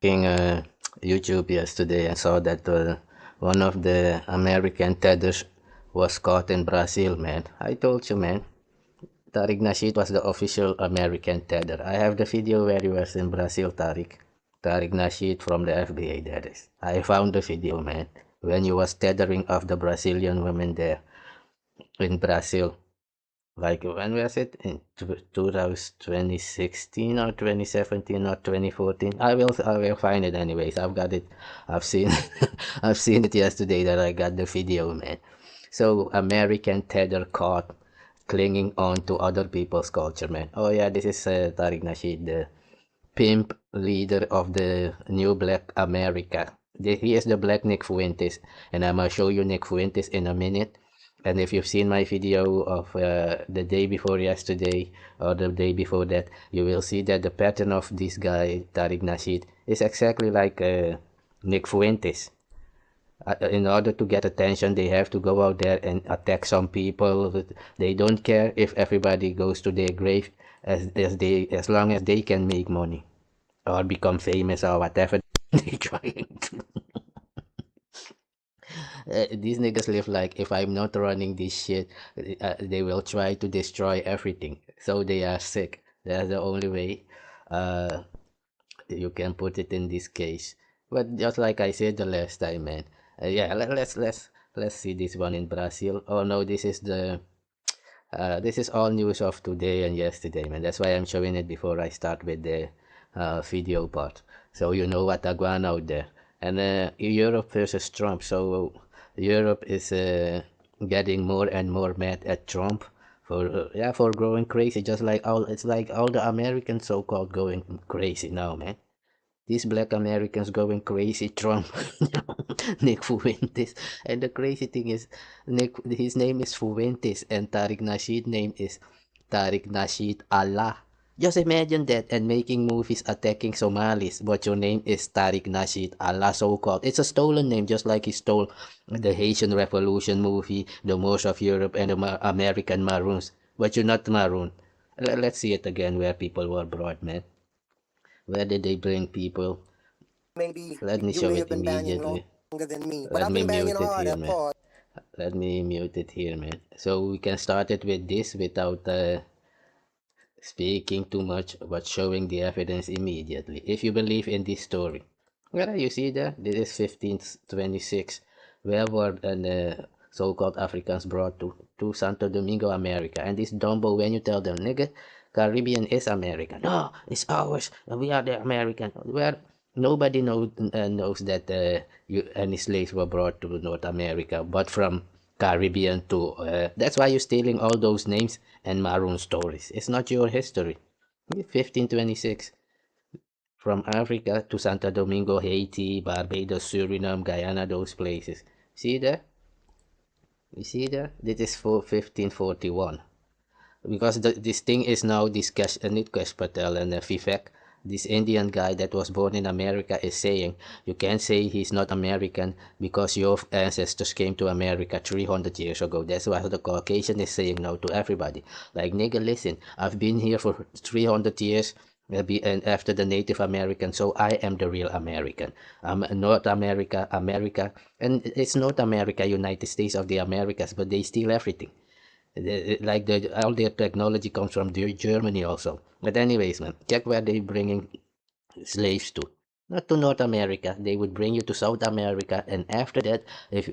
Checking YouTube yesterday and saw that one of the American tethers was caught in Brazil, man. I told you, man. Tariq Nasheed was the official American tether. I have the video where he was in Brazil, Tariq. Tariq Nasheed from the FBA, that is. I found the video, man, when he was tethering off the Brazilian women there in Brazil. Like, when was it? In 2016 or 2017 or 2014? I will find it anyways. I've got it. I've seen I've seen it yesterday that I got the video, man. So American tether caught clinging on to other people's culture, man. Oh yeah, this is Tariq Nasheed, the pimp leader of the new Black America. He is the Black Nick Fuentes, and I'm gonna show you Nick Fuentes in a minute. And if you've seen my video of the day before yesterday or the day before that, you will see that the pattern of this guy, Tariq Nasheed, is exactly like Nick Fuentes. In order to get attention, they have to go out there and attack some people. They don't care if everybody goes to their grave as long as they can make money or become famous or whatever they trying to. These niggas live like, if I'm not running this shit, they will try to destroy everything. So they are sick. That's the only way uh, you can put it in this case. But just like I said the last time, man. Yeah, let's see this one in Brazil. Oh no, this is all news of today and yesterday, man. That's why I'm showing it before I start with the video part. So you know what going on out there. And Europe versus Trump. So Europe is getting more and more mad at Trump for growing crazy. Just like all the Americans so-called going crazy now, man. These black Americans going crazy, Trump, Nick Fuentes. And the crazy thing is, his name is Fuentes, and Tariq Nasheed name is Tariq Nasheed Allah. Just imagine that, and making movies attacking Somalis, but your name is Tariq Nasheed Allah, so-called. It's a stolen name, just like he stole the Haitian Revolution movie, the most of Europe, and the American Maroons. But you're not Maroon. Let's see it again where people were brought, man. Where did they bring people? Maybe Let me you show may it have been banging immediately. longer than me, but Let I've me been banging mute it hard. here, That man. part. Let me mute it here, man. So we can start it with this without speaking too much, but showing the evidence immediately. If you believe in this story. Well, you see that? This is 1526. Where were the so-called Africans brought to Santo Domingo, America? And this Dumbo, when you tell them, nigga, Caribbean is America. No, it's ours. We are the American. Well, nobody knows that any slaves were brought to North America, but from Caribbean to. That's why you're stealing all those names and Maroon stories. It's not your history. 1526. From Africa to Santo Domingo, Haiti, Barbados, Suriname, Guyana, those places. See there? You see there? This is for 1541. Because this thing is now discussed, Nitkesh Patel and Vivek, this Indian guy that was born in America, is saying you can't say he's not American because your ancestors came to America 300 years ago. That's what the Caucasian is saying now to everybody. Like, nigga, listen, I've been here for 300 years. And after the Native American, so I am the real American. North America, America, and it's North America, United States of the Americas, but they steal everything. Like all their technology comes from Germany also. But anyways, man, check where they bringing slaves to. Not to North America. They would bring you to South America, and after that, if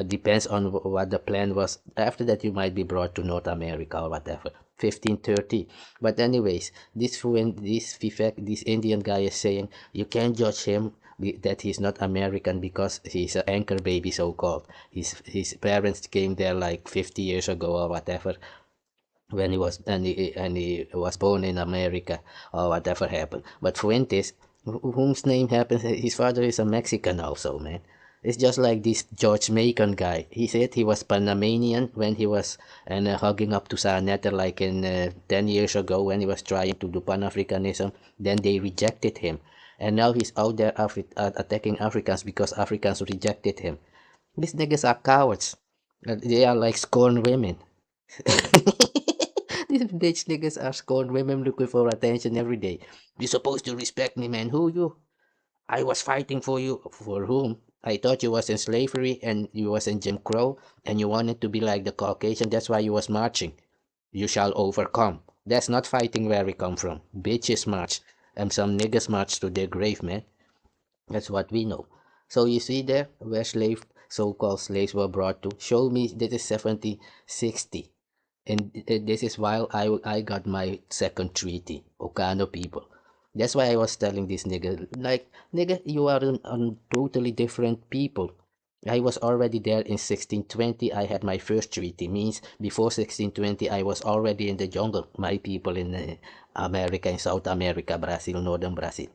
depends on what the plan was. After that, you might be brought to North America or whatever. 1530. But anyways, this Vivek, this Indian guy is saying you can't judge him that he's not American because he's an anchor baby, so called. His parents came there like 50 years ago or whatever, when he was born in America or whatever happened. But Fuentes, whose name happens, his father is a Mexican also, man. It's just like this George Macon guy. He said he was Panamanian when he was and hugging up to Saneter like in 10 years ago when he was trying to do Pan-Africanism. Then they rejected him. And now he's out there attacking Africans because Africans rejected him. These niggas are cowards. They are like scorned women. These bitch niggas are scorned women looking for attention every day. You're supposed to respect me, man. Who you? I was fighting for you. For whom? I thought you was in slavery and you was in Jim Crow and you wanted to be like the Caucasian. That's why you was marching. You shall overcome. That's not fighting where we come from. Bitches march and some niggas march to their grave, man. That's what we know. So you see there where so-called slaves were brought to. Show me this is 1760. And this is while I got my second treaty, Ohkano people. That's why I was telling this nigga, like, nigga, you are on totally different people. I was already there in 1620. I had my first treaty. Means before 1620, I was already in the jungle. My people in America, in South America, Brazil, Northern Brazil.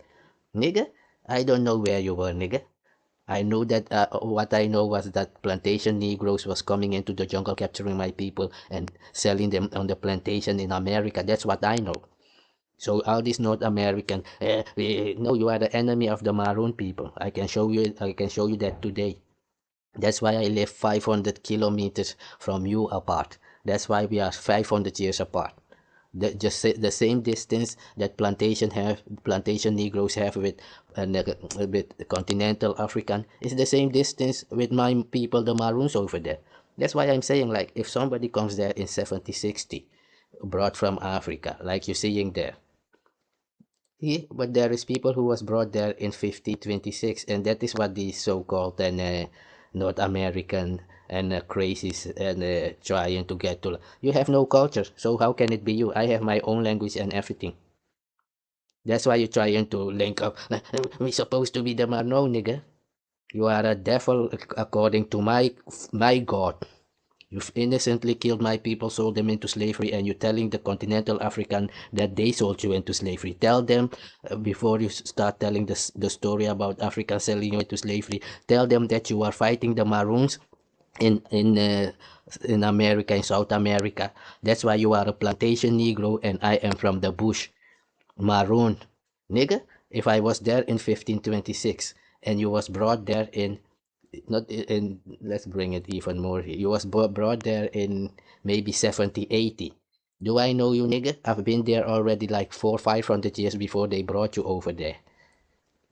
Nigga, I don't know where you were, nigga. I know that what I know was that plantation Negroes was coming into the jungle, capturing my people and selling them on the plantation in America. That's what I know. So all these North American, no, you are the enemy of the Maroon people. I can show you. I can show you that today. That's why I live 500 kilometers from you apart. That's why we are 500 years apart. The same distance that plantation Negroes have with the continental African is the same distance with my people, the Maroons over there. That's why I'm saying, like, if somebody comes there in 7060, brought from Africa, like you're seeing there. Yeah, but there is people who was brought there in 5026, and that is what the so-called North American and crazies and trying to get to. You have no culture, so how can it be you? I have my own language and everything. That's why you're trying to link up. We supposed to be the man. No, nigga. You are a devil according to my God. You've innocently killed my people, sold them into slavery, and you're telling the continental African that they sold you into slavery. Tell them before you start telling the story about Africans selling you into slavery. Tell them that you are fighting the Maroons in America, in South America. That's why you are a plantation Negro, and I am from the bush, Maroon, nigga. If I was there in 1526 and you was brought there in not in let's bring it even more here. You was brought there in maybe 7080. Do I know you, nigga? I've been there already like 400-500 years before they brought you over there.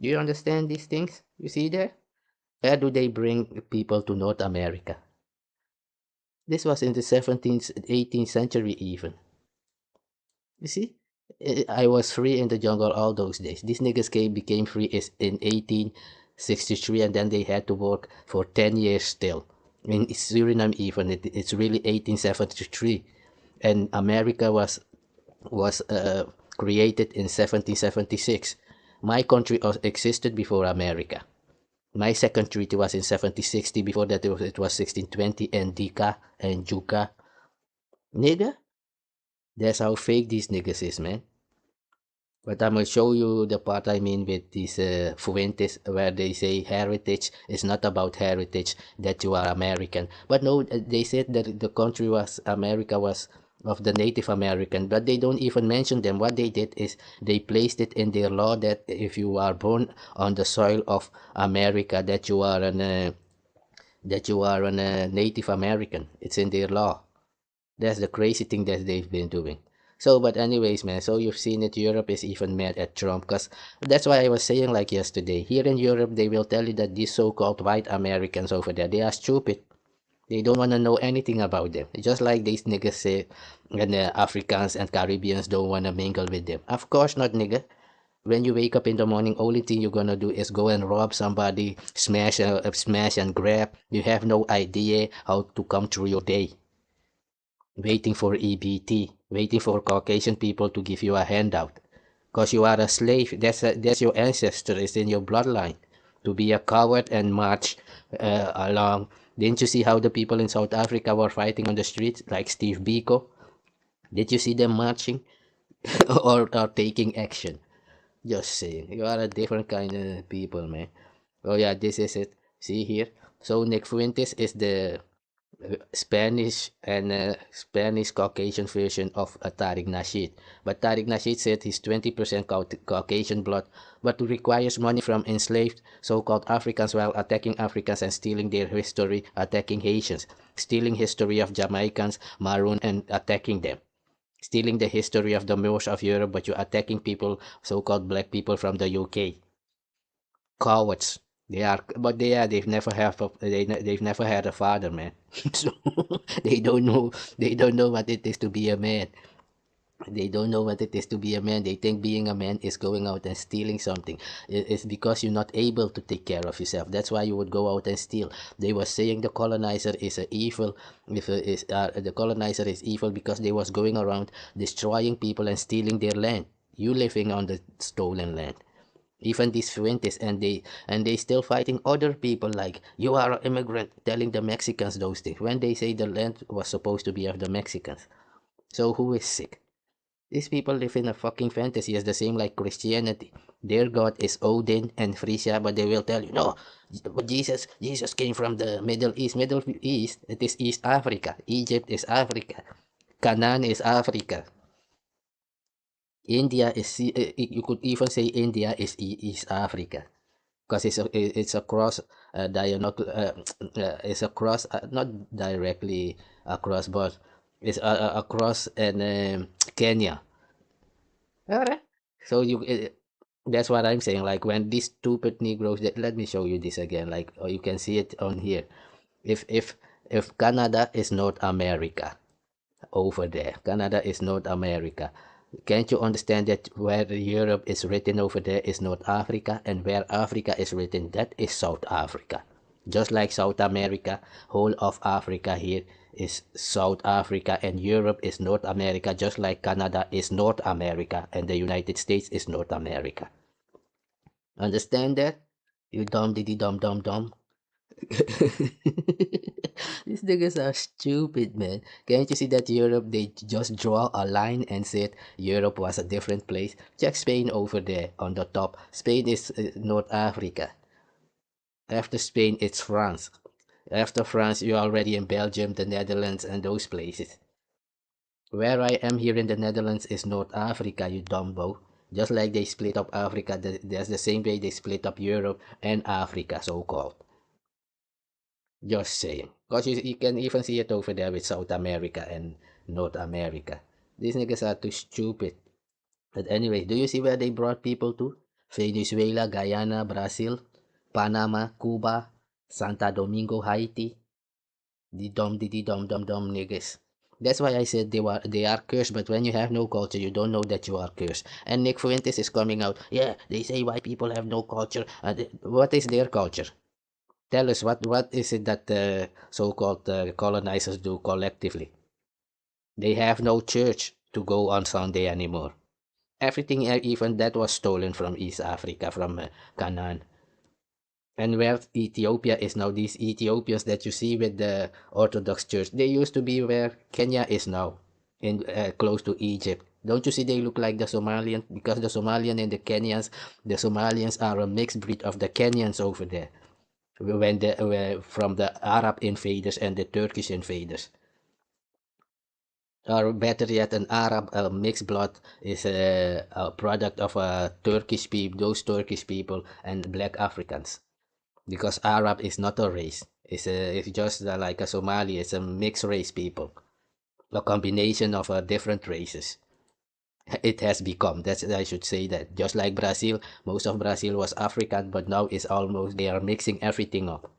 Do you understand these things? You see there? Where do they bring people to North America? This was in the 17th 18th century even. You see? I was free in the jungle all those days. These niggas became free is in 1863, and then they had to work for 10 years still. In Suriname even, it's really 1873. And America was created in 1776. My country existed before America. My second treaty was in 1760. Before that, it was 1620, and Dika and Juka. Nigga, that's how fake these niggas is, man. But I'm gonna show you the part I mean with these Fuentes, where they say heritage is not about heritage, that you are American. But no, they said that the country was America was of the Native American, but they don't even mention them. What they did is they placed it in their law that if you are born on the soil of America, that you are an Native American. It's in their law. That's the crazy thing that they've been doing. So, but anyways, man, so you've seen it. Europe is even mad at Trump because that's why I was saying like yesterday. Here in Europe, they will tell you that these so-called white Americans over there, they are stupid. They don't want to know anything about them. Just like these niggas say, and Africans and Caribbeans don't want to mingle with them. Of course not, nigga. When you wake up in the morning, only thing you're gonna do is go and rob somebody, smash and grab. You have no idea how to come through your day. Waiting for EBT, waiting for Caucasian people to give you a handout. Because you are a slave, that's your ancestor, it's in your bloodline. To be a coward and march along. Didn't you see how the people in South Africa were fighting on the streets, like Steve Biko? Did you see them marching or taking action? Just saying, you are a different kind of people, man. Oh yeah, this is it. See here. So Nick Fuentes is the Spanish and Spanish Caucasian version of Tariq Nasheed. But Tariq Nasheed said he's 20% Caucasian blood, but requires money from enslaved so-called Africans while attacking Africans and stealing their history, attacking Haitians, stealing history of Jamaicans, Maroon, and attacking them. stealing the history of the most of Europe, but you're attacking people, so-called black people from the UK. Cowards. They are, but they've never have they've never had a father, man. So they don't know they don't know what it is to be a man. They don't know what it is to be a man. They think being a man is going out and stealing something. It's because you're not able to take care of yourself. That's why you would go out and steal. They were saying the colonizer is a evil. If is the colonizer is evil because they was going around destroying people and stealing their land. You living on the stolen land. Even these Fuentes, and they still fighting other people like you are an immigrant, telling the Mexicans those things when they say the land was supposed to be of the Mexicans. So who is sick? These people live in a fucking fantasy. It's the same like Christianity. Their God is Odin and Frisia, but they will tell you, no, but Jesus came from the Middle East. Middle East, it is East Africa. Egypt is Africa. Canaan is Africa. India is, you could even say India is East Africa. Because it's across it's across not directly across, but it's across and Kenya. Alright. So that's what I'm saying. Like when these stupid Negroes, let me show you this again. Like you can see it on here. If Canada is North America over there, Canada is North America. Can't you understand that where Europe is written over there is North Africa, and where Africa is written, that is South Africa. Just like South America, whole of Africa here is South Africa, and Europe is North America, just like Canada is North America, and the United States is North America. Understand that? You dumb diddy dumb dumb dumb. These niggas are stupid, man. Can't you see that Europe, they just draw a line and said Europe was a different place? Check Spain over there on the top. Spain is North Africa. After Spain, it's France. After France, you're already in Belgium, the Netherlands, and those places. Where I am here in the Netherlands is North Africa, you dumbo. Just like they split up Africa, that's the same way they split up Europe and Africa, so-called. Just saying. Because you can even see it over there with South America and North America. These niggas are too stupid. But anyway, do you see where they brought people to? Venezuela, Guyana, Brazil, Panama, Cuba, Santa Domingo, Haiti. The dumb niggas. That's why I said they are cursed, but when you have no culture, you don't know that you are cursed. And Nick Fuentes is coming out. Yeah, they say white people have no culture. What is their culture? Tell us what is it that the so-called colonizers do collectively? They have no church to go on Sunday anymore. Everything, even that was stolen from East Africa, from Canaan. And where Ethiopia is now, these Ethiopians that you see with the Orthodox Church, they used to be where Kenya is now, in close to Egypt. Don't you see they look like the Somalians? Because the Somalian and the Somalians are a mixed breed of the Kenyans over there. When from the Arab invaders and the Turkish invaders. Or better yet, an Arab mixed blood is a product of Turkish people, those Turkish people and black Africans. Because Arab is not a race. It's just like a Somali. It's a mixed race people, a combination of different races. It has become. That's I should say that. Just like Brazil, most of Brazil was African, but now it's almost they are mixing everything up.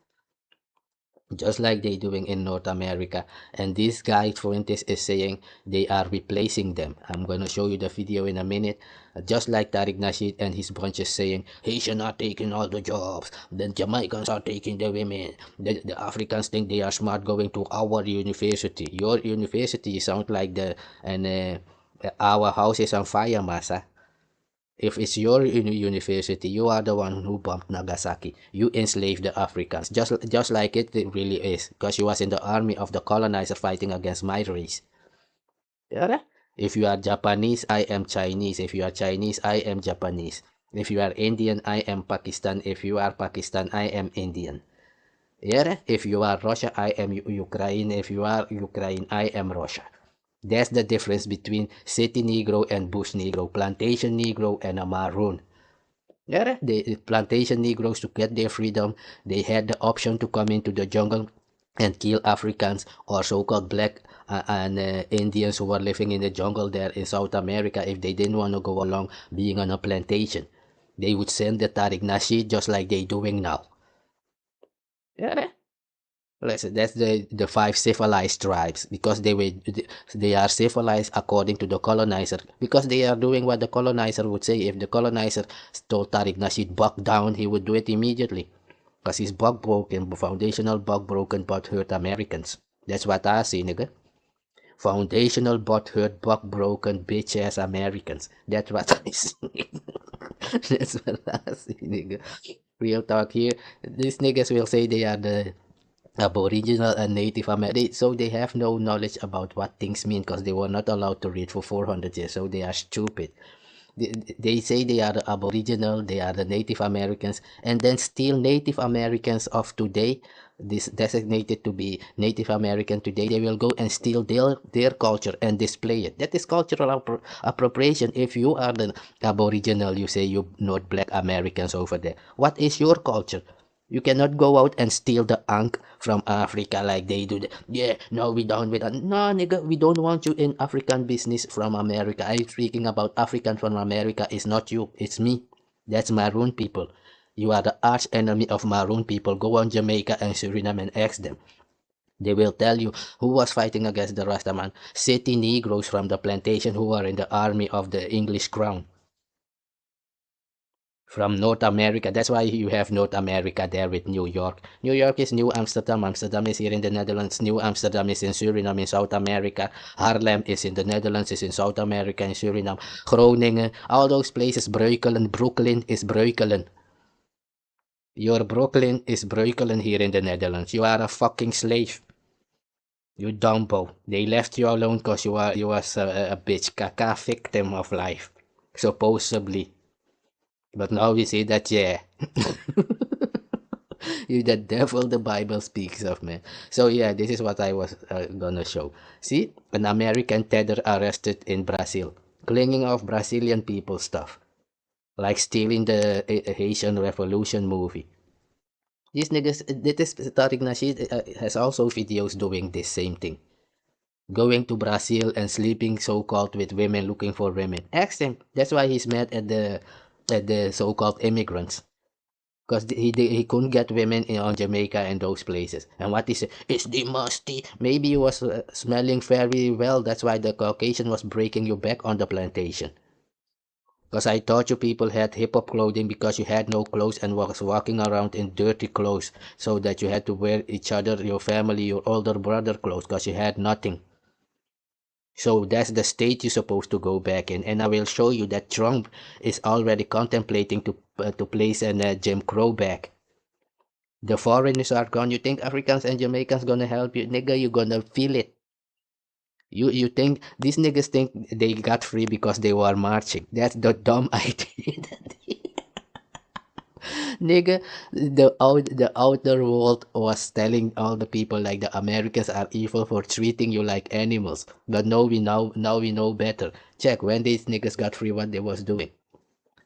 Just like they doing in North America. And this guy Fuentes is saying they are replacing them. I'm gonna show you the video in a minute. Just like Tariq Nasheed and his bunch is saying, Haitians are taking all the jobs, the Jamaicans are taking the women, the Africans think they are smart going to our university. Your university sound like our house is on fire, massa. If it's your university, you are the one who bombed Nagasaki. You enslaved the Africans, just like it really is, because you was in the army of the colonizer fighting against my race. Yeah? If you are Japanese, I am Chinese. If you are Chinese, I am Japanese. If you are Indian, I am Pakistan. If you are Pakistan, I am Indian. Yeah? If you are Russia, I am Ukraine. If you are Ukraine, I am Russia. That's the difference between city Negro and bush Negro, plantation Negro and a Maroon. Yeah, the plantation Negroes, to get their freedom, they had the option to come into the jungle and kill Africans or so-called black and Indians who were living in the jungle there in South America if they didn't want to go along being on a plantation. They would send the Tariq Nasheed just like they doing now. Yeah. Listen, that's the five civilized tribes because they are civilized according to the colonizer because they are doing what the colonizer would say. If the colonizer told Tariq Nasheed buck down, he would do it immediately because he's bug broken, foundational bug broken but hurt Americans. That's what I see, nigga. Foundational but hurt bug broken bitch ass Americans. That's what I see. That's what I see, nigga. Real talk here. These niggas will say they are the Aboriginal and Native American, so they have no knowledge about what things mean because they were not allowed to read for 400 years, so they are stupid. They say they are the Aboriginal, they are the Native Americans, and then still Native Americans of today, this designated to be Native American today, they will go and steal their culture and display it. That is cultural appropriation. If you are the Aboriginal, you say you not black Americans over there. What is your culture? You cannot go out and steal the ankh from Africa like they do. Yeah, no, we don't. No, nigga, we don't want you in African business from America. I'm speaking about African from America. It's not you, it's me. That's Maroon people. You are the arch enemy of Maroon people. Go on Jamaica and Suriname and ask them. They will tell you who was fighting against the Rastaman. City Negroes from the plantation who were in the army of the English crown. From North America. That's why you have North America there with New York. New York is New Amsterdam. Amsterdam is here in the Netherlands. New Amsterdam is in Suriname in South America. Haarlem is in the Netherlands, is in South America in Suriname. Groningen, all those places. Breukelen, Brooklyn is Breukelen. Your Brooklyn is Breukelen here in the Netherlands. You are a fucking slave. You dumbo. They left you alone because you was a bitch, caca victim of life. Supposedly. But now we see that, yeah. You the devil the Bible speaks of, man. So yeah, this is what I was gonna show. See, an American tether arrested in Brazil, clinging of Brazilian people stuff, like stealing the Haitian Revolution movie. These niggas, this Tariq Nasheed has also videos doing this same thing, going to Brazil and sleeping so-called with women, looking for women. Ask him. That's why he's mad at the so-called immigrants. Because he couldn't get women on Jamaica and those places. And what he said, it's the musty. Maybe he was smelling very well. That's why the Caucasian was breaking you back on the plantation. Because I thought you people had hip-hop clothing because you had no clothes and was walking around in dirty clothes. So that you had to wear each other, your family, your older brother clothes because you had nothing. So that's the state you're supposed to go back in. And I will show you that Trump is already contemplating to place a Jim Crow back. The foreigners are gone. You think Africans and Jamaicans gonna help you? Nigga, you gonna feel it. You think these niggas think they got free because they were marching. That's the dumb idea. Nigga, the outer world was telling all the people like the Americans are evil for treating you like animals. But no, now we know better. Check when these niggas got free what they was doing.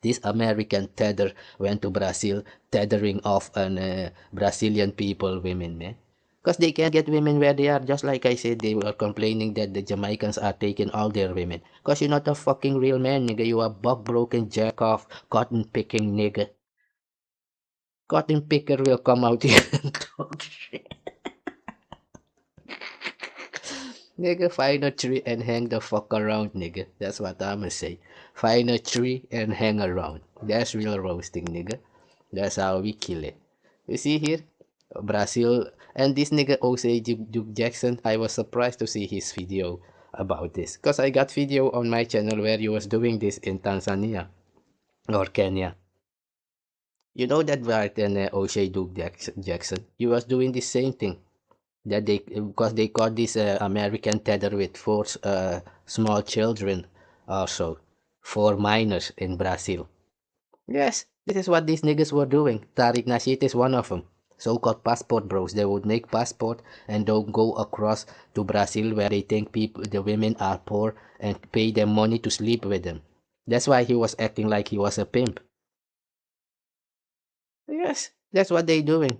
This American tether went to Brazil, tethering off an Brazilian people, women, man. Because they can't get women where they are. Just like I said, they were complaining that the Jamaicans are taking all their women. Because you're not a fucking real man, nigga. You are buck broken, jack off, cotton picking, nigga. Cotton picker will come out here and talk shit. Nigga, find a tree and hang the fuck around, nigga. That's what I'ma say. Find a tree and hang around. That's real roasting, nigga. That's how we kill it. You see here? Brazil and this nigga Osei Duke Jackson, I was surprised to see his video about this. Cause I got video on my channel where he was doing this in Tanzania or Kenya. You know that right and Osei Duke Jackson, he was doing the same thing. That they because they caught this American tether with four small children also, four minors in Brazil. Yes, this is what these niggas were doing. Tariq Nasheed is one of them. So-called passport bros. They would make passport and don't go across to Brazil where they think people, the women are poor and pay them money to sleep with them. That's why he was acting like he was a pimp. Yes, that's what they doing.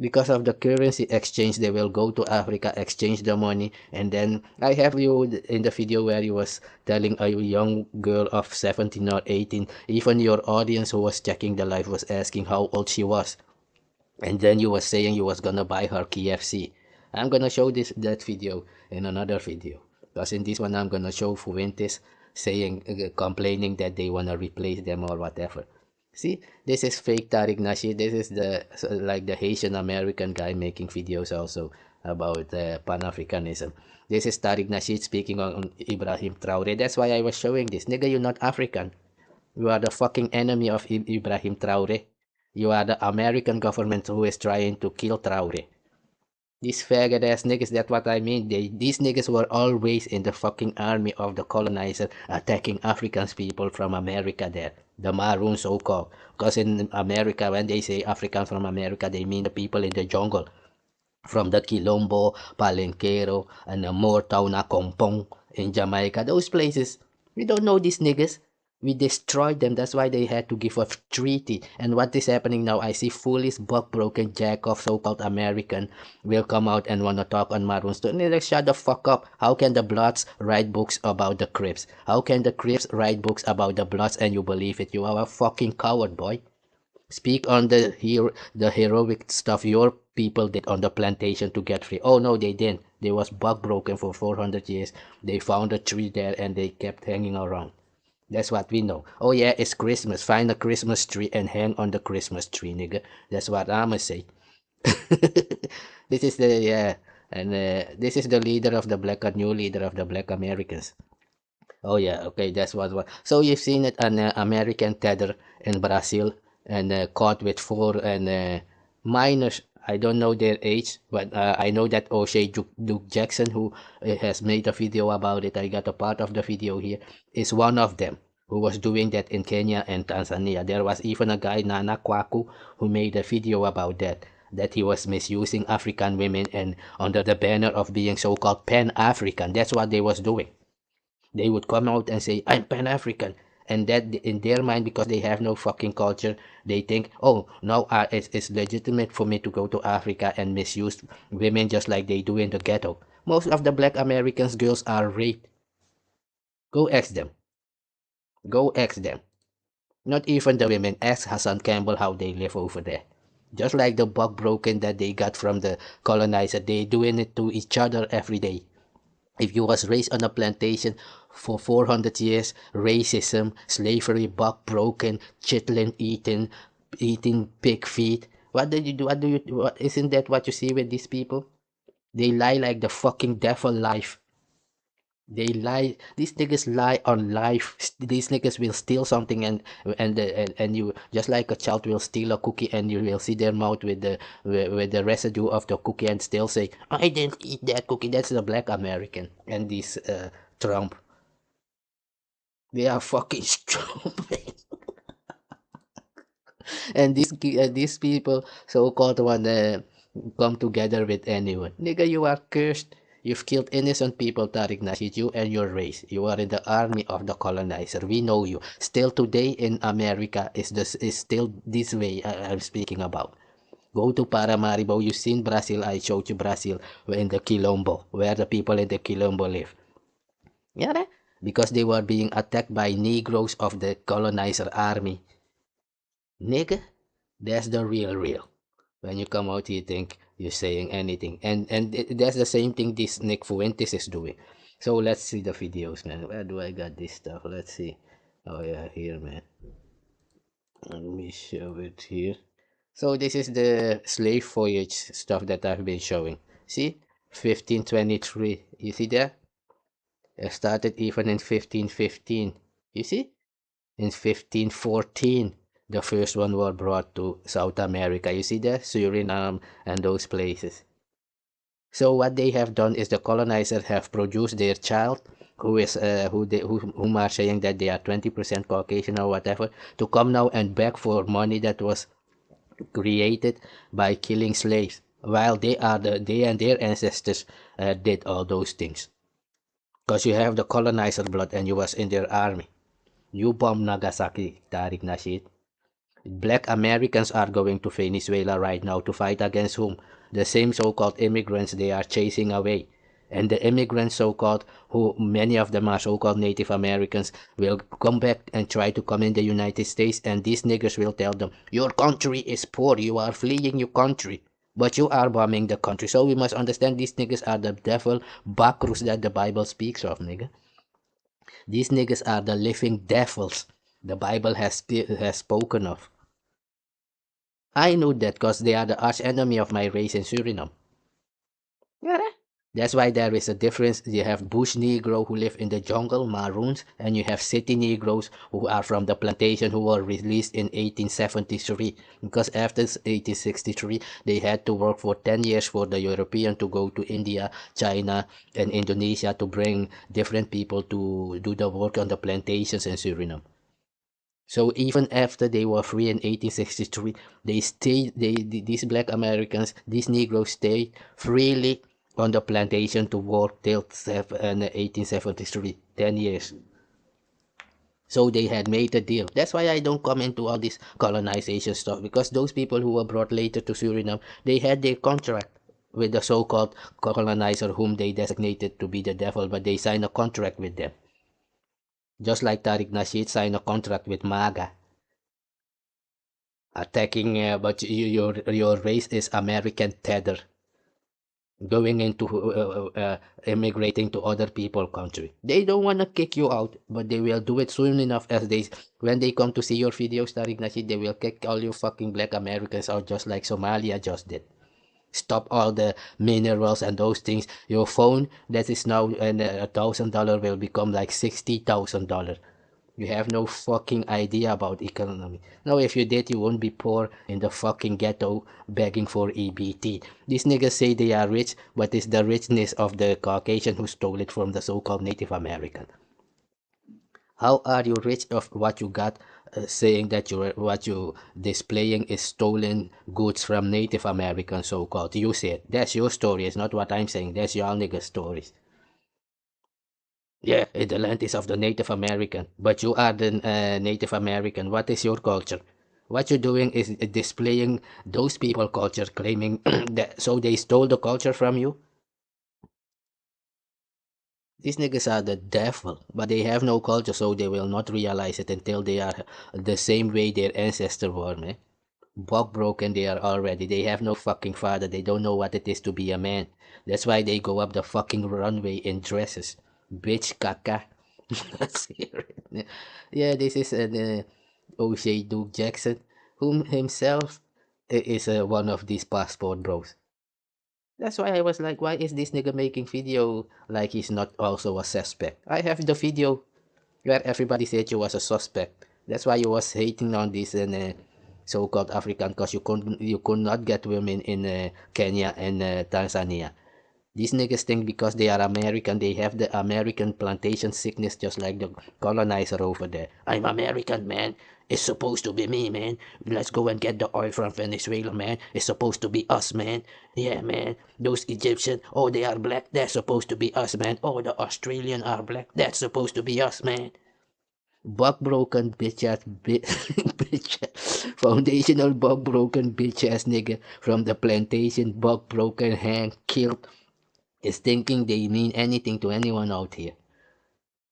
Because of the currency exchange, they will go to Africa, exchange the money, and then I have you in the video where you was telling a young girl of 17 or 18, even your audience who was checking the live was asking how old she was, and then you was saying you was gonna buy her KFC. I'm gonna show that video in another video, because in this one I'm gonna show Fuentes saying complaining that they wanna replace them or whatever. See, this is fake Tariq Nasheed. This is the like the Haitian American guy making videos also about Pan-Africanism. This is Tariq Nasheed speaking on Ibrahim Traore. That's why I was showing this. Nigga, you're not African. You are the fucking enemy of Ibrahim Traore. You are the American government who is trying to kill Traore. These faggot ass niggas, that's what I mean. These niggas were always in the fucking army of the colonizer attacking Africans people from America there. The Maroon so-called. Because in America, when they say Africans from America, they mean the people in the jungle. From the Quilombo, Palenquero, and the Moortown, Kompong in Jamaica. Those places. We don't know these niggas. We destroyed them. That's why they had to give a treaty. And what is happening now? I see foolish, buck-broken, jack-off, so-called American will come out and want to talk on Maroons. Like, shut the fuck up. How can the Bloods write books about the Crips? How can the Crips write books about the Bloods and you believe it? You are a fucking coward, boy. Speak on the heroic stuff your people did on the plantation to get free. Oh no, they didn't. They was bug broken for 400 years. They found a tree there and they kept hanging around. That's what we know. Oh yeah, it's Christmas. Find a Christmas tree and hang on the Christmas tree, nigga. That's what I'ma say. This is the and this is the leader of the new leader of the Black Americans. Oh yeah, okay, that's what. So you've seen it an American tether in Brazil and caught with four and minors. I don't know their age, but I know that O'Shea Duke Jackson, who has made a video about it, I got a part of the video here, is one of them who was doing that in Kenya and Tanzania. There was even a guy, Nana Kwaku, who made a video about that he was misusing African women and under the banner of being so-called Pan-African. That's what they was doing. They would come out and say, I'm Pan-African. And that in their mind, because they have no fucking culture, they think, oh, no, it's legitimate for me to go to Africa and misuse women just like they do in the ghetto. Most of the Black Americans girls are raped. Go ask them. Go ask them. Not even the women. Ask Hassan Campbell how they live over there. Just like the buck broken that they got from the colonizer, they doing it to each other every day. If you was raised on a plantation for 400 years, racism, slavery, buck broken, chitlin eating pig feet. What did you do? Isn't that what you see with these people? They lie like the fucking devil life. They lie. These niggas lie on life. These niggas will steal something and you just like a child will steal a cookie and you will see their mouth with the residue of the cookie and still say, I didn't eat that cookie. That's the Black American and this Trump. They are fucking stupid. And these people so-called wanna come together with anyone. Nigga, you are cursed. You've killed innocent people, Tariq Nasheed, you and your race. You are in the army of the colonizer. We know you. Still today in America is still this way I'm speaking about. Go to Paramaribo. You've seen Brazil. I showed you Brazil in the Quilombo, where the people in the Quilombo live. Yeah, because they were being attacked by Negroes of the colonizer army. Nigga, that's the real. When you come out, you think you're saying anything, and that's the same thing this Nick Fuentes is doing. So let's see the videos, man. Where do I got this stuff? Let's see. Oh yeah, here, man. Let me show it here. So this is the slave voyage stuff that I've been showing. See, 1523. You see that? It started even in 1515. You see? In 1514, the first one were brought to South America. You see that? Suriname and those places. So what they have done is the colonizers have produced their child, who is whom are saying that they are 20% Caucasian or whatever, to come now and beg for money that was created by killing slaves, while they and their ancestors did all those things. Because you have the colonizer blood and you was in their army. You bombed Nagasaki, Tariq Nasheed. Black Americans are going to Venezuela right now to fight against whom? The same so-called immigrants they are chasing away. And the immigrants so-called, who many of them are so-called Native Americans, will come back and try to come in the United States, and these niggers will tell them, your country is poor, you are fleeing your country, but you are bombing the country. So we must understand these niggers are the devil bakrus that the Bible speaks of, nigga. These niggas are the living devils the Bible has spoken of. I know that because they are the arch enemy of my race in Suriname. Yeah. That's why there is a difference. You have bush Negro who live in the jungle, Maroons, and you have city Negroes who are from the plantation who were released in 1873. Because after 1863, they had to work for 10 years for the European to go to India, China, and Indonesia to bring different people to do the work on the plantations in Suriname. So even after they were free in 1863, these black Americans, these Negroes stayed freely on the plantation to work till 1873, 10 years. So they had made a deal. That's why I don't come into all this colonization stuff, because those people who were brought later to Suriname, they had their contract with the so-called colonizer whom they designated to be the devil, but they signed a contract with them. Just like Tariq Nasheed signed a contract with MAGA. Attacking, but your race is American tether. Going into immigrating to other people's country. They don't want to kick you out, but they will do it soon enough as when they come to see your videos, Tariq Nasheed, they will kick all you fucking black Americans out just like Somalia just did. Stop all the minerals and those things. Your phone that is now $1,000 will become like $60,000. You have no fucking idea about economy. Now, if you did, you won't be poor in the fucking ghetto begging for EBT. These niggas say they are rich, but it's the richness of the Caucasian who stole it from the so-called Native American. How are you rich of what you got, saying that what you displaying is stolen goods from Native Americans, so-called? You say it. That's your story. It's not what I'm saying. That's y'all niggas' stories. Yeah, the land is of the Native American, but you are the Native American. What is your culture? What you're doing is displaying those people culture, claiming that so they stole the culture from you. These niggas are the devil, but they have no culture, so they will not realize it until they are the same way their ancestors were, man. Buck broken they are already. They have no fucking father. They don't know what it is to be a man. That's why they go up the fucking runway in dresses. Bitch caca. Yeah, this is O'Shea Duke Jackson, whom himself is one of these passport bros. That's why I was like, why is this nigga making video like he's not also a suspect? I have the video where everybody said you was a suspect. That's why you was hating on this so-called African, because you could not get women in Kenya and Tanzania. These niggas think because they are American, they have the American plantation sickness just like the colonizer over there. I'm American, man. It's supposed to be me, man. Let's go and get the oil from Venezuela, man. It's supposed to be us, man. Yeah, man. Those Egyptians, oh, they are black. That's supposed to be us, man. Oh, the Australian are black. That's supposed to be us, man. Buck broken bitch ass bitch foundational buck broken bitch ass nigga from the plantation, buck broken, hang, killed, is thinking they mean anything to anyone out here.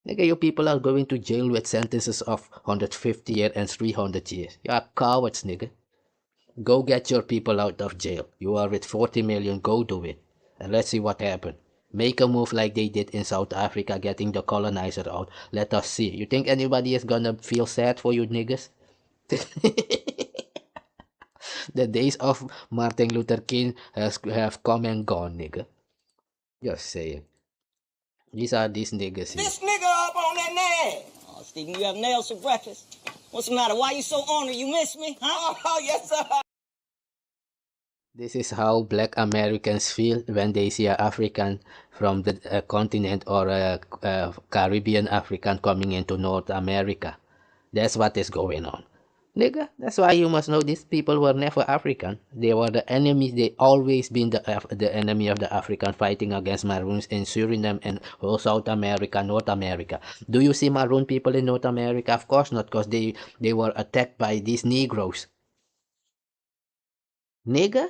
Nigga, you people are going to jail with sentences of 150 years and 300 years. You are cowards, nigga. Go get your people out of jail. You are with 40 million, go do it. And let's see what happens. Make a move like they did in South Africa, getting the colonizer out. Let us see. You think anybody is gonna feel sad for you niggas? The days of Martin Luther King have come and gone, nigga. Just saying. These are these niggas here. This nigga up on that nail. Oh, Stephen, you have nails for breakfast? What's the matter? Why you so ornery? You miss me, huh? Oh, yes, sir. This is how black Americans feel when they see an African from the continent or a Caribbean African coming into North America. That's what is going on. Nigga, that's why you must know these people were never African. They were the enemies. They always been the enemy of the African, fighting against Maroons in Suriname and whole South America, North America. Do you see Maroon people in North America? Of course not, because they were attacked by these Negroes. Nigga?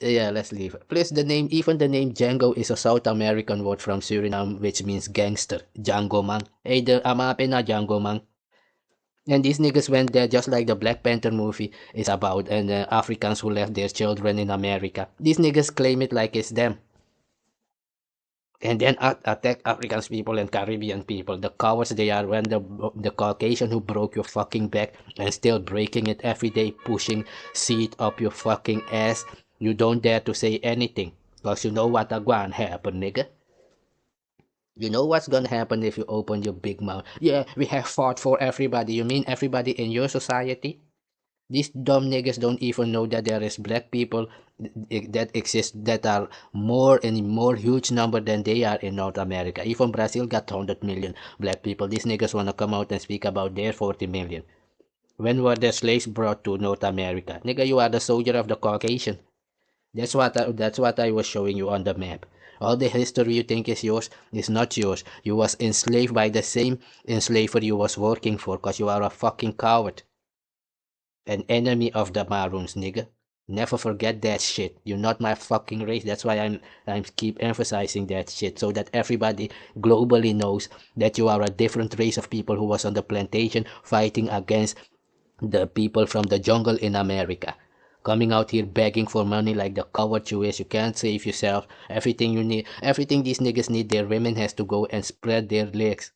Yeah, let's leave. Plus, even the name Django is a South American word from Suriname, which means gangster. Django man. Hey, the amape na Django man. And these niggas went there just like the Black Panther movie is about, and Africans who left their children in America. These niggas claim it like it's them. And then attack African people and Caribbean people. The cowards they are, when the Caucasian who broke your fucking back and still breaking it every day, pushing seat up your fucking ass. You don't dare to say anything. Cause you know what gonna happen, nigga. You know what's gonna happen if you open your big mouth. Yeah, we have fought for everybody. You mean everybody in your society? These dumb niggas don't even know that there is black people that exist that are more and more huge number than they are in North America. Even Brazil got 100 million black people. These niggas wanna come out and speak about their 40 million. When were the slaves brought to North America? Nigga, you are the soldier of the Caucasian. That's what I was showing you on the map. All the history you think is yours is not yours. You was enslaved by the same enslaver you was working for, cause you are a fucking coward. An enemy of the Maroons, nigga. Never forget that shit. You're not my fucking race. That's why I'm keep emphasizing that shit, so that everybody globally knows that you are a different race of people who was on the plantation fighting against the people from the jungle in America. Coming out here begging for money like the coward you is. You can't save yourself. Everything you need, everything these niggas need, their women has to go and spread their legs.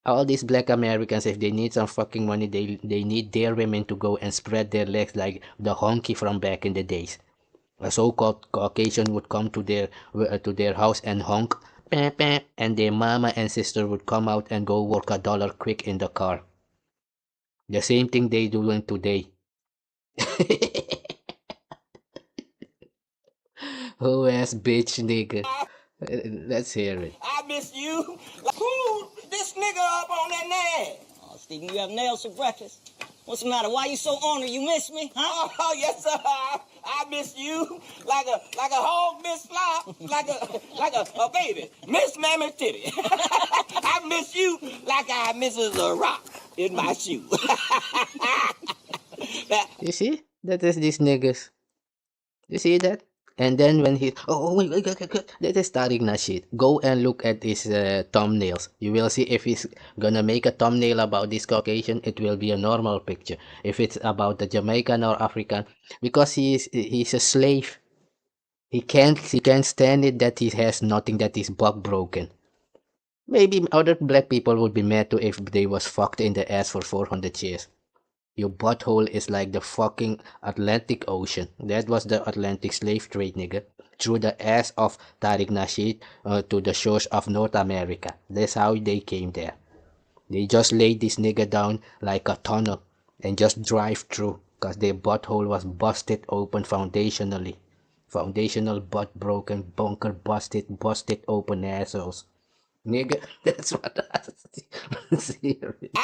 All these black Americans, if they need some fucking money, they need their women to go and spread their legs like the honky from back in the days. A so-called Caucasian would come to their house and honk, and their mama and sister would come out and go work $1 quick in the car. The same thing they doing today. Who ass bitch nigga. Let's hear it. I miss you. Who this nigga up on that nail? Oh, Stephen, you have nails for breakfast. What's the matter? Why you so ornery? You miss me, huh? Oh, yes, sir. I miss you like a hog miss fly, like a baby miss mammy titty. I miss you like I misses a rock in my shoe. You see? That is these niggas. You see that? And then when wait, that is Tariq Nasheed. Go and look at his thumbnails. You will see if he's gonna make a thumbnail about this Caucasian, it will be a normal picture. If it's about the Jamaican or African, because he's a slave. He can't stand it that he has nothing, that is buck broken. Maybe other black people would be mad too if they was fucked in the ass for 400 years. Your butthole is like the fucking Atlantic Ocean. That was the Atlantic slave trade, nigga. Through the ass of Tariq Nasheed to the shores of North America. That's how they came there. They just laid this nigga down like a tunnel and just drive through, cause their butthole was busted open foundationally. Foundational butt broken, bunker busted open assholes. Nigga, that's what I see.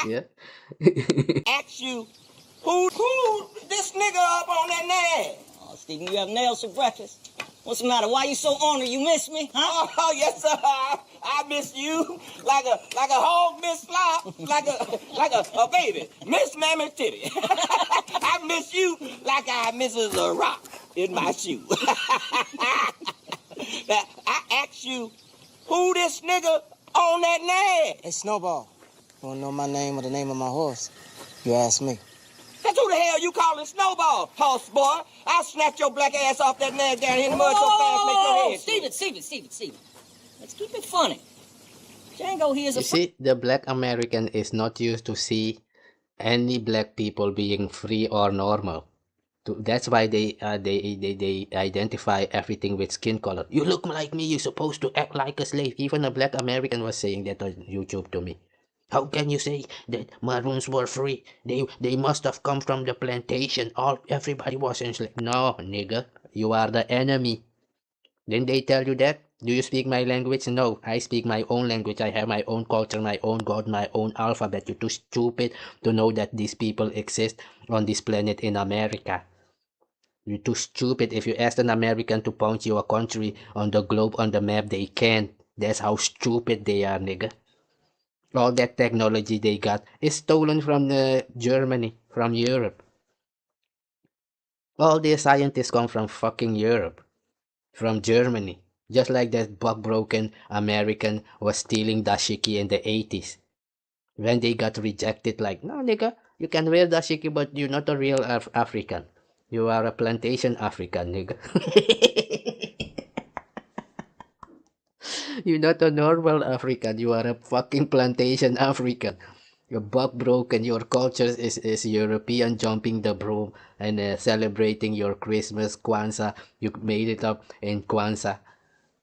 Yeah. Ask you, who this nigga up on that nail? Oh, Stephen, you have nails for breakfast. What's the matter? Why you so ornery? You miss me, huh? Oh, yes, sir. I miss you like a hog miss fly, like a baby miss mammy titty. I miss you like I misses a rock in my shoe. I ask you, who this nigga on that nail? Hey, Snowball. You wanna know my name or the name of my horse? You ask me. That's who the hell you calling Snowball, horse boy? I'll snatch your black ass off that nag down here in the mud so fast, make your head. Stephen. Let's keep it funny. Django here is You see, the black American is not used to see any black people being free or normal. That's why they identify everything with skin color. You look like me, you're supposed to act like a slave. Even a black American was saying that on YouTube to me. How can you say that Maroons were free? They must have come from the plantation. Everybody was enslaved. No, nigga, you are the enemy. Didn't they tell you that? Do you speak my language? No, I speak my own language. I have my own culture, my own God, my own alphabet. You're too stupid to know that these people exist on this planet in America. You're too stupid. If you ask an American to point you a country on the globe on the map, they can't. That's how stupid they are, nigga. All that technology they got is stolen from Germany, from Europe. All the scientists come from fucking Europe, from Germany. Just like that broken American was stealing dashiki in the 80s. When they got rejected, like, no, nigga, you can wear dashiki, but you're not a real African. You are a plantation African, nigga. You're not a normal African. You are a fucking plantation African. You're broken. Your culture is European, jumping the broom and celebrating your Christmas, Kwanzaa. You made it up in Kwanzaa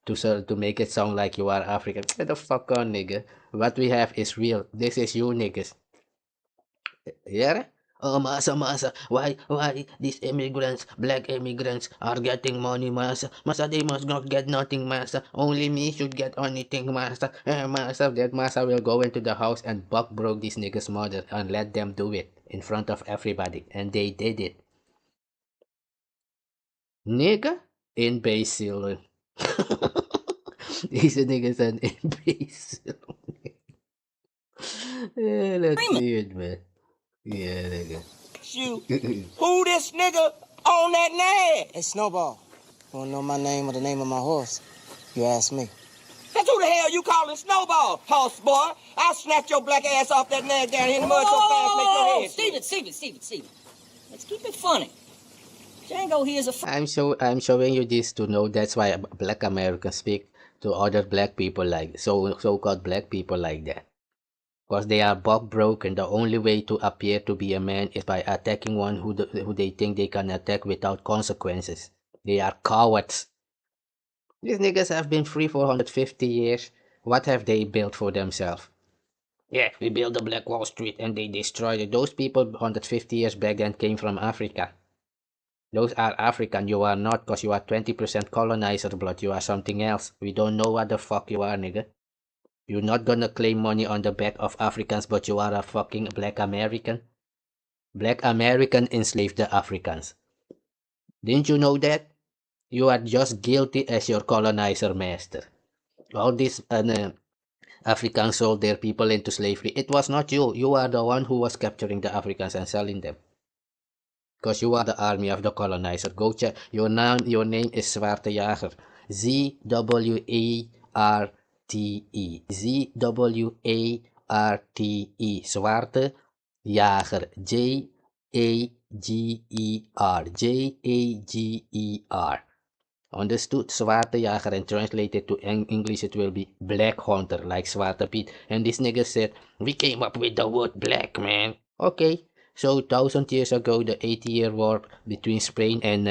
to make it sound like you are African. Get the fuck on, nigga. What we have is real. This is you niggas. Yeah? Oh, masa. Why these immigrants, black immigrants, are getting money, masa? Masa, they must not get nothing, masa. Only me should get anything, masa. Masa, that masa will go into the house and broke this nigga's mother and let them do it in front of everybody. And they did it. Nigga? Imbecile. These niggas an imbecile. Yeah, let's see it, man. Yeah, nigga. You, who this nigga on that nag? Hey, Snowball. You wanna know my name or the name of my horse? You ask me. That's who the hell you calling Snowball, horse boy? I'll snatch your black ass off that nag down here in the mud so fast make your head Steven. Let's keep it funny. Django here is a I'm showing you this to know that's why black Americans speak to other black people like so-called black people like that. Because they are broken. The only way to appear to be a man is by attacking one who they think they can attack without consequences. They are cowards. These niggas have been free for 150 years. What have they built for themselves? Yeah, we built the Black Wall Street and they destroyed it. Those people 150 years back then came from Africa. Those are African. You are not, because you are 20% colonizer blood. You are something else. We don't know what the fuck you are, nigga. You're not gonna claim money on the back of Africans, but you are a fucking black American. Black American enslaved the Africans. Didn't you know that? You are just guilty as your colonizer master. All these Africans sold their people into slavery. It was not you. You are the one who was capturing the Africans and selling them. Because you are the army of the colonizer. Go check. Your name is Zwarte Jager. Z-W-A-R-T-E. Z-W-A-R-T-E. Zwarte Jager. J-A-G-E-R. J-A-G-E-R. Understood? Zwarte Jager, and translated to English it will be Black Hunter, like Zwarte Piet. And this nigga said, we came up with the word black, man. Okay, so 1,000 years ago, the 80-year war between Spain and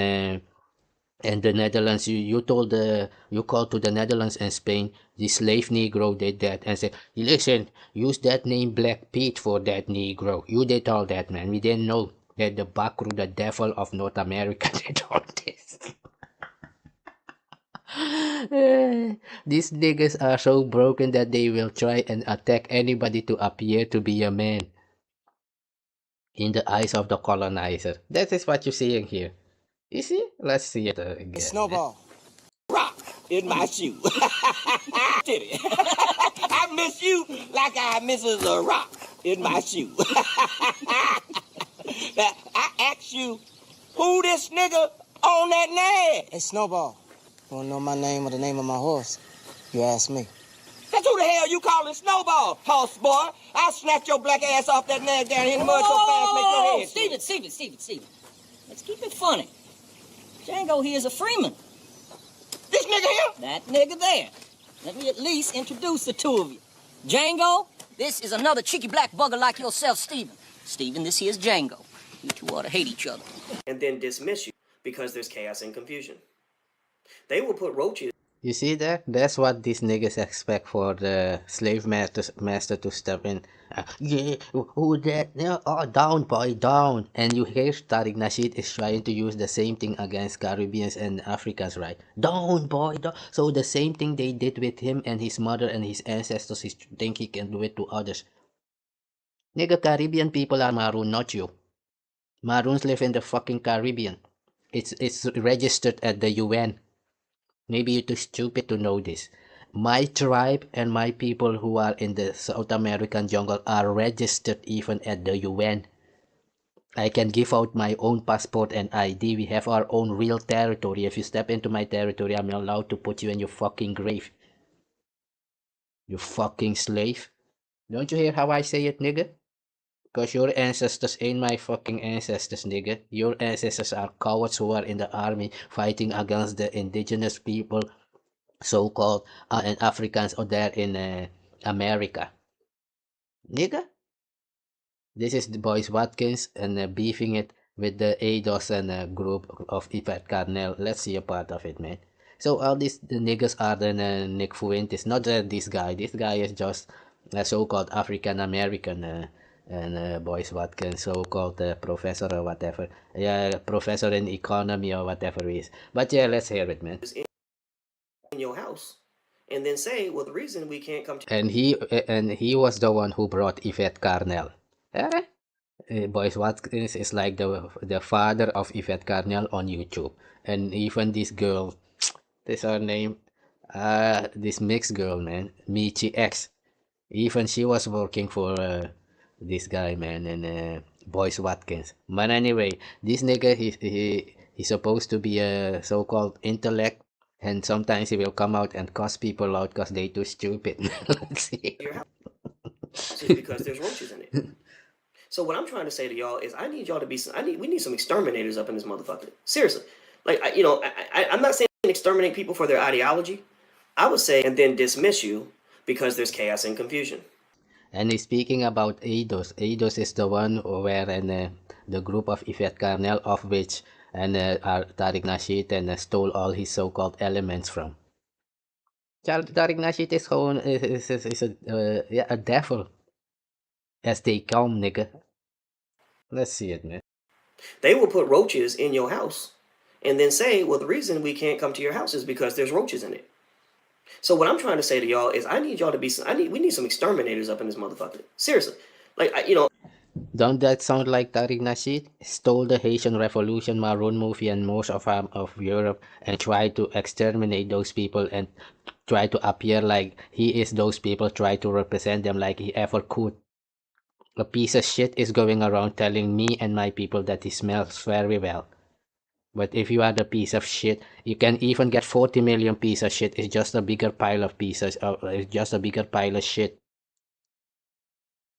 the Netherlands, you called to the Netherlands and Spain, the slave Negro did that and said, listen, use that name Black Pete for that Negro. You did all that, man. We didn't know that the Bakru, the devil of North America, did all this. These niggas are so broken that they will try and attack anybody to appear to be a man in the eyes of the colonizer. That is what you're seeing here. You see? Let's see it again. Hey, Snowball. Rock in my shoe. Titty. I miss you like I misses a rock in my shoe. Now, I ask you, who this nigga on that nag? Hey, Snowball. You wanna know my name or the name of my horse? You ask me. That's who the hell you calling Snowball, horse boy? I'll snatch your black ass off that nag down here in the mud so fast make your head. Steven. Let's keep it funny. Django here is a freeman. This nigga here? That nigga there. Let me at least introduce the two of you. Django, this is another cheeky black bugger like yourself, Steven. Steven, this here's Django. You two ought to hate each other. And then dismiss you because there's chaos and confusion. They will put roaches. You see that? That's what these niggas expect for the slave master to step in. Yeah, who that? No, oh, down, boy, down. And you hear Tariq Nasheed is trying to use the same thing against Caribbeans and Africans, right? Down, boy, down. So the same thing they did with him and his mother and his ancestors, he think he can do it to others. Nigga, Caribbean people are Maroon, not you. Maroons live in the fucking Caribbean. It's registered at the UN. Maybe you're too stupid to know this. My tribe and my people who are in the South American jungle are registered even at the UN. I can give out my own passport and ID. We have our own real territory. If you step into my territory, I'm allowed to put you in your fucking grave. You fucking slave. Don't you hear how I say it, nigga? Because your ancestors ain't my fucking ancestors, nigga. Your ancestors are cowards who are in the army fighting against the indigenous people, so-called, and Africans out there in America. Nigga? This is the boys Watkins and beefing it with the ADOS and group of Yvette Carnell. Let's see a part of it, man. So all these the niggas are the Nick Fuentes, not this guy. This guy is just a so-called African American and boys Watkins, so-called professor or whatever. Yeah, professor in economy or whatever he is. But yeah, let's hear it, man. In your house, and then say, well, the reason we can't come to And he was the one who brought Yvette Carnell. Boys Watkins is like the father of Yvette Carnell on YouTube. And even this girl, this her name, this mixed girl, man, Michi X. Even she was working for this guy, man, and Boys Watkins. But anyway, this nigga, he's supposed to be a so-called intellect, and sometimes he will come out and cuss people out because they too stupid. Let's see. your house is because there's roaches in it. So what I'm trying to say to y'all is, I need y'all to be. We need some exterminators up in this motherfucker. Seriously, like I'm not saying exterminate people for their ideology. I would say and then dismiss you because there's chaos and confusion. And speaking about ADOS, ADOS is the one where the group of Yvette Carnell, of which Tariq Nasheed stole all his so-called elements from. Tariq Nasheed is a devil. As they come, nigga. Let's see it, man. They will put roaches in your house and then say, well, the reason we can't come to your house is because there's roaches in it. So what I'm trying to say to y'all is, I need y'all to be. We need some exterminators up in this motherfucker. Seriously, like Don't that sound like Tariq Nasheed? Stole the Haitian Revolution Maroon movie and most of Europe and tried to exterminate those people and try to appear like he is those people, try to represent them like he ever could. A piece of shit is going around telling me and my people that he smells very well. But if you are the piece of shit, you can even get 40 million piece of shit. It's just a bigger pile of pieces. It's just a bigger pile of shit.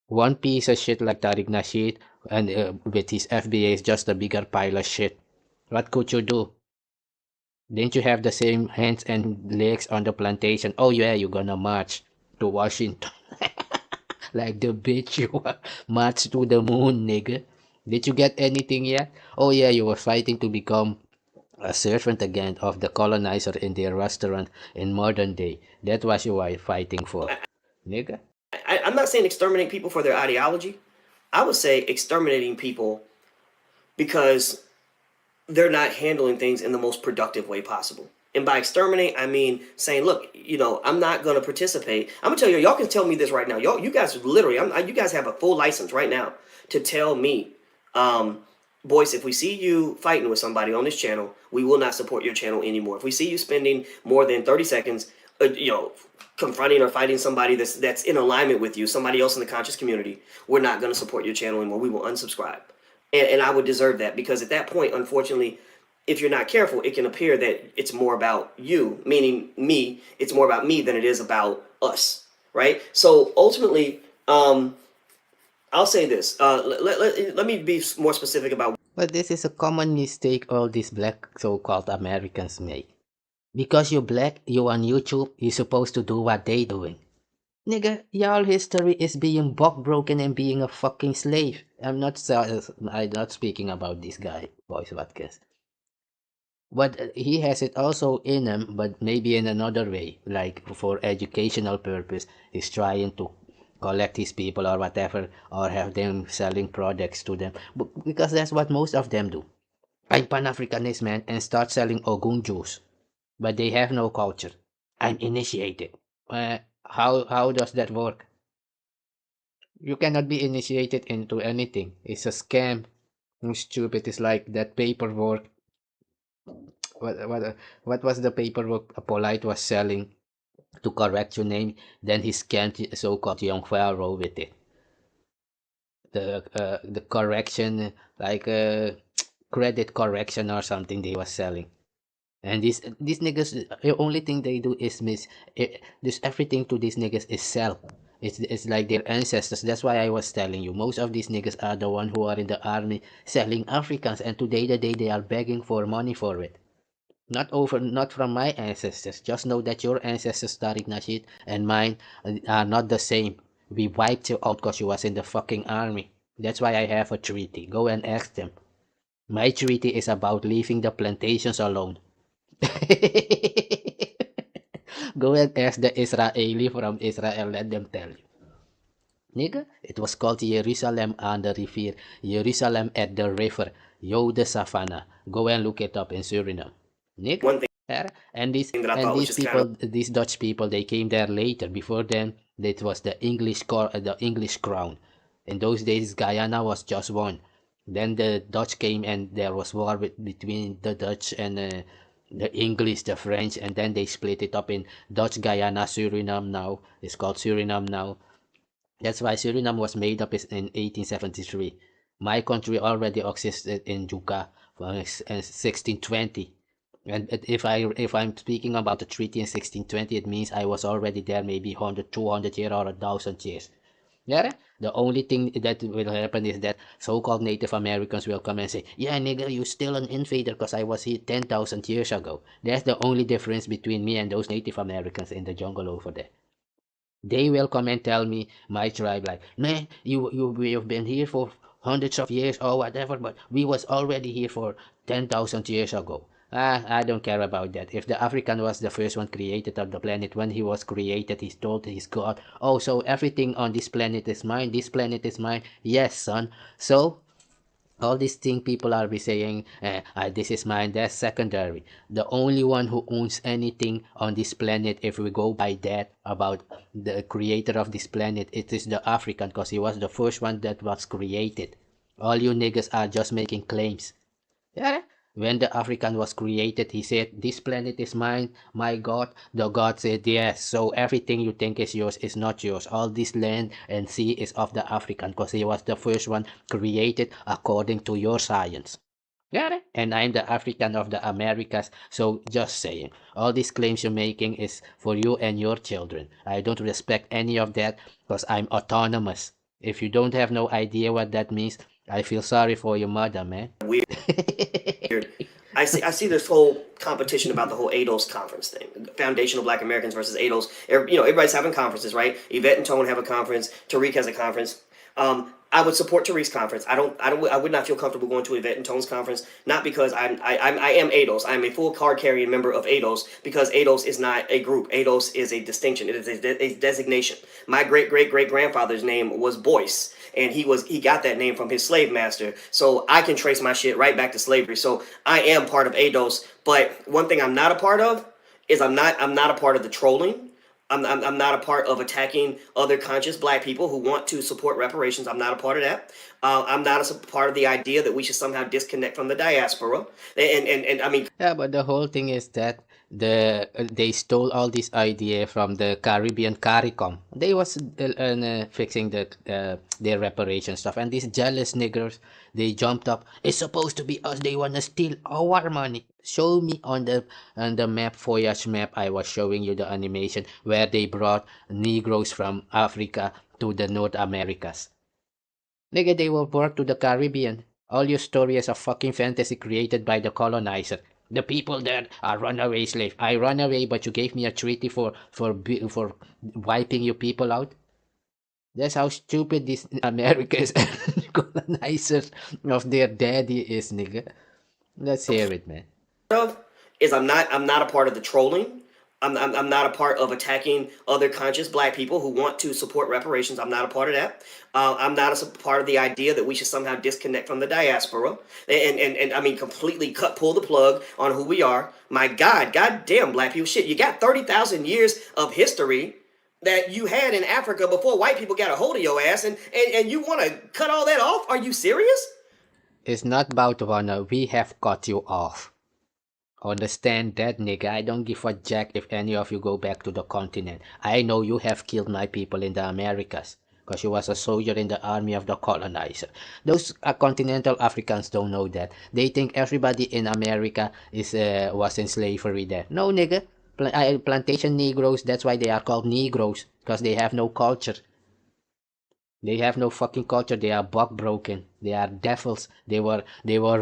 One piece of shit like Tariq Nasheed and with his FBA is just a bigger pile of shit. What could you do? Didn't you have the same hands and legs on the plantation? Oh yeah, you're gonna march to Washington. Like the bitch you are. March to the moon, nigga. Did you get anything yet? Oh yeah, you were fighting to become a servant again of the colonizer in their restaurant in modern day. That was you were fighting for, nigga. I'm not saying exterminate people for their ideology. I would say exterminating people because they're not handling things in the most productive way possible. And by exterminate, I mean saying, look, I'm not going to participate. I'm going to tell you, y'all can tell me this right now. You guys literally, you guys have a full license right now to tell me, boys, if we see you fighting with somebody on this channel, we will not support your channel anymore. If we see you spending more than 30 seconds, confronting or fighting somebody that's in alignment with you, somebody else in the conscious community, we're not going to support your channel anymore. We will unsubscribe. And I would deserve that, because at that point, unfortunately, if you're not careful, it can appear that it's more about you, meaning me. It's more about me than it is about us, right? So ultimately, I'll say this. Let me be more specific about. But this is a common mistake all these black so-called Americans make. Because you're black, you on YouTube, you're supposed to do what they doing. Nigga, y'all history is being broken and being a fucking slave. I'm not speaking about this guy, Boys Watkins. But he has it also in him, but maybe in another way, like for educational purpose. He's trying to collect his people or whatever, or have them selling products to them. Because that's what most of them do. I'm Pan-Africanist, man, and start selling Ogun juice. But they have no culture. I'm initiated. How does that work? You cannot be initiated into anything. It's a scam. Stupid. It's like that paperwork. What was the paperwork Polite was selling to correct your name? Then he scanned so-called young pharaoh with it. The correction, like credit correction or something they was selling. And these niggas, the only thing they do is this everything to these niggas is sell. It's like their ancestors. That's why I was telling you, most of these niggas are the one who are in the army selling Africans, and today the day they are begging for money for it. Not from my ancestors. Just know that your ancestors, Tariq Nasheed, and mine are not the same. We wiped you out because you was in the fucking army. That's why I have a treaty. Go and ask them. My treaty is about leaving the plantations alone. Go and ask the Israeli from Israel. Let them tell you. Nigga, it was called Jerusalem on the river. Jerusalem at the river. Yo, the savannah. Go and look it up in Suriname. Nigga. One thing And these that I thought was these just kind people, these Dutch people, they came there later. Before then, it was the English crown. In those days, Guyana was just one. Then the Dutch came, and there was war between the Dutch and the English, the French, and then they split it up in Dutch Guyana, Suriname now. It's called Suriname now. That's why Suriname was made up in 1873. My country already existed in Juga from 1620. And if I'm speaking about the treaty in 1620, it means I was already there maybe 100, 200 years or 1,000 years. Yeah? The only thing that will happen is that so-called Native Americans will come and say, yeah, nigga, you still an invader because I was here 10,000 years ago. That's the only difference between me and those Native Americans in the jungle over there. They will come and tell me, my tribe, like, man, we have been here for hundreds of years or whatever, but we was already here for 10,000 years ago. I don't care about that. If the African was the first one created of the planet, when he was created, he told his God, oh, so everything on this planet is mine, this planet is mine. Yes, son. So all these things people are be saying, this is mine, that's secondary. The only one who owns anything on this planet, if we go by that about the creator of this planet, it is the African, because he was the first one that was created. All you niggas are just making claims. Yeah. When the African was created, he said, this planet is mine, my God. The God said, yes, so everything you think is yours is not yours. All this land and sea is of the African, because he was the first one created according to your science. Yeah, and I'm the African of the Americas, so just saying. All these claims you're making is for you and your children. I don't respect any of that, because I'm autonomous. If you don't have no idea what that means, I feel sorry for your mother, man. weird. I see this whole competition about the whole ADOS conference thing, Foundational Black Americans versus ADOS. Everybody's having conferences, right? Yvette and Tone have a conference. Tariq has a conference. I would support Tariq's conference. I would not feel comfortable going to Yvette and Tone's conference, not because I am ADOS. I'm a full card carrying member of ADOS, because ADOS is not a group. ADOS is a distinction. It is a designation. My great grandfather's name was Boyce, and he got that name from his slave master. So I can trace my shit right back to slavery. So I am part of ADOS. But one thing I'm not a part of is I'm not a part of the trolling. I'm not a part of attacking other conscious black people who want to support reparations. I'm not a part of that. I'm not a part of the idea that we should somehow disconnect from the diaspora. And I mean, Yeah, but the whole thing is that they stole all this idea from the Caribbean CARICOM. They was fixing their reparation stuff, and these jealous niggers, they jumped up. It's supposed to be us. They wanna steal our money. Show me on the map, Voyage map. I was showing you the animation where they brought Negroes from Africa to the North Americas. Nigga, they will work to the Caribbean. All your story is a fucking fantasy created by the colonizer. The people there are runaway slaves. I run away, but you gave me a treaty for wiping your people out. That's how stupid this Americans and colonizers of their daddy is, nigga. Let's hear it, man. of is I'm not a part of the trolling. I'm not a part of attacking other conscious black people who want to support reparations. I'm not a part of that. I'm not a part of the idea that we should somehow disconnect from the diaspora and I mean completely pull the plug on who we are. My God, goddamn black people, shit, you got 30,000 years of history that you had in Africa before white people got a hold of your ass, and you want to cut all that off? Are you serious? It's not about wanna, we have cut you off. Understand that, nigga. I don't give a jack if any of you go back to the continent. I know you have killed my people in the Americas, because you was a soldier in the army of the colonizer. Those continental Africans don't know that. They think everybody in America was in slavery there. No, nigga. Plantation Negroes, that's why they are called Negroes, because they have no culture. They have no fucking culture. They are buck broken. They are devils. They were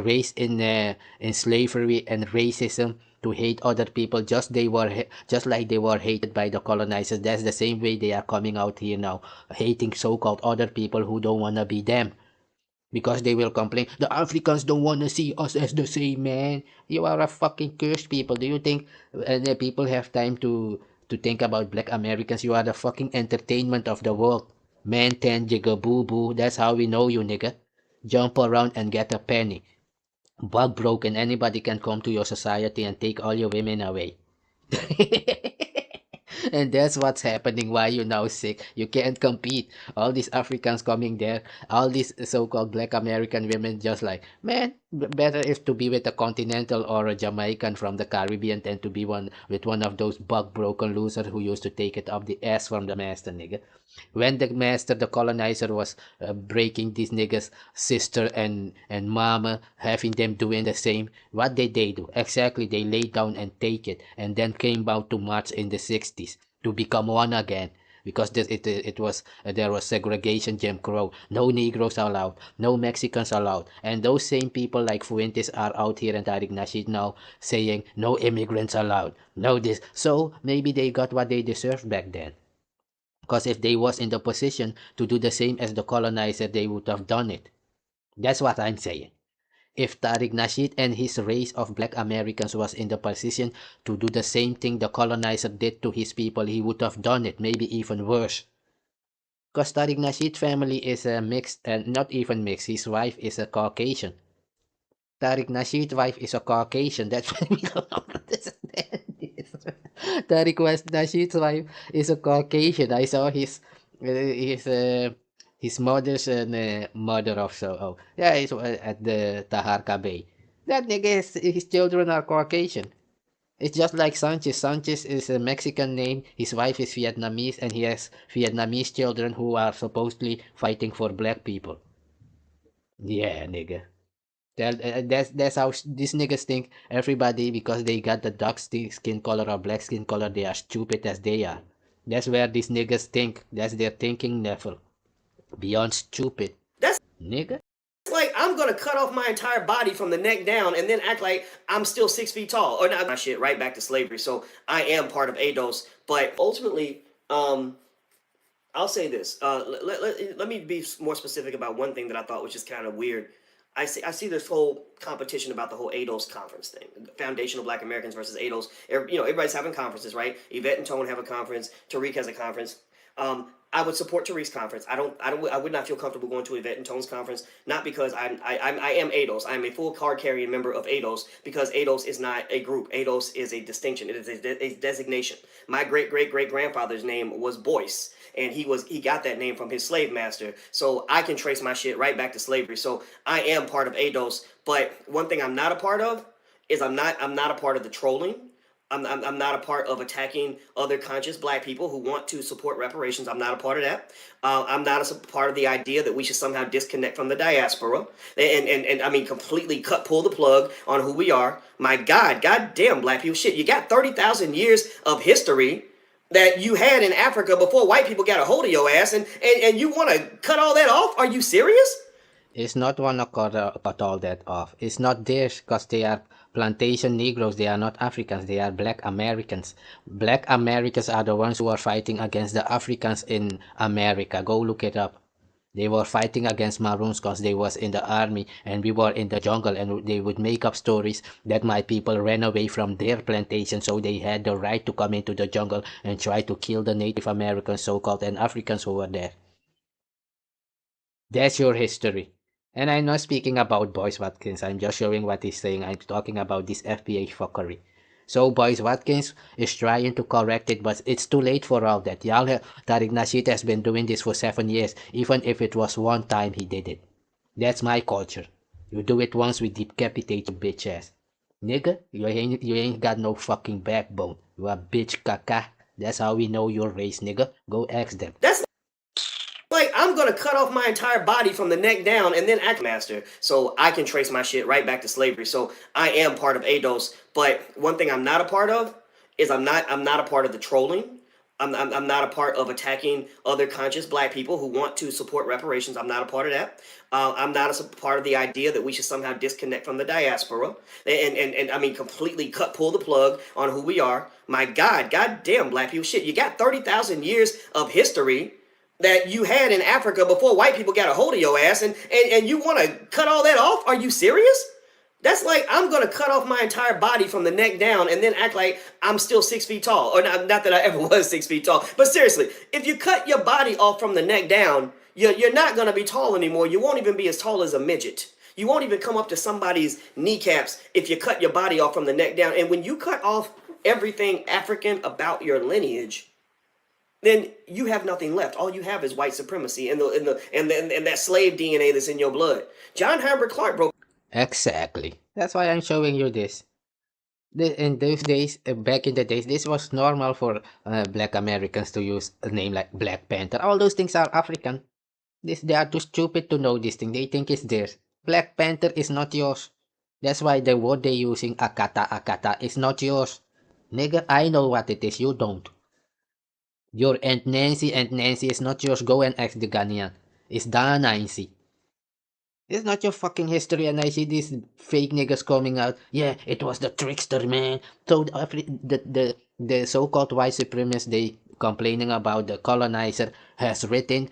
raised in slavery and racism to hate other people. Just like they were hated by the colonizers. That's the same way they are coming out here now, hating so-called other people who don't wanna be them. Because they will complain, the Africans don't wanna see us as the same, man. You are a fucking cursed people. Do you think the people have time to think about black Americans? You are the fucking entertainment of the world. Man, ten jigga boo boo, that's how we know you, nigga. Jump around and get a penny. Bug broken, anybody can come to your society and take all your women away. And that's what's happening. Why you now sick? You can't compete. All these Africans coming there, all these so-called black American women just like, man, better is to be with a continental or a Jamaican from the Caribbean than to be with one of those bug broken losers who used to take it up the ass from the master, nigga. When the master, the colonizer, was breaking these niggas' sister and mama, having them doing the same, what did they do? Exactly, they laid down and take it, and then came out to march in the 60s to become one again. Because there was segregation, Jim Crow. No Negroes allowed, no Mexicans allowed. And those same people like Fuentes are out here and Tariq Nasheed now saying no immigrants allowed, no this. So maybe they got what they deserved back then. Because if they was in the position to do the same as the colonizer, they would have done it. That's what I'm saying. If Tariq Nasheed and his race of black Americans was in the position to do the same thing the colonizer did to his people, he would have done it, maybe even worse. Because Tariq Nasheed family is a mixed, and not even mixed, his wife is a Caucasian. Tariq Nasheed's wife is a Caucasian, that's why we don't understand this. Tariq Nasheed's wife is a Caucasian. I saw his mother's mother of so yeah, he's at the Taharka Bay. That nigga, his children are Caucasian. It's just like Sanchez. Sanchez is a Mexican name. His wife is Vietnamese, and he has Vietnamese children who are supposedly fighting for black people. Yeah, nigga. That's how these niggas think. Everybody, because they got the dark skin color or black skin color, they are stupid as they are. That's where these niggas think. That's their thinking level. Beyond stupid. That's nigga. Like I'm gonna cut off my entire body from the neck down and then act like I'm still 6 feet tall. Or not my shit, right back to slavery. So I am part of ADOS. But ultimately, I'll say this. Let me be more specific about one thing that I thought was just kind of weird. I see this whole competition about the whole ADOS conference thing. Foundational Black Americans versus ADOS. Everybody's having conferences, right? Yvette and Tone have a conference. Tariq has a conference. I would support Tariq's conference. I would not feel comfortable going to Yvette and Tone's conference, not because I am ADOS. I am a full card carrying member of ADOS, because ADOS is not a group. ADOS is a distinction. It is a designation. My great-great-great-grandfather's name was Boyce, and he got that name from his slave master. So I can trace my shit right back to slavery. So I am part of ADOS. But one thing I'm not a part of is I'm not a part of the trolling. I'm not a part of attacking other conscious black people who want to support reparations. I'm not a part of that. I'm not a part of the idea that we should somehow disconnect from the diaspora and I mean completely pull the plug on who we are. My God, goddamn black people, shit, you got 30,000 years of history that you had in Africa before white people got a hold of your ass, and you want to cut all that off? Are you serious? It's not wanna cut all that off. It's not theirs, because they are plantation Negroes. They are not Africans. They are black Americans. Black Americans are the ones who are fighting against the Africans in America. Go look it up. They were fighting against Maroons because they was in the army and we were in the jungle, and they would make up stories that my people ran away from their plantation, so they had the right to come into the jungle and try to kill the Native Americans, so-called, and Africans who were there. That's your history. And I'm not speaking about Boyce Watkins. I'm just showing what he's saying. I'm talking about this FBA fuckery. So Boyce Watkins is trying to correct it, but it's too late for all that. Tariq Nasheed has been doing this for 7 years, even if it was one time he did it. That's my culture. You do it once, we decapitate your bitch ass. Nigga, you ain't got no fucking backbone. You a bitch caca. That's how we know your race, nigga. Go ask them. That's like, I'm gonna cut off my entire body from the neck down and then act master, so I can trace my shit right back to slavery. So I am part of ADOS, but one thing I'm not a part of is I'm not a part of the trolling. I'm not a part of attacking other conscious black people who want to support reparations. I'm not a part of that. I'm not a part of the idea that we should somehow disconnect from the diaspora and I mean completely pull the plug on who we are. My God, goddamn black people, shit, you got 30,000 years of history that you had in Africa before white people got a hold of your ass, and you want to cut all that off? Are you serious? That's like, I'm going to cut off my entire body from the neck down and then act like I'm still 6 feet tall. Or not that I ever was 6 feet tall. But seriously, if you cut your body off from the neck down, you're not going to be tall anymore. You won't even be as tall as a midget. You won't even come up to somebody's kneecaps if you cut your body off from the neck down. And when you cut off everything African about your lineage, then you have nothing left. All you have is white supremacy and that slave DNA that's in your blood. John Heinrich Clark broke. Exactly. That's why I'm showing you this. In those days, back in the days, this was normal for black Americans to use a name like Black Panther. All those things are African. They are too stupid to know this thing. They think it's theirs. Black Panther is not yours. That's why the word they're using, akata, is not yours. Nigga, I know what it is. You don't. Your Aunt Nancy is not yours. Go and ask the Ghanaian. It's Da Nancy. It's not your fucking history, and I see these fake niggas coming out. Yeah, it was the trickster, man. So the so-called white supremacists, they complaining about the colonizer has written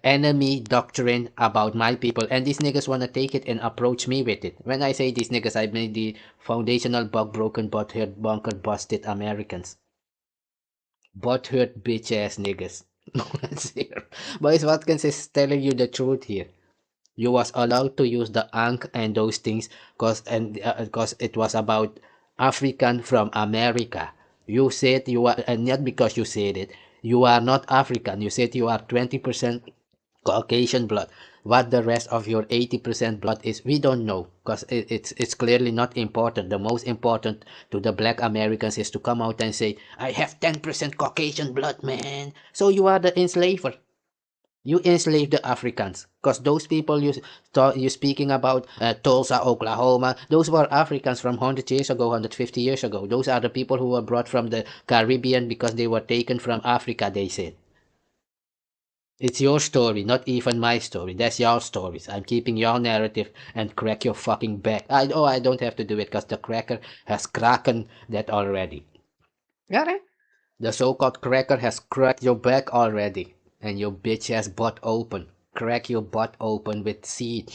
enemy doctrine about my people, and these niggas wanna take it and approach me with it. When I say these niggas, I mean the foundational bug broken butthurt bunker busted Americans. Butthurt bitch ass niggas. Boyce Watkins is telling you the truth here. You was allowed to use the Ankh and those things cause it was about African from America. You said you are, and not because you said it, you are not African. You said you are 20% Caucasian blood. What the rest of your 80% blood is, we don't know, because it's clearly not important. The most important to the black Americans is to come out and say, I have 10% Caucasian blood, man. So you are the enslaver. You enslaved the Africans, because those people you speaking about, Tulsa, Oklahoma, those were Africans from 100 years ago, 150 years ago. Those are the people who were brought from the Caribbean because they were taken from Africa, they said. It's your story, not even my story. That's your stories. I'm keeping your narrative and crack your fucking back. I don't have to do it because the cracker has cracked that already. Got it? The so-called cracker has cracked your back already. And your bitch ass butt open. Crack your butt open with seed.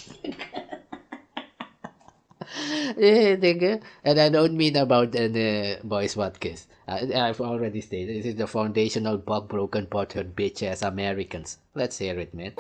Yeah, nigga. And I don't mean about the Boyce Watkins. I've already stated, this is the foundational bug broken butthurt bitch ass Americans. Let's hear it, man.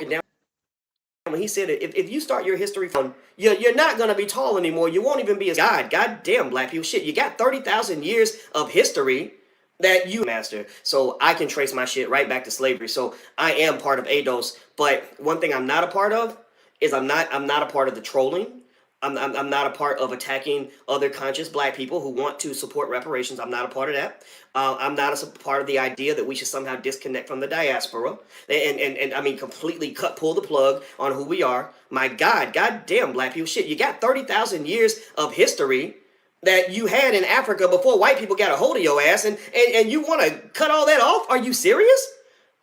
When he said, if you start your history from, you're not going to be tall anymore. You won't even be as goddamn black people. Shit, you got 30,000 years of history that you master, so I can trace my shit right back to slavery. So I am part of ADOS, but one thing I'm not a part of is I'm not a part of the trolling. I'm not a part of attacking other conscious black people who want to support reparations. I'm not a part of that. I'm not a part of the idea that we should somehow disconnect from the diaspora and I mean completely pull the plug on who we are. My God, goddamn black people, shit, you got 30,000 years of history that you had in Africa before white people got a hold of your ass, and you want to cut all that off? Are you serious?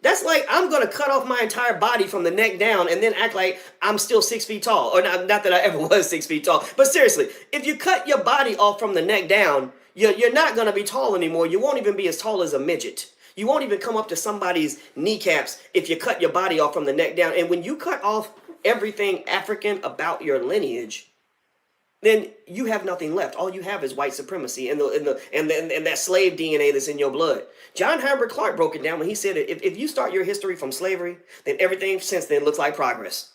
That's like, I'm going to cut off my entire body from the neck down and then act like I'm still 6 feet tall. Or not that I ever was 6 feet tall. But seriously, if you cut your body off from the neck down, you're not going to be tall anymore. You won't even be as tall as a midget. You won't even come up to somebody's kneecaps if you cut your body off from the neck down. And when you cut off everything African about your lineage, then you have nothing left. All you have is white supremacy and that slave DNA that's in your blood. John Heinrich Clark broke it down when he said, if you start your history from slavery, then everything since then looks like progress.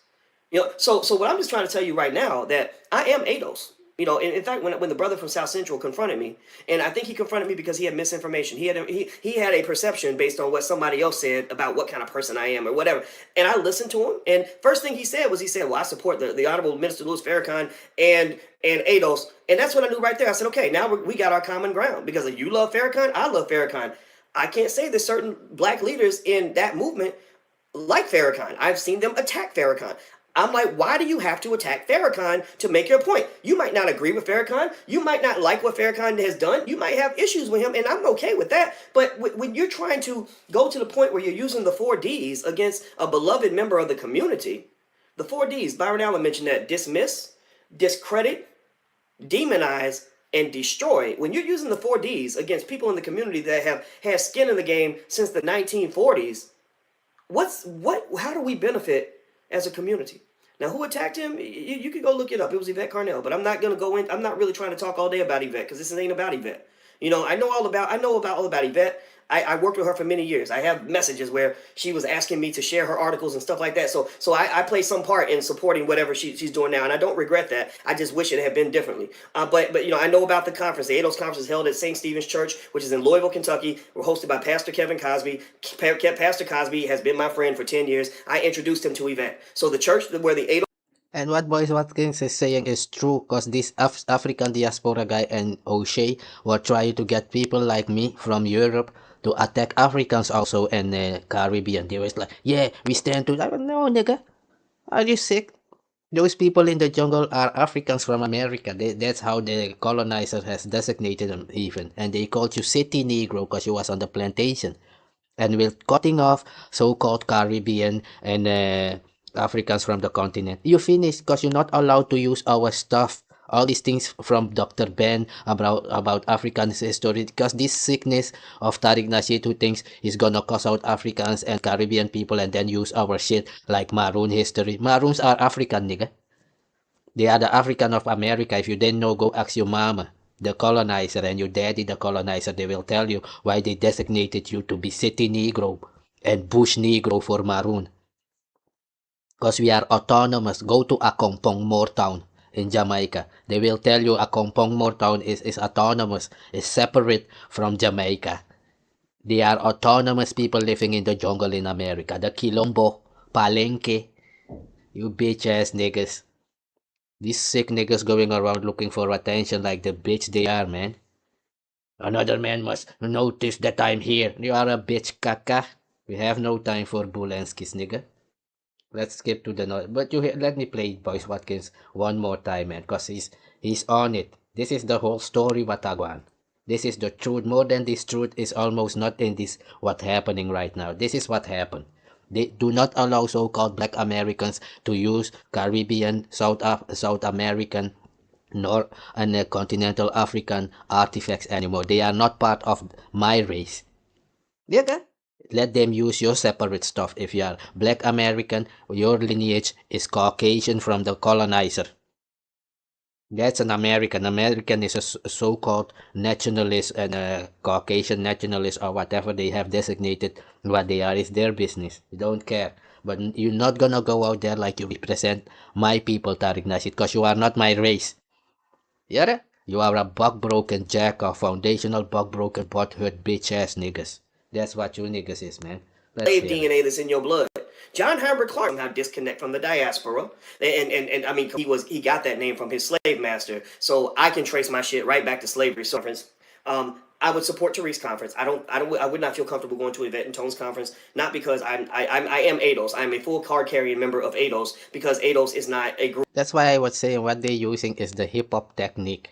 You know, so what I'm just trying to tell you right now, that I am ADOS. You know, in fact, when the brother from South Central confronted me, and I think he confronted me because he had misinformation. He had a perception based on what somebody else said about what kind of person I am or whatever. And I listened to him. And first thing he said, well, I support the Honorable Minister Louis Farrakhan and ADOS. And that's what I knew right there. I said, okay, now we got our common ground, because if you love Farrakhan, I love Farrakhan. I can't say that certain black leaders in that movement like Farrakhan. I've seen them attack Farrakhan. I'm like, why do you have to attack Farrakhan to make your point? You might not agree with Farrakhan. You might not like what Farrakhan has done. You might have issues with him, and I'm okay with that. But when you're trying to go to the point where you're using the 4 Ds against a beloved member of the community, the 4 Ds, Byron Allen mentioned that: dismiss, discredit, demonize, and destroy. When you're using the 4 Ds against people in the community that have had skin in the game since the 1940s, how do we benefit as a community? Now, who attacked him? You could go look it up. It was Yvette Carnell. But I'm not gonna go in. I'm not really trying to talk all day about Yvette, because this ain't about Yvette. You know, I know all about Yvette. I worked with her for many years. I have messages where she was asking me to share her articles and stuff like that. So I play some part in supporting whatever she's doing now, and I don't regret that. I just wish it had been differently. But you know, I know about the conference. The ADOS conference is held at St. Stephen's Church, which is in Louisville, Kentucky. We're hosted by Pastor Kevin Cosby. Pastor Cosby has been my friend for 10 years. I introduced him to Yvette. So the church where the ADOS... And what Boys Watkins is saying is true, because this African diaspora guy and O'Shea were trying to get people like me from Europe to attack Africans also in the Caribbean. They was like, yeah, we stand to... I went, no, nigga. Are you sick? Those people in the jungle are Africans from America. That's how the colonizer has designated them even. And they called you city Negro because you was on the plantation. And we're cutting off so-called Caribbean and Africans from the continent. You finish because you're not allowed to use our stuff. All these things from Dr. Ben about African history, because this sickness of Tariq Nasheed, who thinks he's gonna cuss out Africans and Caribbean people and then use our shit like Maroon history. Maroons are African, nigga. They are the African of America. If you didn't know, go ask your mama, the colonizer, and your daddy, the colonizer. They will tell you why they designated you to be city Negro and bush Negro for Maroon. Because we are autonomous. Go to Accompong Moortown in Jamaica. They will tell you Accompong Moortown is autonomous, is separate from Jamaica. They are autonomous people living in the jungle in America. The Quilombo, Palenque, you bitch ass niggas. These sick niggas going around looking for attention like the bitch they are, man. Another man must notice that I'm here. You are a bitch, caca. We have no time for Bulenskis, nigga. Let's skip to the note. But let me play Boys Watkins one more time, man, because he's on it. This is the whole story, Watagwan. This is the truth. More than this truth is almost not in this what happening right now. This is what happened. They do not allow so-called black Americans to use Caribbean, South American, nor continental African artifacts anymore. They are not part of my race. Yeah, let them use your separate stuff. If you are black American, your lineage is Caucasian from the colonizer. That's an American. American is a so-called nationalist, and a Caucasian nationalist, or whatever they have designated. What they are is their business. You don't care. But you're not gonna go out there like you represent my people, Tariq Nasheed, because you are not my race. Yeah? You are a buck-broken jack-off, foundational buck-broken butt-hurt bitch-ass niggas. That's what you niggas is, man. Slave DNA that's in your blood. John Heinrich Clark somehow disconnect from the diaspora, and I mean he got that name from his slave master. So I can trace my shit right back to slavery. So, I would support Tariq's conference. I would not feel comfortable going to Yvette and Tone's conference, not because I am ADOS. I'm a full card carrying member of ADOS, because ADOS is not a group. That's why I was saying what they're using is the hip-hop technique.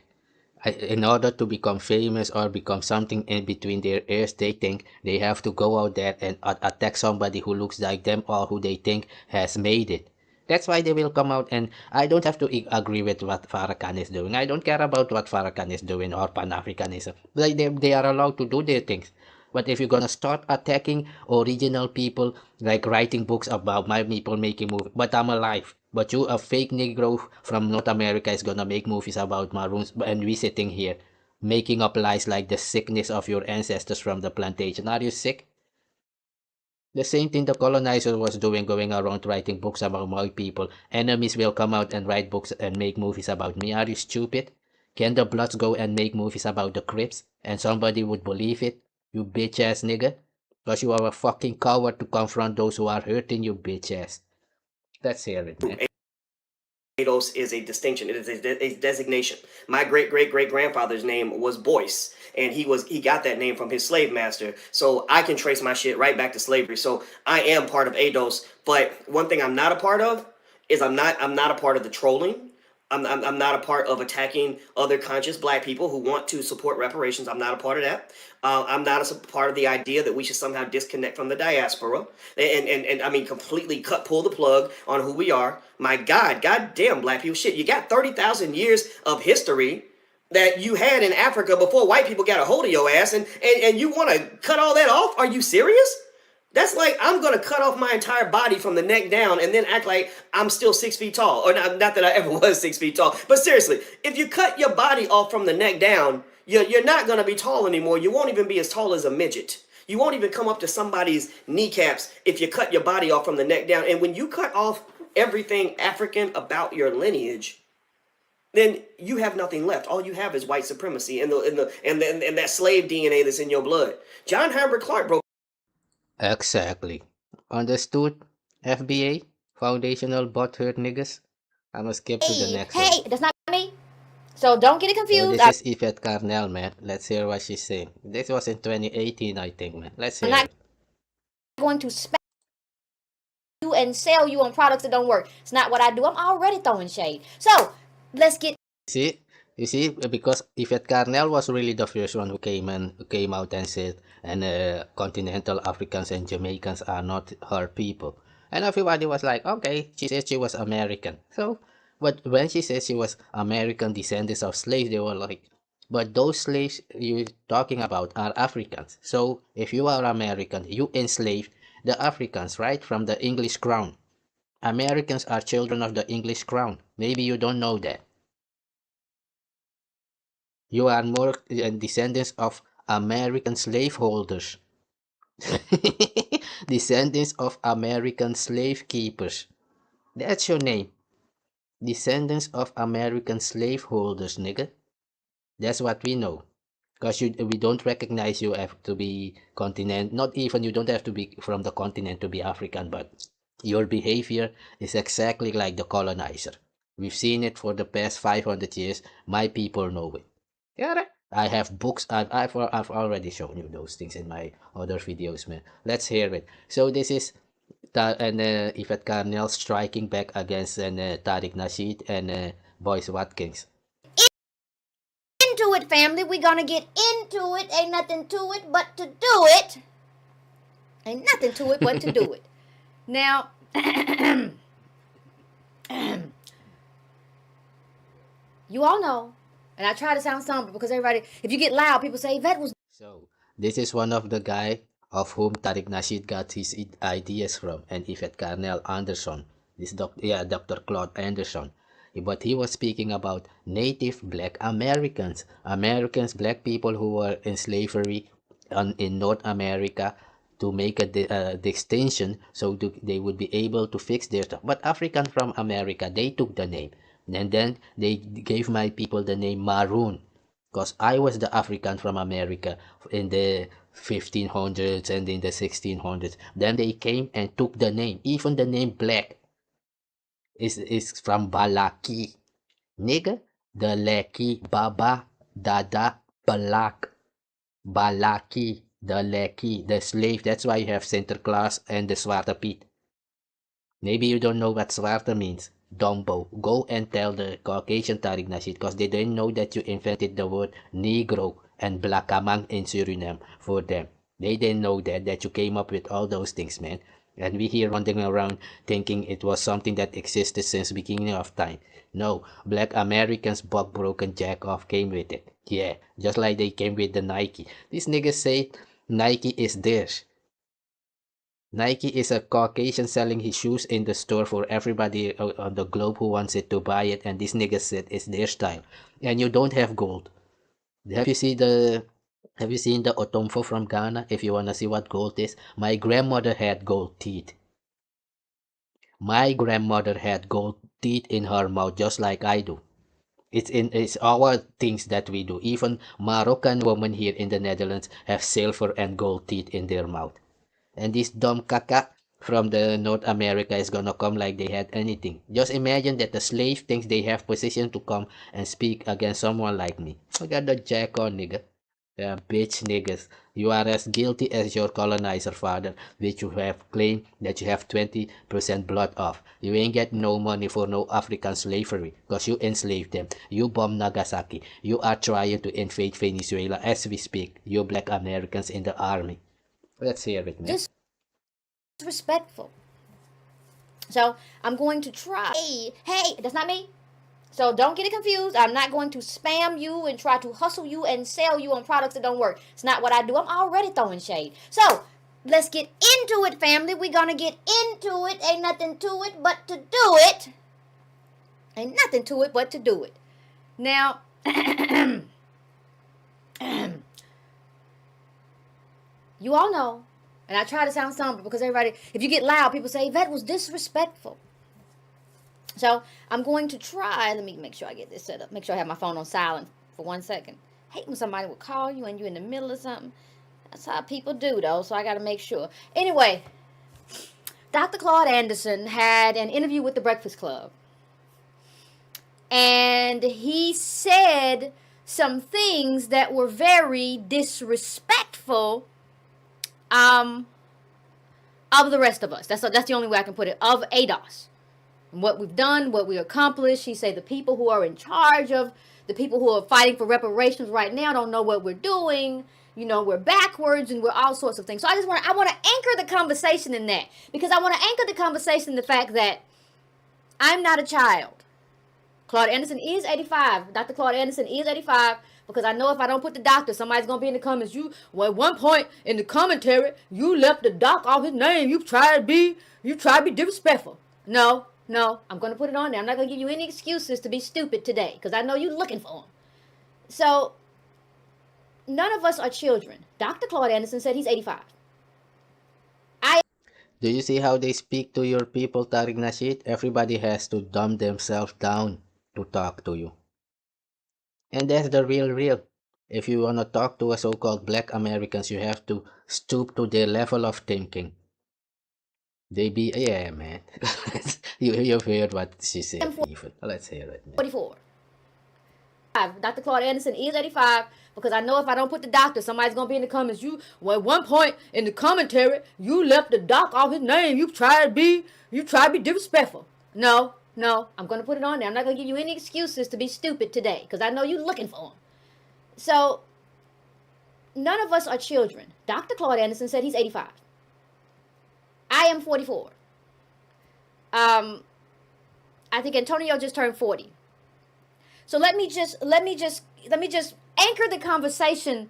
In order to become famous or become something in between their ears, they think they have to go out there and attack somebody who looks like them or who they think has made it. That's why they will come out, and I don't have to agree with what Farrakhan is doing. I don't care about what Farrakhan is doing or Pan-Africanism. They are allowed to do their things. But if you're gonna start attacking original people, like writing books about my people making movies, but I'm alive. But you, a fake Negro from North America, is gonna make movies about Maroons, and we sitting here making up lies like the sickness of your ancestors from the plantation. Are you sick? The same thing the colonizer was doing, going around writing books about my people. Enemies will come out and write books and make movies about me. Are you stupid? Can the Bloods go and make movies about the Crips and somebody would believe it? You bitch ass nigga. Because you are a fucking coward to confront those who are hurting you, bitch ass. Let's hear it, man. ADOS is a distinction. It is a designation. My great-great-great-grandfather's name was Boyce, and he got that name from his slave master. So I can trace my shit right back to slavery. So I am part of ADOS. But one thing I'm not a part of is I'm not a part of the trolling. I'm not a part of attacking other conscious black people who want to support reparations. I'm not a part of that. I'm not a part of the idea that we should somehow disconnect from the diaspora and I mean completely pull the plug on who we are. My God, goddamn black people, shit, you got 30,000 years of history that you had in Africa before white people got a hold of your ass, and you want to cut all that off? Are you serious? That's like I'm going to cut off my entire body from the neck down and then act like I'm still 6 feet tall. Or not that I ever was 6 feet tall. But seriously, if you cut your body off from the neck down, you're not going to be tall anymore. You won't even be as tall as a midget. You won't even come up to somebody's kneecaps if you cut your body off from the neck down. And when you cut off everything African about your lineage, then you have nothing left. All you have is white supremacy and that slave DNA that's in your blood. John Herbert Clark broke. Exactly. Understood? FBA? Foundational butthurt niggas? I'ma skip to the next one. Hey, that's not me. So don't get it So confused. this is Yvette Carnell, man. Let's hear what she's saying. This was in 2018, I think, man. Let's hear I'm not it. going to spam you and sell you on products that don't work. It's not what I do. I'm already throwing shade. So let's get. You see, because Yvette Carnell was really the first one who came out and said, and continental Africans and Jamaicans are not her people. And everybody was like, okay, she said she was American. So, but when she said she was American descendants of slaves, they were like, but those slaves you're talking about are Africans. So, if you are American, you enslave the Africans, right, from the English crown. Americans are children of the English crown. Maybe you don't know that. You are more descendants of American slaveholders. Descendants of American slave keepers. That's your name. Descendants of American slaveholders, nigga. That's what we know. Because we don't recognize you have to be continent. Not even you don't have to be from the continent to be African, but your behavior is exactly like the colonizer. We've seen it for the past 500 years. My people know it. Yeah, I have books. I've already shown you those things in my other videos, man. Let's hear it. So this is Yvette Carnell striking back against Tariq Nasheed and Boyce Watkins. Into it, family. We're gonna get into it. Ain't nothing to it but to do it. Ain't nothing to it but to do it. Now, you all know, and I try to sound somber because everybody, if you get loud, people say Yvette was. So this is one of the guy of whom Tariq Nasheed got his ideas from, and Yvette Carnell Anderson. This Dr. Claude Anderson. But he was speaking about native black Americans, black people who were in slavery in North America, to make a distinction so they would be able to fix their stuff. But African from America, they took the name. And then they gave my people the name Maroon, because I was the African from America in the 1500s and in the 1600s. Then they came and took the name. Even the name Black is from Balaki. Nigga, the Leki, Baba, Dada, Balak. Balaki, the Leki, the slave. That's why you have Sinterklaas and the Zwarte Piet. Maybe you don't know what Zwarte means. Dumbo. Go and tell the Caucasian Tariq Nasheed, because they didn't know that you invented the word Negro and Blackaman in Suriname for them. They didn't know that you came up with all those things, man. And we here running around thinking it was something that existed since beginning of time. No, black Americans, buck broken jack off came with it. Yeah, just like they came with the Nike. These niggas say Nike is theirs. Nike is a Caucasian selling his shoes in the store for everybody on the globe who wants it to buy it, and this nigga said it's their style. And you don't have gold. Have you seen the Otomfo from Ghana? If you wanna see what gold is, my grandmother had gold teeth. My grandmother had gold teeth in her mouth just like I do. It's our things that we do. Even Moroccan women here in the Netherlands have silver and gold teeth in their mouth. And this dumb caca from the North America is gonna come like they had anything. Just imagine that the slave thinks they have position to come and speak against someone like me. Look at the jack on, nigga. Yeah, bitch niggas. You are as guilty as your colonizer father, which you have claimed that you have 20% blood of. You ain't get no money for no African slavery, cause you enslaved them. You bombed Nagasaki. You are trying to invade Venezuela as we speak. You black Americans in the army. Let's hear it, man. Disrespectful. So I'm going to try. Hey, that's not me. So don't get it confused. I'm not going to spam you and try to hustle you and sell you on products that don't work. It's not what I do. I'm already throwing shade. So let's get into it, family. We're going to get into it. Ain't nothing to it but to do it. Ain't nothing to it but to do it. Now, you all know, and I try to sound somber because everybody, if you get loud, people say, Yvette was disrespectful. So I'm going to try, let me make sure I get this set up. Make sure I have my phone on silent for 1 second. Hate when somebody will call you and you're in the middle of something. That's how people do though, so I got to make sure. Anyway, Dr. Claude Anderson had an interview with the Breakfast Club. And he said some things that were very disrespectful of the rest of us. That's the only way I can put it. Of ADOS. And what we've done, what we accomplished. He said the people who are in charge of, the people who are fighting for reparations right now don't know what we're doing. You know, we're backwards and we're all sorts of things. So I want to anchor the conversation in that. Because I want to anchor the conversation in the fact that I'm not a child. Claude Anderson is 85. Dr. Claude Anderson is 85. Because I know if I don't put the doctor, somebody's going to be in the comments. Well, at one point in the commentary, you left the doc off his name. You tried to be disrespectful. No, I'm going to put it on there. I'm not going to give you any excuses to be stupid today. Because I know you're looking for them. So, none of us are children. Dr. Claude Anderson said he's 85. Do you see how they speak to your people, Tariq Nasheed? Everybody has to dumb themselves down to talk to you. And that's the real. If you want to talk to a so-called black Americans, you have to stoop to their level of thinking. Yeah, man. You've heard what she said, even. Let's hear it, man. 44. Dr. Claude Anderson is 85. Because I know if I don't put the doctor, somebody's going to be in the comments. Well, at one point in the commentary, you left the doc off his name. You tried to be disrespectful. No, I'm going to put it on there. I'm not going to give you any excuses to be stupid today. Because I know you're looking for them. So, none of us are children. Dr. Claude Anderson said he's 85. I am 44. I think Antonio just turned 40. So let me just anchor the conversation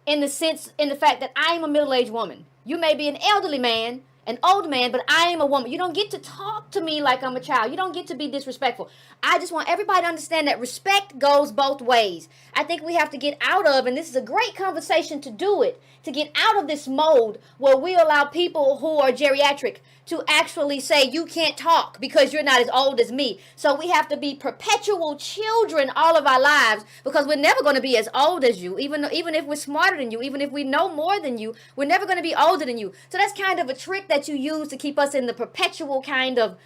in the fact that I am a middle-aged woman. You may be an elderly man, an old man, but I am a woman. You don't get to talk to me like I'm a child. You don't get to be disrespectful. I just want everybody to understand that respect goes both ways. I think we have to get out of, and this is a great conversation to do it, to get out of this mold where we allow people who are geriatric to actually say you can't talk because you're not as old as me. So we have to be perpetual children all of our lives because we're never going to be as old as you. Even if we're smarter than you, even if we know more than you, we're never going to be older than you. So that's kind of a trick that you use to keep us in the perpetual kind of,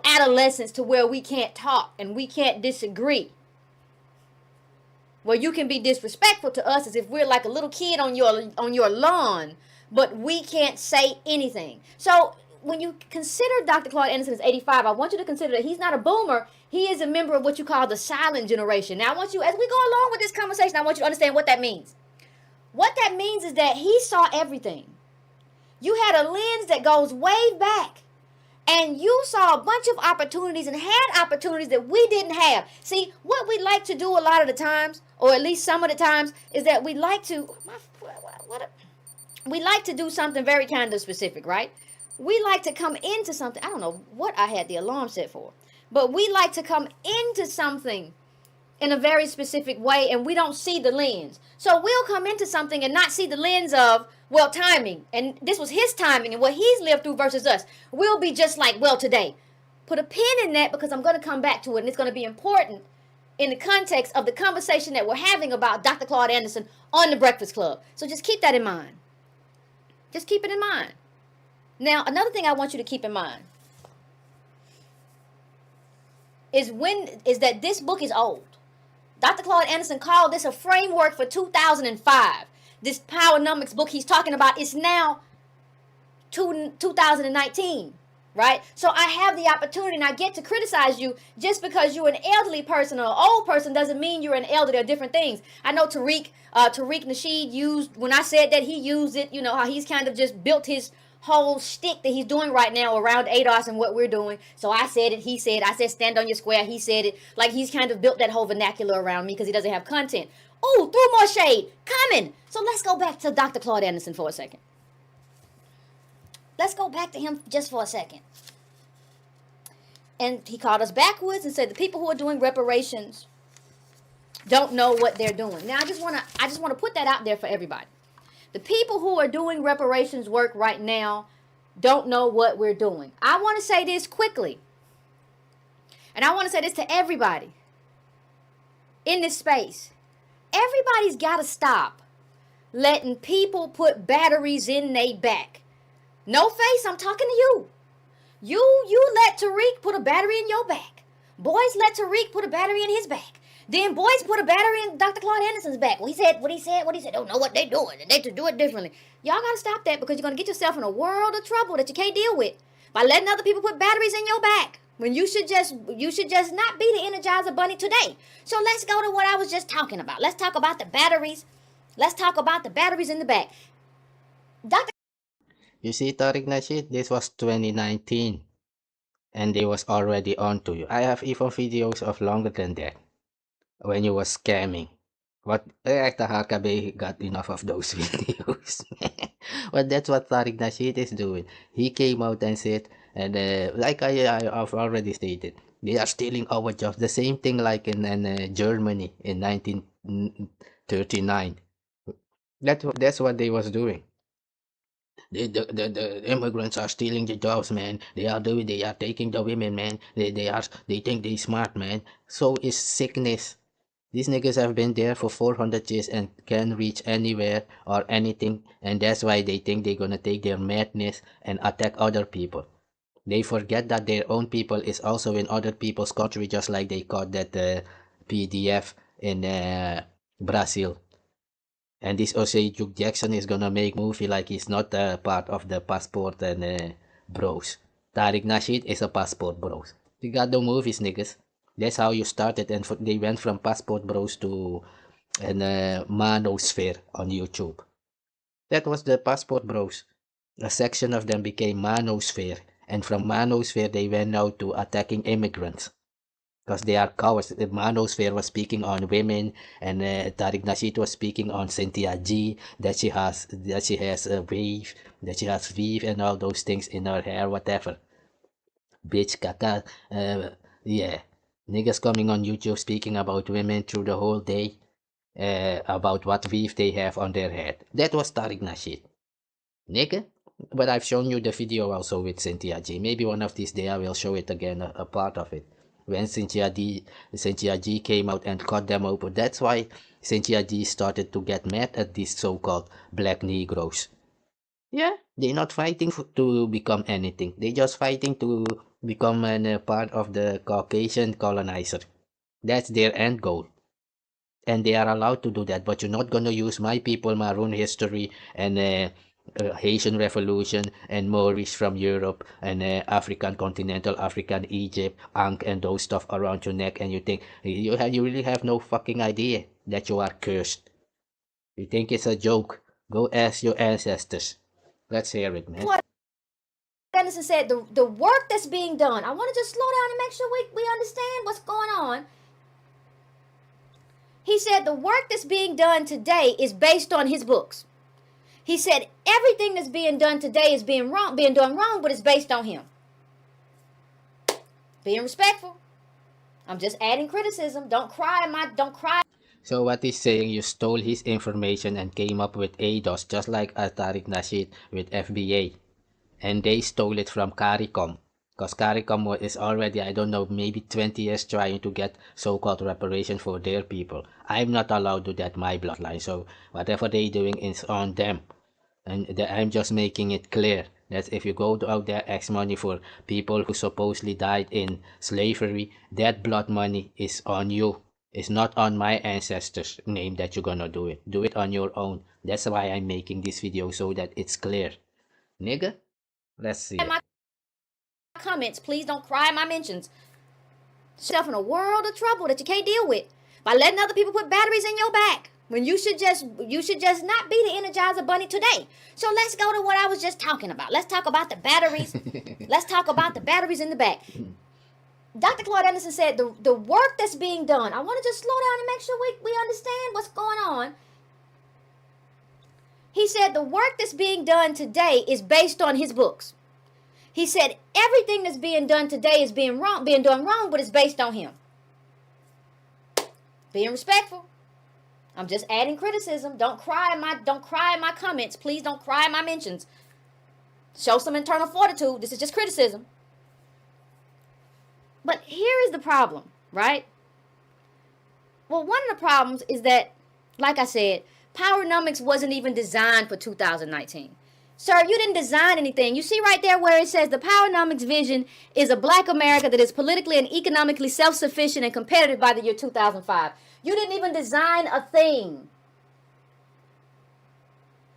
adolescence to where we can't talk and we can't disagree. Where you can be disrespectful to us as if we're like a little kid on your lawn, but we can't say anything. So when you consider Dr. Claude Anderson is 85, I want you to consider that he's not a boomer. He is a member of what you call the silent generation. Now, I want you, as we go along with this conversation, I want you to understand what that means. What that means is that he saw everything. You had a lens that goes way back. And you saw a bunch of opportunities and had opportunities that we didn't have. See, what we like to do a lot of the times, or at least some of the times, is that we like to... we like to do something very kind of specific, right? We like to come into something. I don't know what I had the alarm set for, but we like to come into something in a very specific way, and we don't see the lens. So we'll come into something and not see the lens of, well, timing, and this was his timing and what he's lived through versus us. We'll be just like, well, today. Put a pin in that, because I'm going to come back to it, and it's going to be important in the context of the conversation that we're having about Dr. Claude Anderson on The Breakfast Club. So just keep that in mind. Just keep it in mind. Now, another thing I want you to keep in mind is that this book is old. Dr. Claude Anderson called this a framework for 2005. This Powernomics book he's talking about is now 2019, right? So I have the opportunity and I get to criticize you. Just because you're an elderly person or an old person doesn't mean you're an elder. They're different things. I know Tariq Nasheed used, when I said that, he used it, you know, how he's kind of just built his whole shtick that he's doing right now around ADOS and what we're doing. So I said it, he said, I said stand on your square, he said it. Like, he's kind of built that whole vernacular around me because he doesn't have content. Oh, threw more shade coming. So let's go back to Dr. Claude Anderson for a second. Let's go back to him just for a second. And he called us backwards and said the people who are doing reparations don't know what they're doing. Now I just want to put that out there for everybody. The people who are doing reparations work right now don't know what we're doing. I want to say this quickly. And I want to say this to everybody in this space. Everybody's got to stop letting people put batteries in their back. No face, I'm talking to you. You let Tariq put a battery in your back. Boys let Tariq put a battery in his back. Then boys put a battery in Dr. Claude Anderson's back. What he said, don't know what they're doing, and they to do it differently. Y'all gotta stop that, because you're gonna get yourself in a world of trouble that you can't deal with by letting other people put batteries in your back when you should just not be the Energizer Bunny today. So let's go to what I was just talking about. Let's talk about the batteries. Let's talk about the batteries in the back. You see, Tariq Nasheed, this was 2019, and they was already on to you. I have even videos of longer than that, when you was scamming. But the Hakabe got enough of those videos. But that's what Tariq Nasheed is doing. He came out and said, and like I have already stated, they are stealing our jobs. The same thing like in Germany in 1939. That's what they was doing. The immigrants are stealing the jobs, man. They are taking the women, man. They think they smart, man. So is sickness. These niggas have been there for 400 years and can reach anywhere or anything, and that's why they think they're gonna take their madness and attack other people. They forget that their own people is also in other people's country, just like they caught that PDF in Brazil. And this Osei Jackson is gonna make movie like he's not part of the Passport and Bros. Tariq Nasheed is a Passport Bros. You got the movies, niggas. That's how you started, and they went from Passport Bros to Manosphere on YouTube. That was the Passport Bros. A section of them became Manosphere, and from Manosphere they went now to attacking immigrants. Because they are cowards. The Manosphere was speaking on women, and Tariq Nasheed was speaking on Cynthia G, that she has a weave, and all those things in her hair, whatever. Bitch, caca, yeah. Niggas coming on YouTube speaking about women through the whole day, about what weave they have on their head. That was Tariq Nasheed. Nigga. But I've shown you the video also with Cynthia G. Maybe one of these days I will show it again, a part of it. When Cynthia G came out and cut them open. That's why Cynthia G started to get mad at these so-called black Negroes. Yeah, they're not fighting to become anything. They're just fighting to become a part of the Caucasian colonizer. That's their end goal. And they are allowed to do that, but you're not gonna use my people, Maroon history, and Haitian Revolution, and Moorish from Europe, and African continental, African Egypt, Ankh, and those stuff around your neck, and you think you really have no fucking idea that you are cursed. You think it's a joke? Go ask your ancestors. Let's hear it, man. Anderson said the work that's being done. I want to just slow down and make sure we understand what's going on. He said the work that's being done today is based on his books. He said everything that's being done today is being done wrong, but it's based on him. Being respectful. I'm just adding criticism. Don't cry. So what he's saying, you stole his information and came up with ADOS, just like Tariq Nasheed with FBA. And they stole it from CARICOM. Because CARICOM is already, I don't know, maybe 20 years trying to get so-called reparation for their people. I'm not allowed to do that, my bloodline. So whatever they're doing is on them. And I'm just making it clear that if you go out there, ask money for people who supposedly died in slavery, that blood money is on you. It's not on my ancestors' name that you're gonna do it. Do it on your own. That's why I'm making this video, so that it's clear. Nigga, let's see it. My comments, please don't cry in my mentions. Yourself in a world of trouble that you can't deal with by letting other people put batteries in your back. When you should just not be the Energizer Bunny today. So let's go to what I was just talking about. Let's talk about the batteries. Let's talk about the batteries in the back. Dr. Claude Anderson said the work that's being done. I want to just slow down and make sure we understand what's going on. He said the work that's being done today is based on his books. He said everything that's being done today is being done wrong, but it's based on him. Being respectful. I'm just adding criticism. Don't cry in my comments. Please don't cry in my mentions. Show some internal fortitude. This is just criticism. But here is the problem, right? Well, one of the problems is that, like I said, Powernomics wasn't even designed for 2019. Sir, you didn't design anything. You see right there where it says the Powernomics vision is a black America that is politically and economically self-sufficient and competitive by the year 2005. You didn't even design a thing.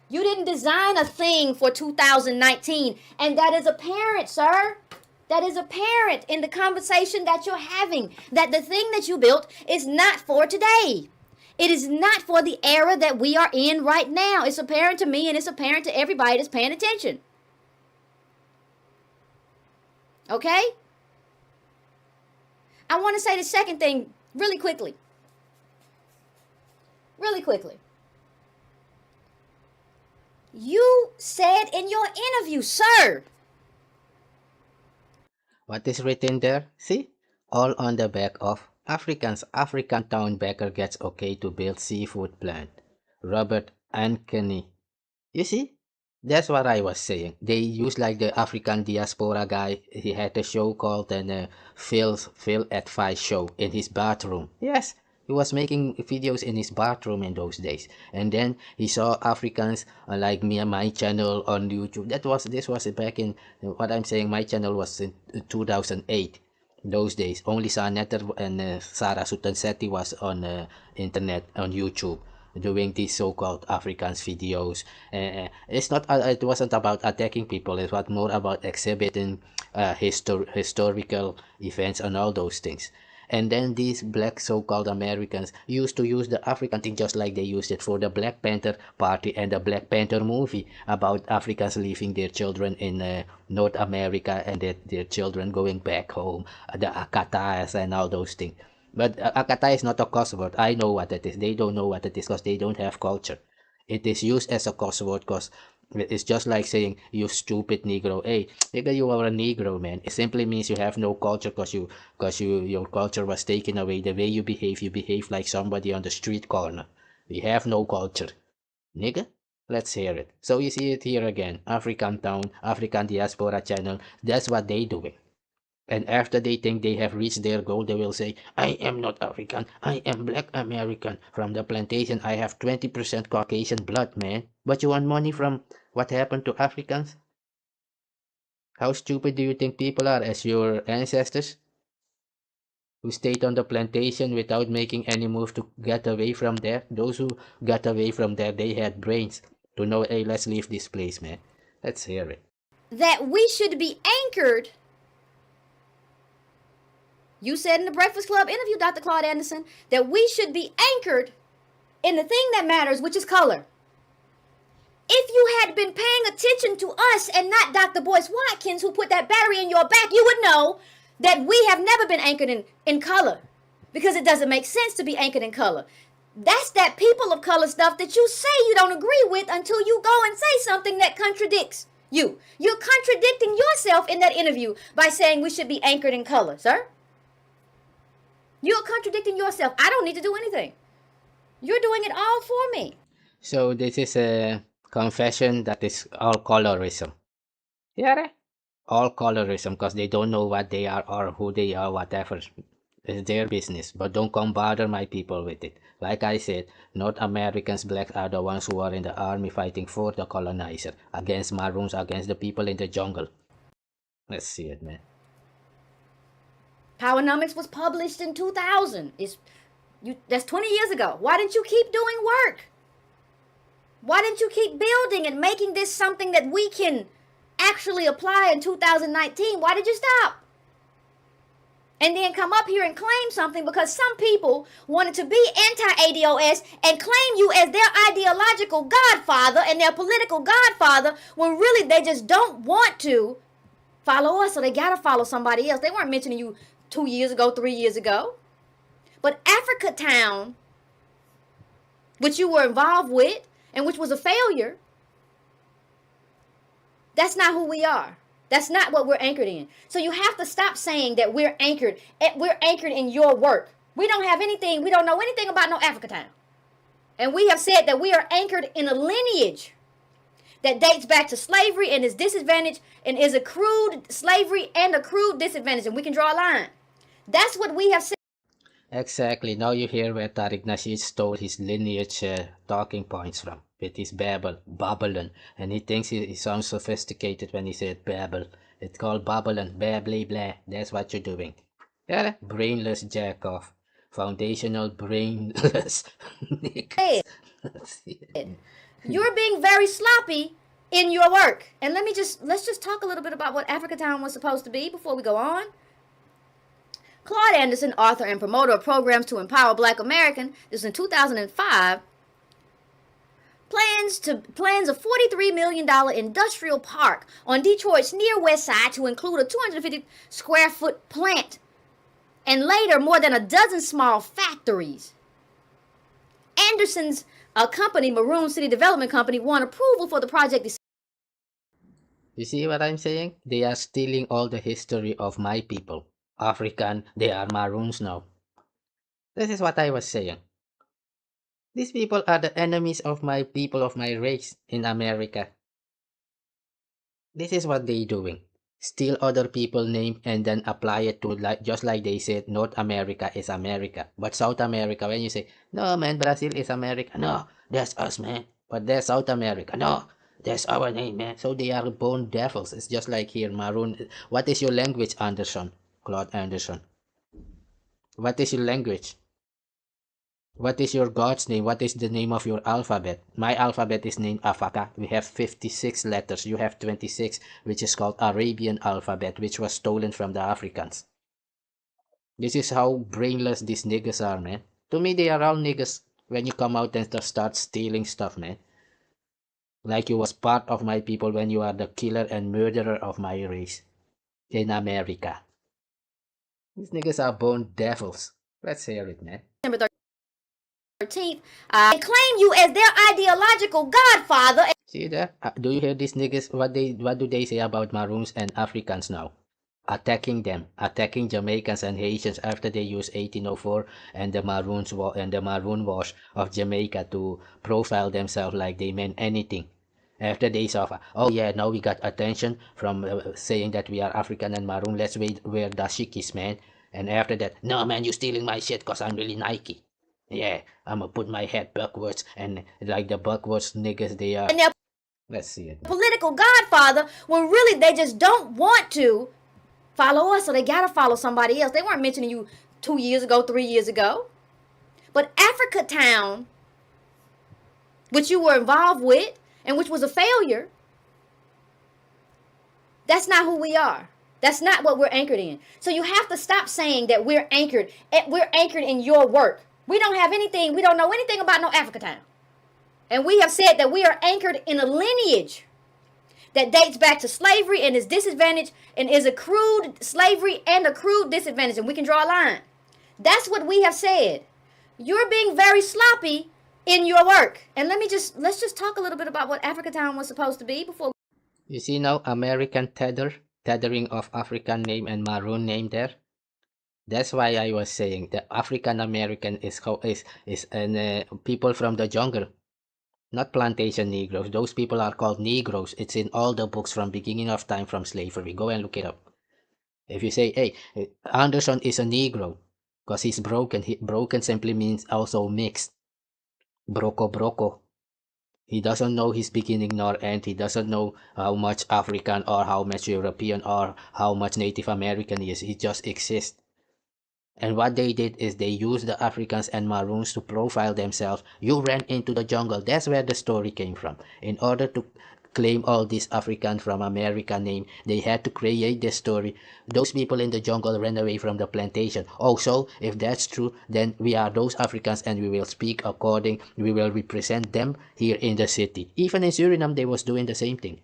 You didn't design a thing for 2019. And that is apparent, sir. That is apparent in the conversation that you're having. That the thing that you built is not for today. It is not for the era that we are in right now. It's apparent to me and it's apparent to everybody that's paying attention. Okay? I want to say the second thing really quickly. Really quickly. You said in your interview, sir. What is written there? See? All on the back of African town baker gets okay to build seafood plant. Robert Ankeny. You see? That's what I was saying. They use like the African Diaspora guy. He had a show called Phil at 5 show in his bathroom. Yes, he was making videos in his bathroom in those days. And then he saw Africans like me and my channel on YouTube. This was back in what I'm saying. My channel was in 2008. Those days, only Saneter and Sarah Sutansetti was on internet on YouTube doing these so-called Africans videos. It's not. It wasn't about attacking people. It was more about exhibiting historical events and all those things. And then these black so-called Americans used to use the African thing just like they used it for the Black Panther Party and the Black Panther movie about Africans leaving their children in North America and their children going back home, the Akatas and all those things. But Akata is not a cuss word. I know what it is. They don't know what it is because they don't have culture. It is used as a cuss word because it's just like saying, you stupid Negro. Hey, nigga, you are a Negro, man. It simply means you have no culture because your culture was taken away. The way you behave like somebody on the street corner. We have no culture. Nigga, let's hear it. So you see it here again. African Town, African Diaspora channel. That's what they doing. And after they think they have reached their goal, they will say, I am not African. I am Black American. From the plantation, I have 20% Caucasian blood, man. But you want money from what happened to Africans? How stupid do you think people are as your ancestors? Who stayed on the plantation without making any move to get away from there? Those who got away from there, they had brains to know, hey, let's leave this place, man. Let's hear it. That we should be anchored. You said in the Breakfast Club interview, Dr. Claude Anderson, that we should be anchored in the thing that matters, which is color. If you had been paying attention to us and not Dr. Boyce Watkins, who put that battery in your back, you would know that we have never been anchored in color because it doesn't make sense to be anchored in color. That's that people of color stuff that you say you don't agree with until you go and say something that contradicts you. You're contradicting yourself in that interview by saying we should be anchored in color, sir. You're contradicting yourself. I don't need to do anything. You're doing it all for me. So this is a confession that is all colorism. Yeah, all colorism, because they don't know what they are or who they are, whatever. It's their business, but don't come bother my people with it. Like I said, North Americans, blacks are the ones who are in the army fighting for the colonizer, against Maroons, against the people in the jungle. Let's see it, man. Powernomics was published in 2000. That's 20 years ago. Why didn't you keep doing work? Why didn't you keep building and making this something that we can actually apply in 2019? Why did you stop? And then come up here and claim something because some people wanted to be anti-ADOS and claim you as their ideological godfather and their political godfather when really they just don't want to follow us, so they gotta follow somebody else. They weren't mentioning you 2 years ago, 3 years ago. But Africa Town, which you were involved with and which was a failure, that's not who we are. That's not what we're anchored in. So you have to stop saying that we're anchored in your work. We don't have anything, we don't know anything about no Africa Town. And we have said that we are anchored in a lineage that dates back to slavery and is disadvantaged and is accrued slavery and accrued disadvantage. And we can draw a line. That's what we have said. Exactly. Now you hear where Tariq Nasheed stole his lineage talking points from, with his Babylon, and he thinks he sounds sophisticated when he said Babel. It's called Babylon, blah blah blah. That's what you're doing. Yeah, brainless jack off, foundational brainless niggas. You're being very sloppy in your work, and let's just talk a little bit about what Africa Town was supposed to be before we go on. Claude Anderson, author and promoter of programs to empower Black Americans, this is in 2005, plans a $43 million industrial park on Detroit's near west side to include a 250 square foot plant and later more than a dozen small factories. Anderson's company, Maroon City Development Company, won approval for the project. You see what I'm saying? They are stealing all the history of my people. African, they are Maroons now. This is what I was saying. These people are the enemies of my people, of my race in America. This is what they doing. Steal other people's name and then apply it to, just like they said, North America is America. But South America, when you say, no man, Brazil is America. No, that's us, man. But there's South America. No, that's our name, man. So they are born devils. It's just like here, Maroon. What is your language, Anderson? Claude Anderson. What is your language? What is your God's name? What is the name of your alphabet? My alphabet is named Afaka. We have 56 letters. You have 26, which is called Arabian alphabet, which was stolen from the Africans. This is how brainless these niggas are, man. To me, they are all niggas when you come out and start stealing stuff, man. Like you was part of my people when you are the killer and murderer of my race in America. These niggas are born devils. Let's hear it, man. December 13th, they claim you as their ideological godfather. See that? Do you hear these niggas? What do they say about Maroons and Africans now? Attacking them, attacking Jamaicans and Haitians after they use 1804 and the Maroons and the Maroon Wash of Jamaica to profile themselves like they meant anything. After days of, oh yeah, now we got attention from saying that we are African and Maroon, let's wear dashikis, man. And after that, no man, you stealing my shit cause I'm really Nike. Yeah, I'm gonna put my head backwards and like the backwards niggas they are. Let's see it. Political godfather when really they just don't want to follow us, so they gotta follow somebody else. They weren't mentioning you 2 years ago, 3 years ago. But Africa Town, which you were involved with, and which was a failure, that's not who we are. That's not what we're anchored in. So you have to stop saying that we're anchored in your work. We don't have anything, we don't know anything about no Africa Town. And we have said that we are anchored in a lineage that dates back to slavery and is disadvantaged and is accrued slavery and accrued disadvantage. And we can draw a line. That's what we have said. You're being very sloppy in your work. And let's just talk a little bit about what Africa Town was supposed to be before. You see now, American tethering of African name and Maroon name there. That's why I was saying the African American is people from the jungle, not plantation Negroes. Those people are called Negroes. It's in all the books from beginning of time from slavery. Go and look it up. If you say, hey, Anderson is a Negro, because he's broken. Broken simply means also mixed. Broco. He doesn't know his beginning nor end. He doesn't know how much African or how much European or how much Native American he is. He just exists. And what they did is they used the Africans and Maroons to profile themselves. You ran into the jungle. That's where the story came from. In order to claim all these African from America name, they had to create this story. Those people in the jungle ran away from the plantation. Also, if that's true, then we are those Africans and we will speak according, we will represent them here in the city. Even in Suriname, they was doing the same thing.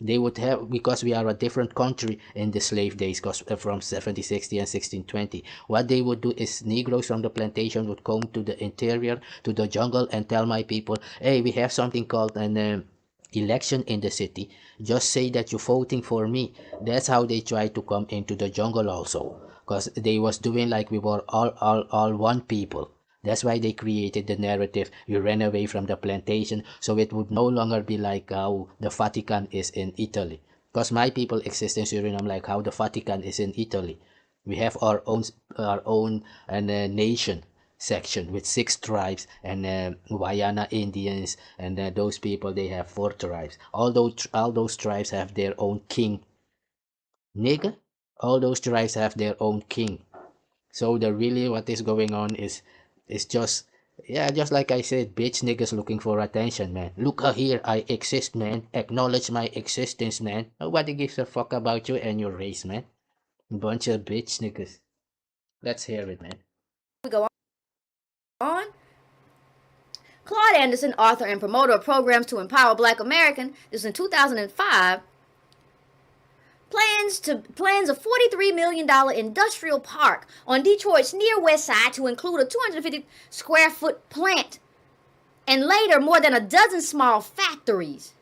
They would have, because we are a different country in the slave days, because from 1760 and 1620, what they would do is Negroes from the plantation would come to the interior, to the jungle, and tell my people, hey, we have something called an election in the city. Just say that you're voting for me. That's how they try to come into the jungle also, because they was doing like we were all one people. That's why they created the narrative, we ran away from the plantation, so it would no longer be like how the Vatican is in Italy. Because my people exist in Suriname like how the Vatican is in Italy. We have our own nation section with 6 tribes and Wayana Indians and those people, they have 4 tribes. All those tribes have their own king. Nigga, all those tribes have their own king. So the really what is going on is just, yeah, just like I said, bitch niggas looking for attention, man. Look here, I exist, man. Acknowledge my existence, man. Nobody gives a fuck about you and your race, man. Bunch of bitch niggas. Let's hear it, man. We go on. Claude Anderson, author and promoter of programs to empower Black Americans, this is in 2005. Plans a $43 million industrial park on Detroit's near west side to include a 250 square foot plant and later more than a dozen small factories.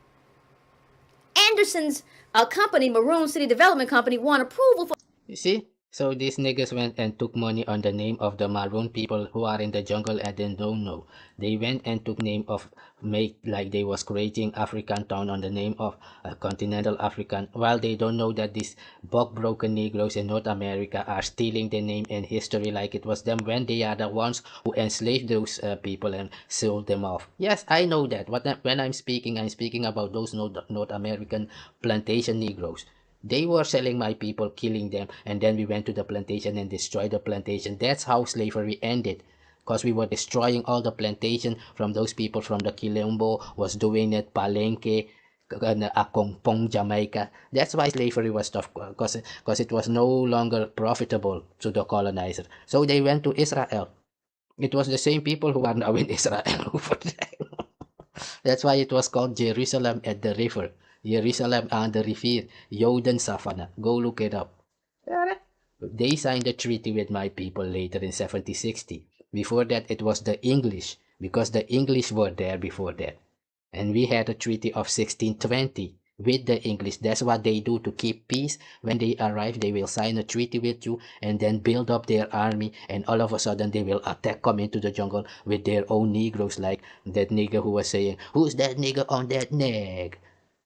Anderson's company, Maroon City Development Company, won approval for. You see? So these niggas went and took money on the name of the Maroon people who are in the jungle and they don't know. They went and took name of, make like they was creating African town on the name of continental African, while they don't know that these broken Negroes in North America are stealing the name and history like it was them, when they are the ones who enslaved those people and sold them off. Yes, I know that. When I'm speaking about those North American plantation Negroes. They were selling my people, killing them, and then we went to the plantation and destroyed the plantation. That's how slavery ended. Because we were destroying all the plantation from those people from the Quilombo, was doing it, Palenque, Akongpong, Jamaica. That's why slavery was tough, because it was no longer profitable to the colonizer. So they went to Israel. It was the same people who are now in Israel over there. That's why it was called Jerusalem at the river. Jerusalem and the river, Jordan Savannah. Go look it up. They signed a treaty with my people later in 1760. Before that, it was the English, because the English were there before that. And we had a treaty of 1620 with the English. That's what they do to keep peace. When they arrive, they will sign a treaty with you and then build up their army. And all of a sudden, they will come into the jungle with their own Negroes, like that nigger who was saying, who's that nigger on that nag?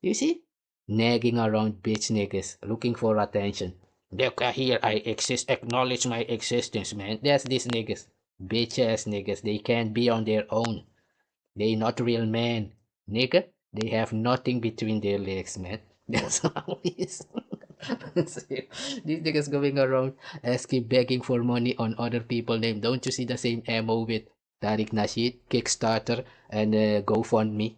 You see? Nagging around bitch niggas, looking for attention. Look here, I exist, acknowledge my existence, man. That's these niggas. Bitch ass niggas, they can't be on their own. They not real men. Nigga, they have nothing between their legs, man. That's how it is. These niggas going around asking, begging for money on other people's name. Don't you see the same MO with Tariq Nasheed, Kickstarter, and GoFundMe?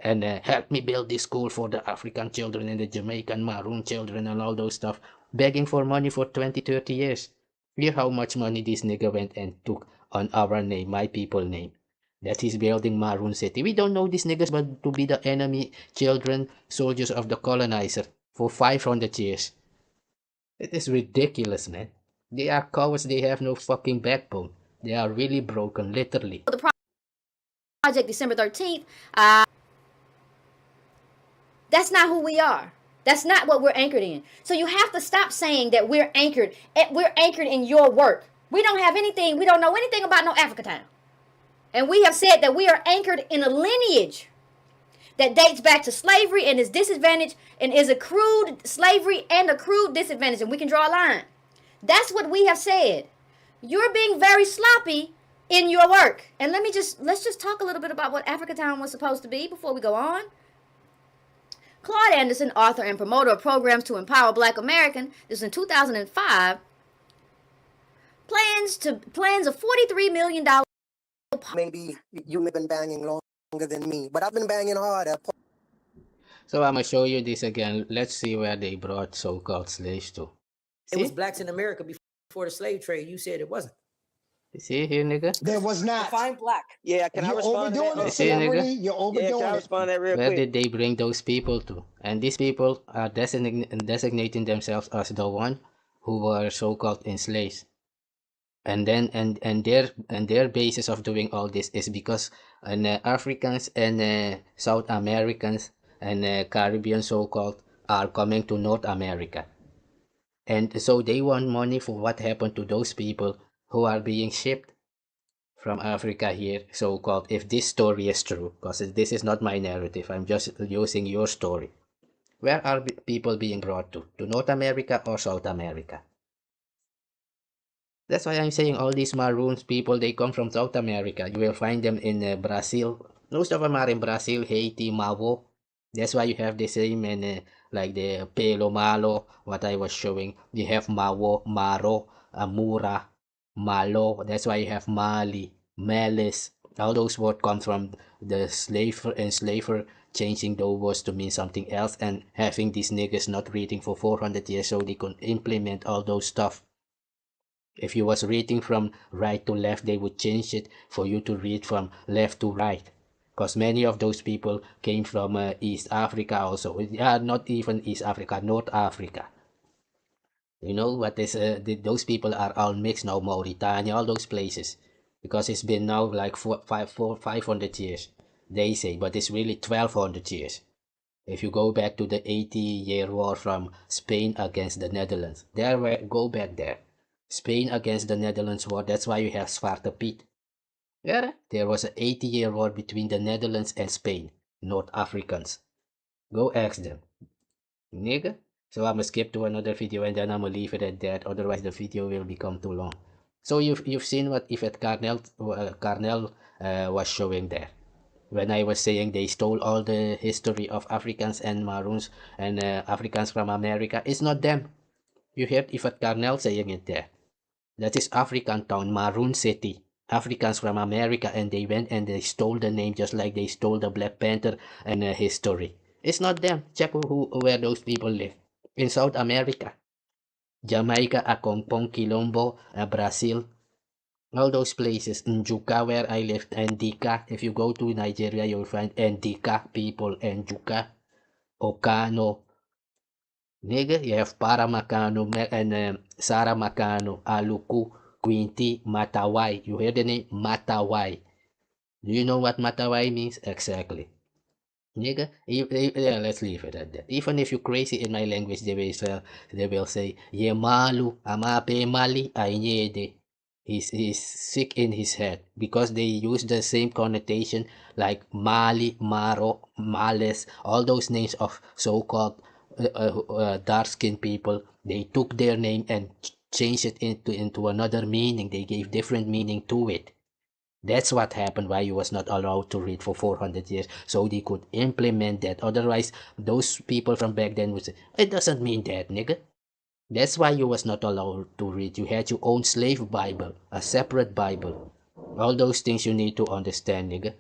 And help me build this school for the African children and the Jamaican Maroon children and all those stuff. Begging for money for 20, 30 years. Hear how much money this nigga went and took on our name, my people name. That he's building Maroon City. We don't know these niggas but to be the enemy children, soldiers of the colonizer for 500 years. It is ridiculous, man. They are cowards, they have no fucking backbone. They are really broken, literally. The project December 13th, that's not who we are. That's not what we're anchored in. So you have to stop saying that we're anchored. We're anchored in your work. We don't have anything. We don't know anything about no Africa Town. And we have said that we are anchored in a lineage that dates back to slavery and is disadvantaged and is accrued slavery and accrued disadvantage. And we can draw a line. That's what we have said. You're being very sloppy in your work. And let's just talk a little bit about what Africa Town was supposed to be before we go on. Claude Anderson, author and promoter of programs to empower Black Americans, this is in 2005, plans a $43 million. Maybe you've been banging longer than me, but I've been banging harder. So I'm gonna show you this again. Let's see where they brought so-called slaves to. It was blacks in America before the slave trade. You said it wasn't. You see here, nigga? There was not. Define black. Yeah, can I You're respond to overdoing that? it, See, nigga? celebrity. You're Yeah, overdoing can I it. respond to that real Where quick? did they bring those people to? And these people are designating themselves as the one who were so-called enslaved. And then and their basis of doing all this is because Africans and South Americans and Caribbean so-called are coming to North America. And so they want money for what happened to those people who are being shipped from Africa here, so-called, if this story is true, because this is not my narrative, I'm just using your story. Where are people being brought to? To North America or South America? That's why I'm saying all these Maroons people, they come from South America. You will find them in Brazil. Most of them are in Brazil, Haiti, Mavo. That's why you have the same and like the Pelo Malo, what I was showing. You have Mavo, Maro, Amura, Malo. That's why you have Mali, Melis. All those words come from the enslaver changing those words to mean something else and having these niggas not reading for 400 years so they could implement all those stuff. If you was reading from right to left, they would change it for you to read from left to right. Because many of those people came from East Africa also. Not even East Africa, North Africa. You know what is, those people are all mixed now, Mauritania, all those places. Because it's been now like 500 years, they say, but it's really 1200 years. If you go back to the 80-year war from Spain against the Netherlands, go back there. Spain against the Netherlands war, that's why you have Zwarte Piet. Yeah, there was an 80-year war between the Netherlands and Spain, North Africans. Go ask them. Nigga? So I'm gonna skip to another video and then I'm gonna leave it at that, otherwise the video will become too long. So you've seen what Yvette Carnell was showing there. When I was saying they stole all the history of Africans and Maroons and Africans from America, it's not them. You heard Yvette Carnell saying it there. That is African town, Maroon City. Africans from America, and they went and they stole the name just like they stole the Black Panther and history. It's not them. Check where those people live. In South America. Jamaica, Accompong, Quilombo, Brazil. All those places. Njuka, where I lived, Ndika. If you go to Nigeria, you'll find Ndika people, Njuka, Ohkano. Nigga, you have Paramakano and Saramakano, Aluku, Quinty, Matawai. You hear the name? Matawai. Do you know what Matawai means? Exactly. Nigga, yeah, let's leave it at that. Even if you're crazy in my language, they will say, Ye malu, amape mali, ainyede. He's sick in his head because they use the same connotation like Mali, Maro, Males, all those names of so-called dark-skinned people. They took their name and changed it into another meaning. They gave different meaning to it. That's what happened why you was not allowed to read for 400 years, so they could implement that. Otherwise, those people from back then would say, it doesn't mean that, nigga. That's why you was not allowed to read. You had your own slave Bible, a separate Bible. All those things you need to understand, nigga.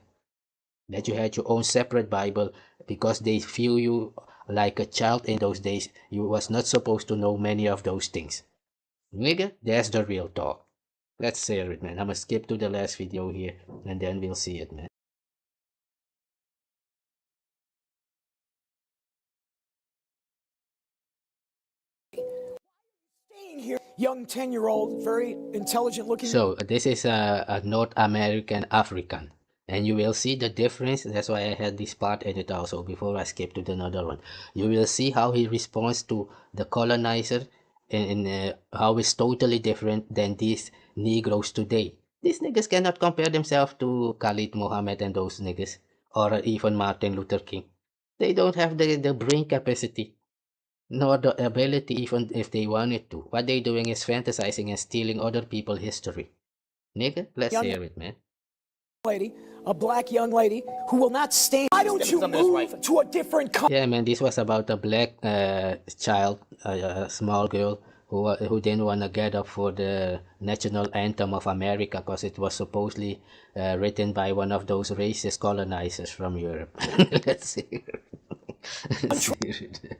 That you had your own separate Bible because they feel you like a child in those days. You was not supposed to know many of those things. Nigga, that's the real talk. Let's share it, man. I'm gonna skip to the last video here and then we'll see it, man. Here, young 10-year-old, very intelligent looking. So this is a North American African, and you will see the difference. That's why I had this part in it also before I skip to the another one. You will see how he responds to the colonizer, and how it's totally different than these Negroes today. These niggas cannot compare themselves to Khalid Mohammed and those niggas, or even Martin Luther King. They don't have the brain capacity, nor the ability, even if they wanted to. What they doing is fantasizing and stealing other people's history. Nigga, let's hear it, man. Lady, a black young lady who will not stand. Why don't you move to a different country? Yeah, man, this was about a black child, a small girl who didn't want to get up for the national anthem of America because it was supposedly written by one of those racist colonizers from Europe. Let's hear it. Let's hear it.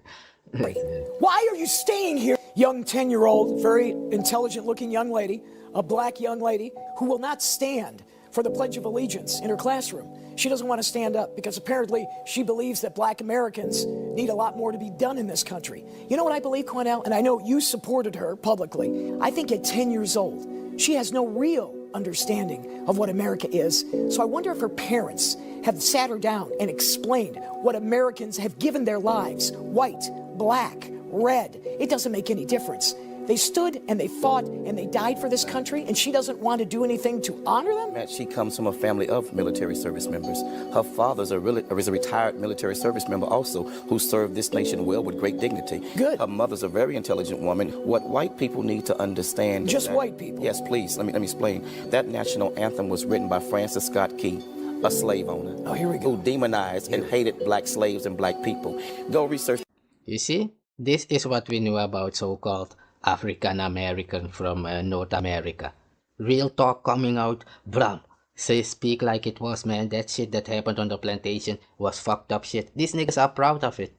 Why are you staying here? Young 10-year-old, very intelligent looking young lady, a black young lady who will not stand for the Pledge of Allegiance in her classroom. She doesn't want to stand up because apparently she believes that black Americans need a lot more to be done in this country. You know what I believe, Cornell? And I know you supported her publicly. I think at 10 years old, she has no real understanding of what America is. So I wonder if her parents have sat her down and explained what Americans have given their lives, white, black, red. It doesn't make any difference. They stood and they fought and they died for this country, and she doesn't want to do anything to honor them? She comes from a family of military service members. Her father's is a retired military service member also, who served this nation well with great dignity. Good. Her mother's a very intelligent woman. What white people need to understand... Just white people? Yes, please. Let me explain. That national anthem was written by Francis Scott Key, a slave owner. Oh, here we go. Who demonized and hated black slaves and black people. Go research... You see, this is what we knew about so-called African American from North America. Real talk coming out, blam. Say, speak like it was, man. That shit that happened on the plantation was fucked up shit. These niggas are proud of it.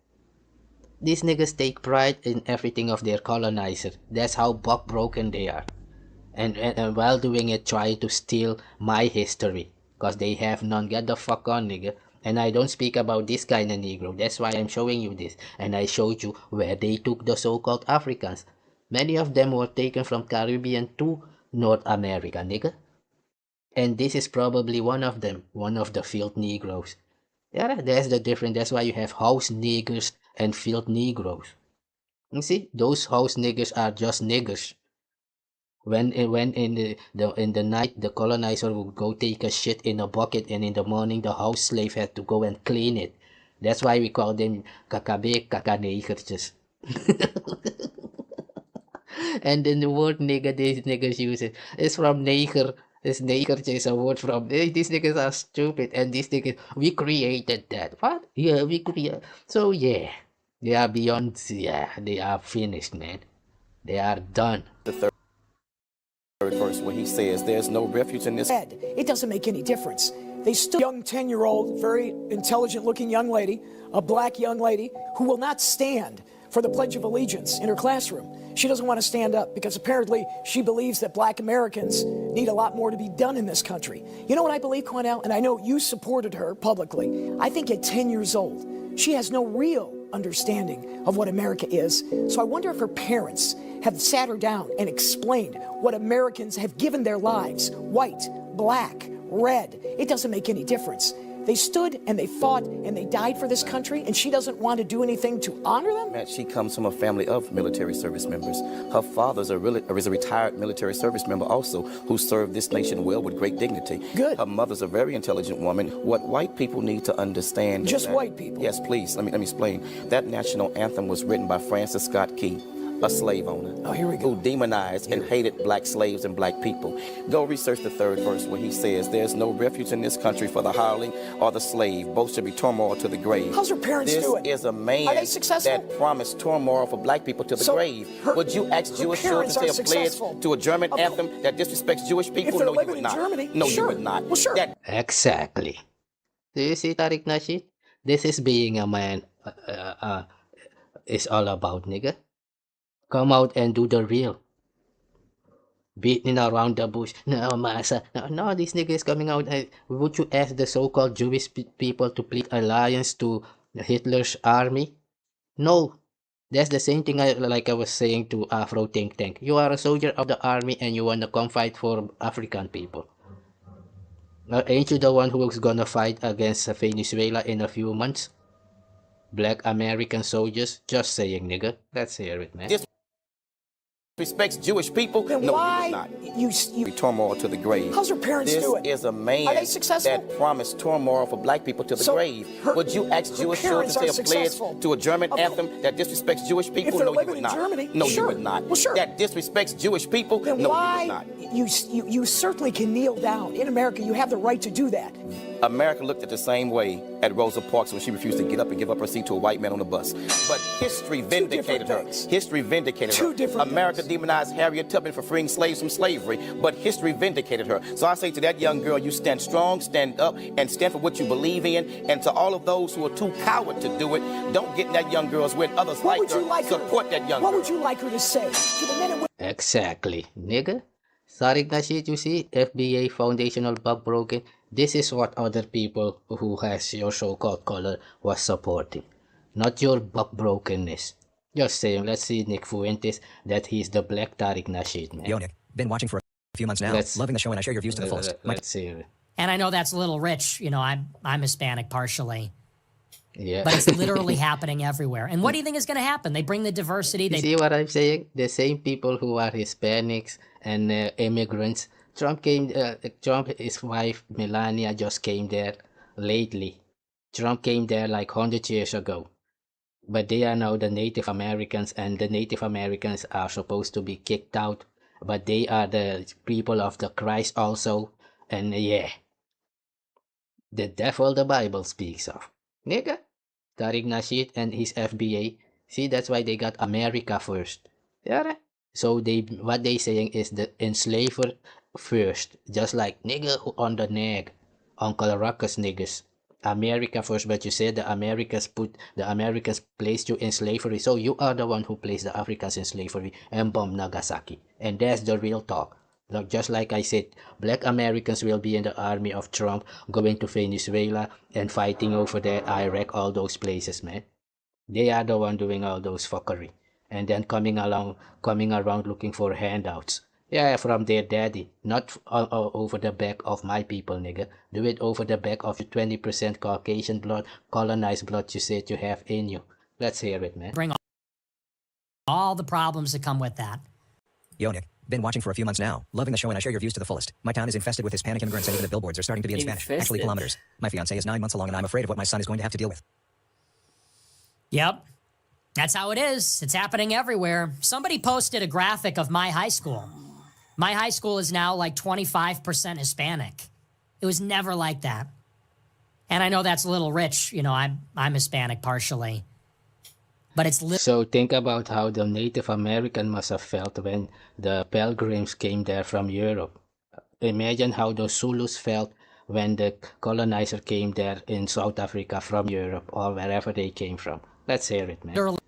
These niggas take pride in everything of their colonizer. That's how buck broken they are. And while doing it, try to steal my history. Cause they have none. Get the fuck on, nigga. And I don't speak about this kind of Negro. That's why I'm showing you this. And I showed you where they took the so-called Africans. Many of them were taken from Caribbean to North America, nigga. And this is probably one of them, one of the field Negroes. Yeah, that's the difference. That's why you have house niggers and field Negroes. You see, those house niggers are just niggers. When in the night the colonizer would go take a shit in a bucket, and in the morning the house slave had to go and clean it. That's why we call them kakabe kakanegertjes. And then the word nigger these niggas use it is from neger. This neger is a word from these niggas are stupid, and these niggas we created that. What? Yeah, we created. So yeah, they are beyond. Yeah, they are finished, man. They are done. The third verse where he says, "There's no refuge in this." It doesn't make any difference. They stood. Young 10-year-old, very intelligent looking young lady, a black young lady who will not stand for the Pledge of Allegiance in her classroom. She doesn't want to stand up because apparently she believes that black Americans need a lot more to be done in this country. You know what I believe, Cornell? And I know you supported her publicly. I think at 10 years old, she has no real understanding of what America is. So I wonder if her parents have sat her down and explained what Americans have given their lives, white, black, red. It doesn't make any difference. They stood and they fought and they died for this country, and she doesn't want to do anything to honor them? She comes from a family of military service members. Her father's is a retired military service member also, who served this nation well with great dignity. Good. Her mother's a very intelligent woman. What white people need to understand... Just white people? Yes, please. Let me explain. That national anthem was written by Francis Scott Key, a slave owner. Oh, here we go. Who demonized and hated black slaves and black people. Go research the third verse where he says, "There's no refuge in this country for the hireling or the slave. Both should be turmoil to the grave." How's her parents doing? This is a man Are they successful? that promised turmoil for black people to the grave. Would you ask Jewish children to say a pledge to a German anthem that disrespects Jewish people? they're No, you living would in not. Germany, No, sure. you would not. Well, sure. Exactly. Do you see, Tariq Nasheed? This is being a man. Is all about, nigga. Come out and do the real. Beating around the bush. No, massa. No, these niggas coming out. Would you ask the so-called Jewish people to plead alliance to Hitler's army? No. That's the same thing like I was saying to Afro Think Tank. You are a soldier of the army and you wanna come fight for African people. Ain't you the one who's gonna fight against Venezuela in a few months? Black American soldiers? Just saying, nigga. Let's hear it, man. Respects Jewish people? Then No, why he does not. you Be turmoil to the grave. How's her parents this do it? is a man Are they successful? that promised turmoil for black people to the So grave. Would you ask her Jewish children to parents say a are pledge successful. to a German Of- anthem that disrespects Jewish people? they're No, you living would in not. Germany, No, sure. you would not. Well, sure. That disrespects Jewish people? Then No, why you would not. you certainly can kneel down. In America, you have the right to do that. America looked at the same way at Rosa Parks when she refused to get up and give up her seat to a white man on the bus. But history vindicated her. things. History vindicated Two her. different America things. demonized Harriet Tubman for freeing slaves from slavery, but history vindicated her. So I say to that young girl, you stand strong, stand up, and stand for what you believe in. And to all of those who are too coward to do it, don't get in that young girl's way. Others What like would you her, like support her? that young What girl. would you like her to say to the men and women? Exactly, nigga. Tariq Nasheed, you see, FBA foundational bug broken. This is what other people who has your so-called color was supporting. Not your bug brokenness. Just saying, let's see Nick Fuentes that he's the black Tariq Nasheed, man. Yo, Nick, been watching for a few months now. Loving the show, and I share your views to the fullest. Let's see it. And I know that's a little rich. You know, I'm Hispanic partially. Yeah. But it's literally happening everywhere. And what do you think is going to happen? They bring the diversity. You see what I'm saying? The same people who are Hispanics and immigrants. Trump, his wife Melania just came there lately. Trump came there like 100 years ago. But they are now the Native Americans, and the Native Americans are supposed to be kicked out. But they are the people of the Christ also. And yeah, the devil the Bible speaks of. Nigga, Tariq Nasheed and his FBA. See, that's why they got America first. Yeah. So what they saying is the enslaver first. Just like nigga who on the neck. Uncle Ruckus niggas. America first, but you said the Americans placed you in slavery. So you are the one who placed the Africans in slavery and bombed Nagasaki. And that's the real talk. Just like I said, black Americans will be in the army of Trump, going to Venezuela and fighting over there, Iraq, all those places, man. They are the one doing all those fuckery. And then coming around looking for handouts. Yeah, from their daddy. Not over the back of my people, nigga. Do it over the back of your 20% Caucasian blood, colonized blood you said you have in you. Let's hear it, man. Bring all the problems that come with that. Yo, Nick, been watching for a few months now. Loving the show, and I share your views to the fullest. My town is infested with Hispanic immigrants, and even the billboards are starting to be in Spanish. Actually, kilometers. My fiance is 9 months along, and I'm afraid of what my son is going to have to deal with. Yep. That's how it is. It's happening everywhere. Somebody posted a graphic of my high school. My high school is now like 25% Hispanic. It was never like that. And I know that's a little rich. You know, I'm Hispanic partially. But it's so think about how the Native American must have felt when the pilgrims came there from Europe. Imagine how the Zulus felt when the colonizer came there in South Africa from Europe or wherever they came from. Let's hear it, man.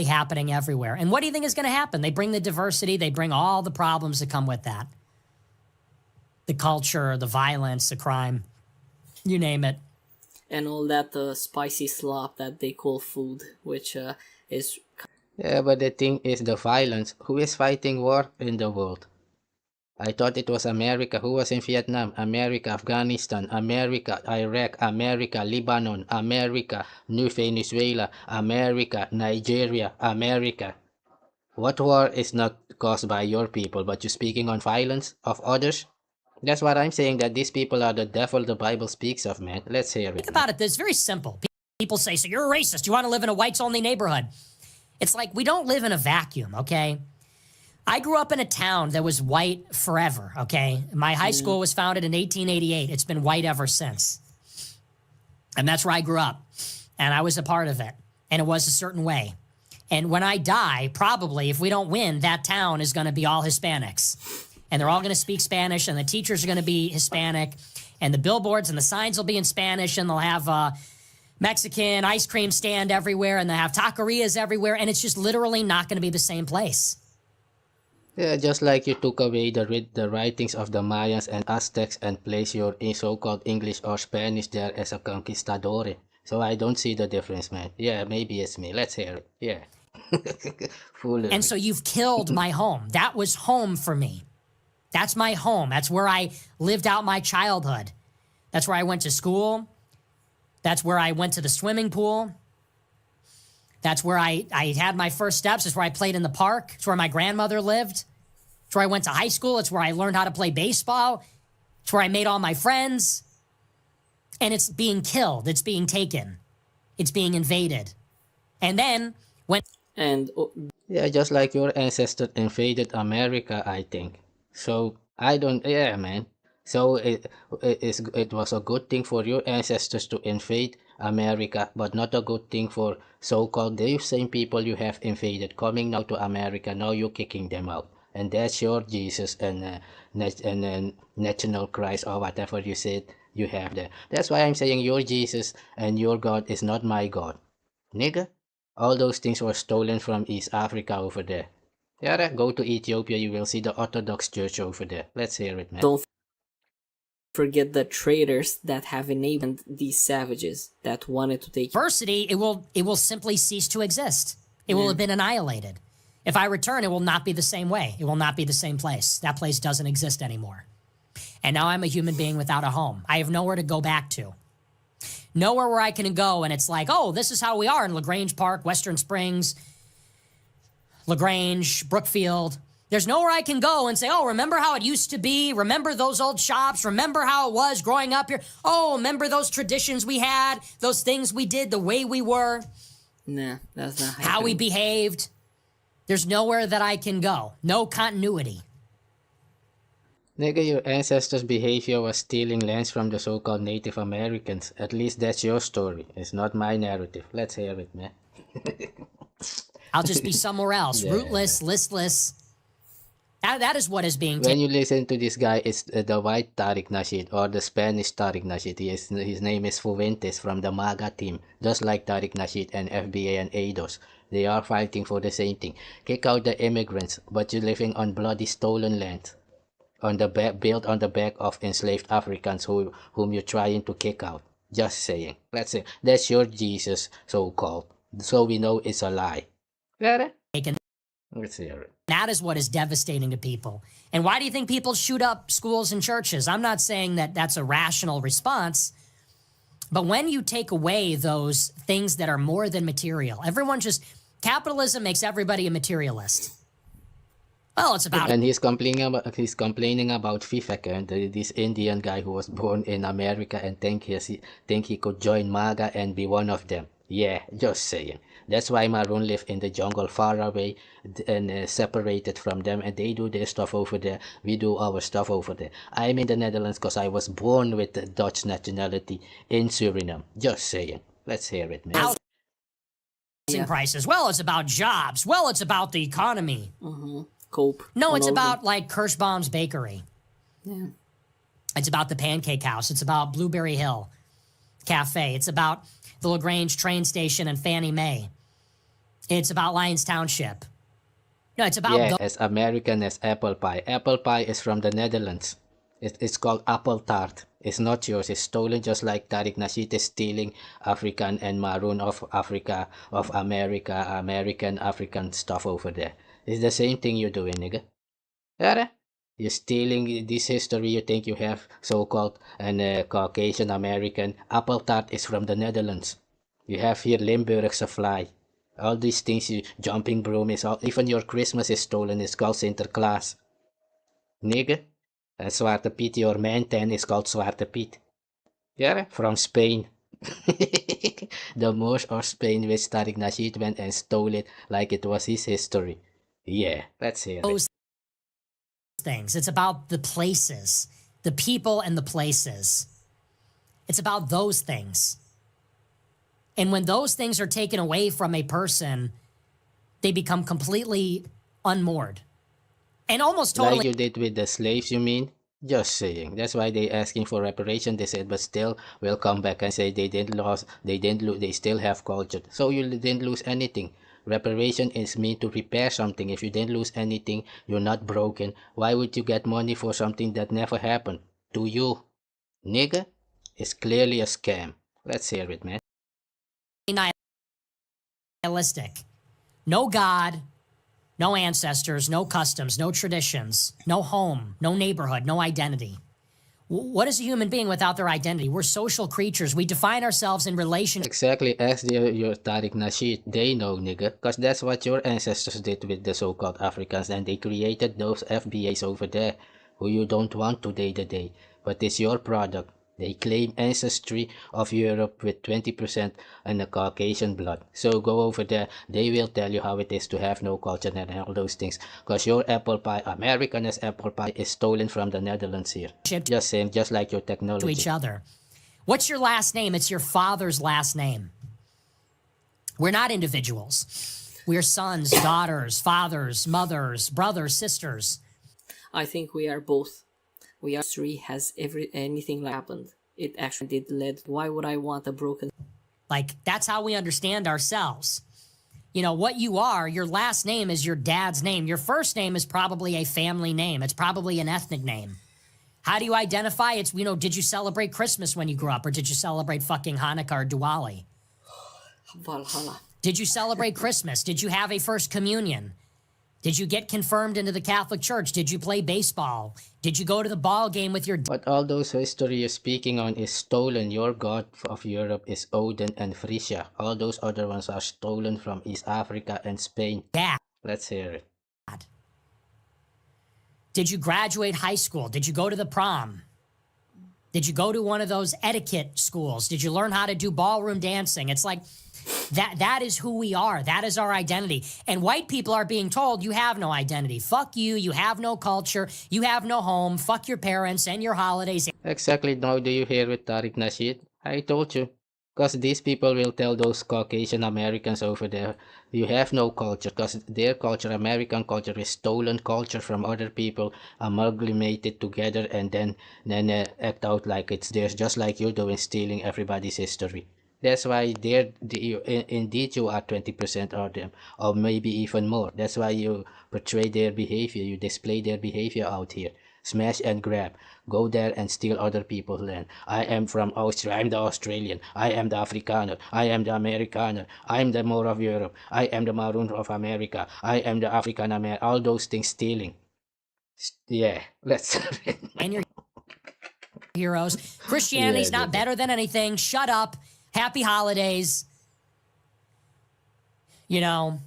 Happening everywhere. And what do you think is going to happen? They bring the diversity, they bring all the problems that come with that. The culture, the violence, the crime, you name it. And all that spicy slop that they call food, which is... Yeah, but the thing is the violence. Who is fighting war in the world? I thought it was America. Who was in Vietnam? America, Afghanistan, America, Iraq, America, Lebanon, America, New Venezuela, America, Nigeria, America. What war is not caused by your people, but you speaking on violence of others? That's what I'm saying, that these people are the devil the Bible speaks of, man. Let's hear it. Think about it. It's very simple. People say, so you're a racist. You want to live in a whites-only neighborhood. It's like we don't live in a vacuum, okay? I grew up in a town that was white forever, okay? My high school was founded in 1888. It's been white ever since. And that's where I grew up. And I was a part of it. And it was a certain way. And when I die, probably, if we don't win, that town is going to be all Hispanics. And they're all going to speak Spanish, and the teachers are going to be Hispanic, and the billboards and the signs will be in Spanish, and they'll have Mexican ice cream stand everywhere, and they'll have taquerias everywhere, and it's just literally not going to be the same place. Yeah, just like you took away the writings of the Mayans and Aztecs and placed your so-called English or Spanish there as a conquistador. So I don't see the difference, man. Yeah, maybe it's me. Let's hear it. Yeah. Foolery. And so you've killed my home. That was home for me. That's my home. That's where I lived out my childhood. That's where I went to school. That's where I went to the swimming pool. That's where I had my first steps. It's where I played in the park. It's where my grandmother lived. It's where I went to high school. It's where I learned how to play baseball. It's where I made all my friends. And it's being killed. It's being taken. It's being invaded. And then when... And... Yeah, just like your ancestors invaded America, I think. So, I don't... Yeah, man. So, it was a good thing for your ancestors to invade America, but not a good thing for so-called these same people you have invaded coming now to America. Now you're kicking them out. And that's your Jesus and national Christ or whatever you said you have there. That's why I'm saying your Jesus and your God is not my God. Nigga, all those things were stolen from East Africa over there. Yeah, go to Ethiopia, you will see the Orthodox Church over there. Let's hear it, man. Don't forget the traitors that have enabled these savages that wanted to take diversity, it will simply cease to exist. It will have been annihilated. If I return, it will not be the same way. It will not be the same place. That place doesn't exist anymore. And now I'm a human being without a home. I have nowhere to go back to. Nowhere where I can go and it's like, oh, this is how we are in LaGrange Park, Western Springs, LaGrange, Brookfield. There's nowhere I can go and say, oh, remember how it used to be? Remember those old shops? Remember how it was growing up here? Oh, remember those traditions we had? Those things we did, the way we were? Nah, that's not how we behaved? There's nowhere that I can go. No continuity. Nigga, your ancestors' behavior was stealing lands from the so-called Native Americans. At least that's your story. It's not my narrative. Let's hear it, man. I'll just be somewhere else. Yeah. Rootless, listless. That is what is being When you listen to this guy, it's the white Tariq Nasheed or the Spanish Tariq Nasheed. His name is Fuentes from the MAGA team. Just like Tariq Nasheed and FBA and ADOS. They are fighting for the same thing. Kick out the immigrants, but you're living on bloody stolen land. Built on the back of enslaved Africans whom you're trying to kick out. Just saying. Let's say that's your Jesus, so-called. So we know it's a lie. Let's hear it. That is what is devastating to people. And why do you think people shoot up schools and churches? I'm not saying that that's a rational response, but when you take away those things that are more than material, capitalism makes everybody a materialist. Well, it's about... And he's complaining about Vivek and this Indian guy who was born in America and think he could join MAGA and be one of them. Yeah, just saying. That's why Maroon live in the jungle far away and separated from them, and they do their stuff over there. We do our stuff over there. I'm in the Netherlands because I was born with the Dutch nationality in Suriname. Just saying. Let's hear it, man. Housing prices. Well, it's about jobs. Well, it's about the economy. Cope. No, it's about like Kirschbaum's Bakery. Yeah. It's about the Pancake House. It's about Blueberry Hill Cafe. It's about the LaGrange train station and Fannie Mae. It's about Lyons Township. No, it's about... Yeah, as American as apple pie. Apple pie is from the Netherlands. It's called apple tart. It's not yours. It's stolen just like Tariq Nasheed is stealing African and Maroon of Africa, of America, African stuff over there. It's the same thing you're doing, nigga. Yeah? You're stealing this history you think you have, so-called, and Caucasian American. Apple tart is from the Netherlands. You have here Limburg supply. All these things, jumping broom is all, even your Christmas is stolen. It's called Sinterklaas. Nigga. And Zwarte Piet, your man 10 is called Zwarte Piet. Yeah, from Spain. The Moors of Spain, which Tariq Nasheed went and stole it like it was his history. Yeah, let's hear it. Things. It's about the places, the people and the places. It's about those things. And when those things are taken away from a person, they become completely unmoored. And almost totally... Like you did with the slaves, you mean? Just saying. That's why they asking for reparation, they said, but still will come back and say they still have culture. So you didn't lose anything. Reparation is meant to repair something. If you didn't lose anything, you're not broken. Why would you get money for something that never happened to you? Nigga, it's clearly a scam. Let's hear it, man. nihilistic. No God, no ancestors, no customs, no traditions, no home, no neighborhood, no identity. What is a human being without their identity? We're social creatures. We define ourselves in relation. Exactly as your Tariq Nasheed. They know, nigga. Because that's what your ancestors did with the so-called Africans. And they created those FBAs over there who you don't want today the day. But it's your product. They claim ancestry of Europe with 20% and the Caucasian blood. So go over there. They will tell you how it is to have no culture and all those things. Because your apple pie, American as apple pie, is stolen from the Netherlands here. Just saying, just like your technology. To each other. What's your last name? It's your father's last name. We're not individuals. We're sons, daughters, fathers, mothers, brothers, sisters. I think we are both. We are history has anything like happened. It actually did lead. Why would I want a broken? Like, that's how we understand ourselves. You know, what you are, your last name is your dad's name. Your first name is probably a family name. It's probably an ethnic name. How do you identify? It's, you know, did you celebrate Christmas when you grew up, or did you celebrate fucking Hanukkah or Diwali? Valhalla. Did you celebrate Christmas? Did you have a first communion? Did you get confirmed into the Catholic Church? Did you play baseball? Did you go to the ball game with your... But all those history you're speaking on is stolen. Your god of Europe is Odin and Frisia. All those other ones are stolen from East Africa and Spain. Yeah. Let's hear it. Did you graduate high school? Did you go to the prom? Did you go to one of those etiquette schools? Did you learn how to do ballroom dancing? It's like... That is who we are. That is our identity. And white people are being told you have no identity. Fuck you. You have no culture. You have no home. Fuck your parents and your holidays. Exactly. Now do you hear with Tariq Nasheed? I told you. Because these people will tell those Caucasian Americans over there, you have no culture. Because their culture, American culture, is stolen culture from other people, amalgamated together, and then act out like it's theirs, just like you're doing, stealing everybody's history. That's why indeed you are 20% of them, or maybe even more. That's why you portray their behavior, you display their behavior out here. Smash and grab. Go there and steal other people's land. I am from Austria, I'm the Australian. I am the Afrikaner. I am the Amerikaner. I am the Moor of Europe. I am the Maroon of America. I am the African American. All those things stealing. Yeah, let's... And your heroes. Christianity's not better than anything. Shut up. Happy holidays. You know,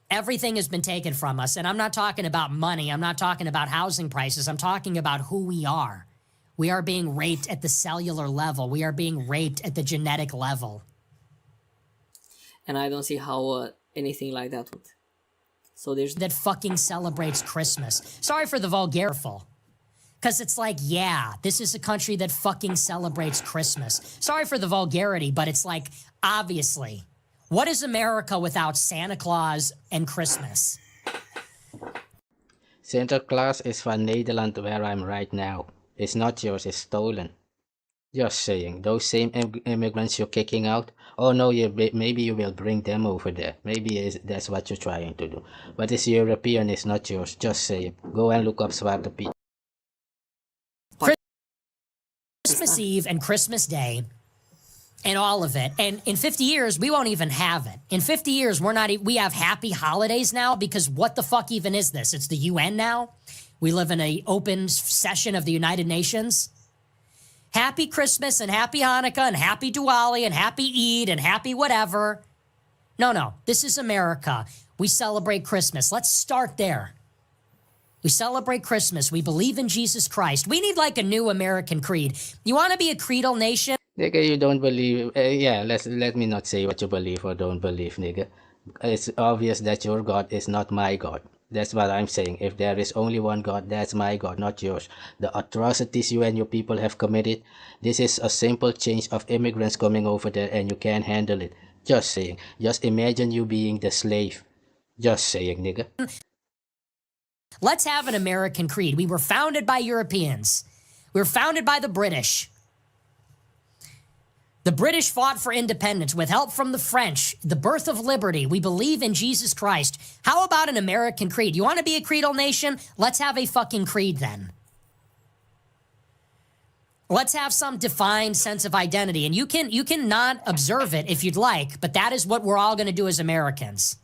everything has been taken from us. And I'm not talking about money. I'm not talking about housing prices. I'm talking about who we are. We are being raped at the cellular level. We are being raped at the genetic level. And I don't see how anything like that would. So there's... That fucking celebrates Christmas. Sorry for the vulgarity. Because it's like, yeah, this is a country that fucking celebrates Christmas. Sorry for the vulgarity, but it's like, obviously, what is America without Santa Claus and Christmas? Santa Claus is from Nederland, where I'm right now. It's not yours, it's stolen. Just saying, those same immigrants you're kicking out, oh no, maybe you will bring them over there. Maybe that's what you're trying to do. But it's European, it's not yours. Just saying. Go and look up Zwarte Piet. Christmas Eve and Christmas Day and all of it. And in 50 years, we won't even have it. In 50 years, we have happy holidays now, because what the fuck even is this? It's the UN now? We live in an open session of the United Nations? Happy Christmas and happy Hanukkah and happy Diwali and happy Eid and happy whatever. No. This is America. We celebrate Christmas. Let's start there. We celebrate Christmas. We believe in Jesus Christ. We need like a new American creed. You want to be a creedal nation? Nigga, you don't believe... yeah, let me not say what you believe or don't believe, nigga. It's obvious that your God is not my God. That's what I'm saying. If there is only one God, that's my God, not yours. The atrocities you and your people have committed, this is a simple change of immigrants coming over there and you can't handle it. Just saying. Just imagine you being the slave. Just saying, nigga. Let's have an American creed. We were founded by Europeans. We were founded by the British. The British fought for independence with help from the French, the birth of liberty. We believe in Jesus Christ. How about an American creed? You want to be a creedal nation? Let's have a fucking creed then. Let's have some defined sense of identity. And you can not observe it if you'd like, but that is what we're all going to do as Americans.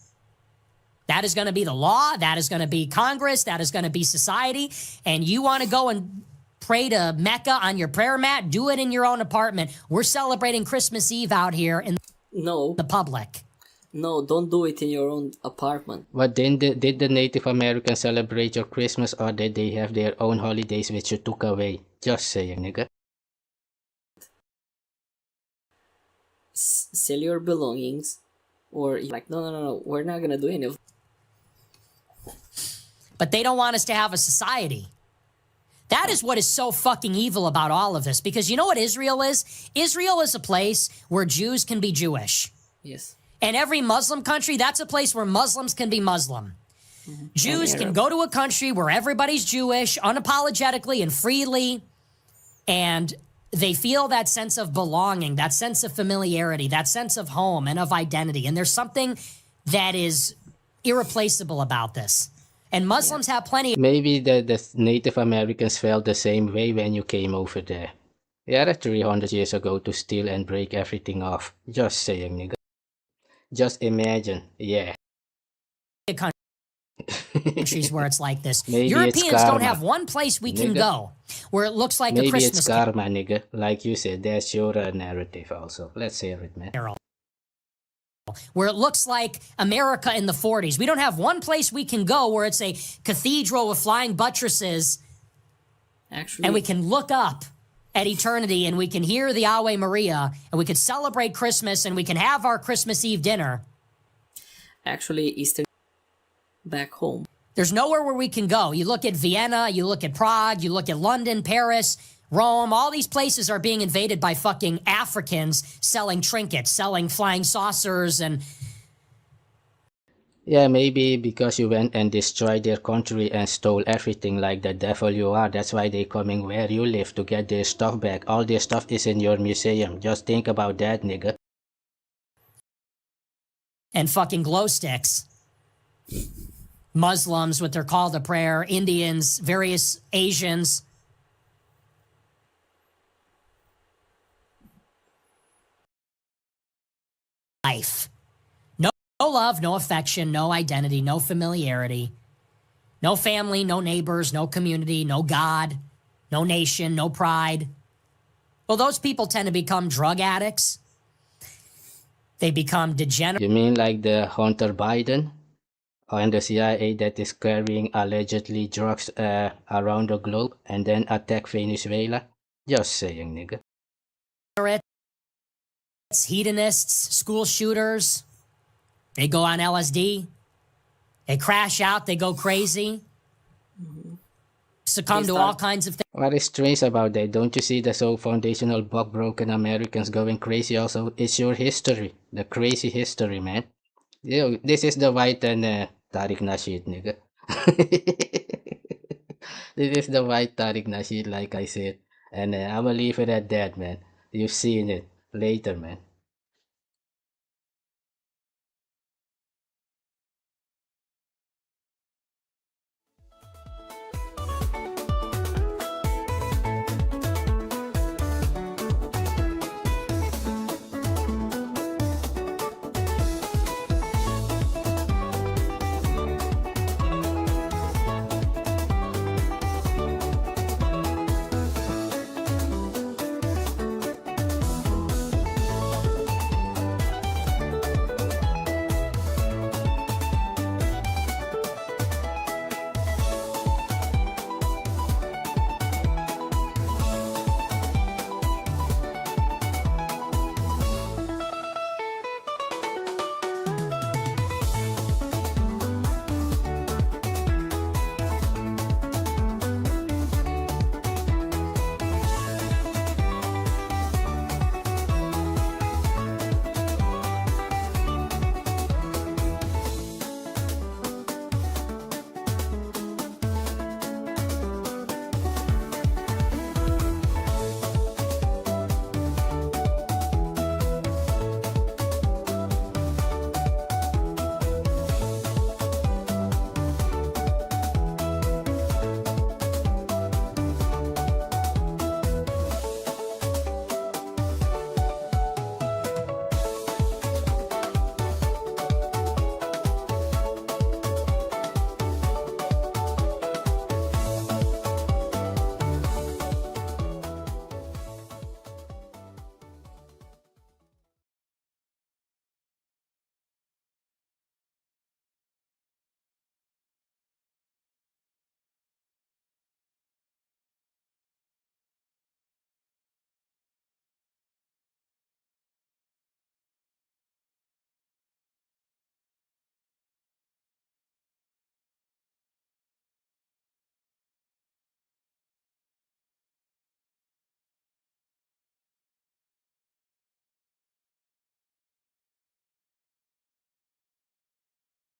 That is going to be the law. That is going to be Congress. That is going to be society. And you want to go and pray to Mecca on your prayer mat? Do it in your own apartment. We're celebrating Christmas Eve out here in the public. No, don't do it in your own apartment. But then did the Native Americans celebrate your Christmas, or did they have their own holidays which you took away? Just saying, nigga. Sell your belongings, or like, no, we're not gonna do any of. But they don't want us to have a society. That is what is so fucking evil about all of this, because you know what Israel is? Israel is a place where Jews can be Jewish. Yes. And every Muslim country, that's a place where Muslims can be Muslim. Jews can go to a country where everybody's Jewish, unapologetically and freely, and they feel that sense of belonging, that sense of familiarity, that sense of home and of identity. And there's something that is irreplaceable about this. And Muslims have plenty. Maybe the Native Americans felt the same way when you came over there. Yeah, 300 years ago to steal and break everything off. Just saying, nigga. Just imagine, yeah. Countries where it's like this. Maybe Europeans don't have one place we can go where it looks like maybe a Christmas it's karma, nigga. Like you said, that's your narrative also. Let's hear it, man. Where it looks like America in the 40s. We don't have one place we can go where it's a cathedral with flying buttresses. Actually, and we can look up at eternity and we can hear the Ave Maria and we can celebrate Christmas and we can have our Christmas Eve dinner. Actually, Easter back home. There's nowhere where we can go. You look at Vienna, you look at Prague, you look at London, Paris, Rome. All these places are being invaded by fucking Africans selling trinkets, selling flying saucers and... Yeah, maybe because you went and destroyed their country and stole everything like the devil you are. That's why they coming where you live to get their stuff back. All their stuff is in your museum. Just think about that, nigga. And fucking glow sticks. Muslims with their call to prayer. Indians, various Asians. Life. No love, no affection, no identity, no familiarity, no family, no neighbors, no community, no God, no nation, no pride. Well, those people tend to become drug addicts. They become degenerate. You mean like the Hunter Biden? And the CIA that is carrying allegedly drugs around the globe and then attack Venezuela? Just saying, nigga. Hedonists, school shooters. They go on LSD. They crash out. They go crazy. Succumb to all kinds of things. What is strange about that? Don't you see the so foundational buck-broken Americans going crazy also? It's your history. The crazy history, man. You know, this is the white and Tariq Nasheed, nigga. This is the white Tariq Nasheed, like I said. And I'm gonna leave it at that, man. You've seen it. Later, man.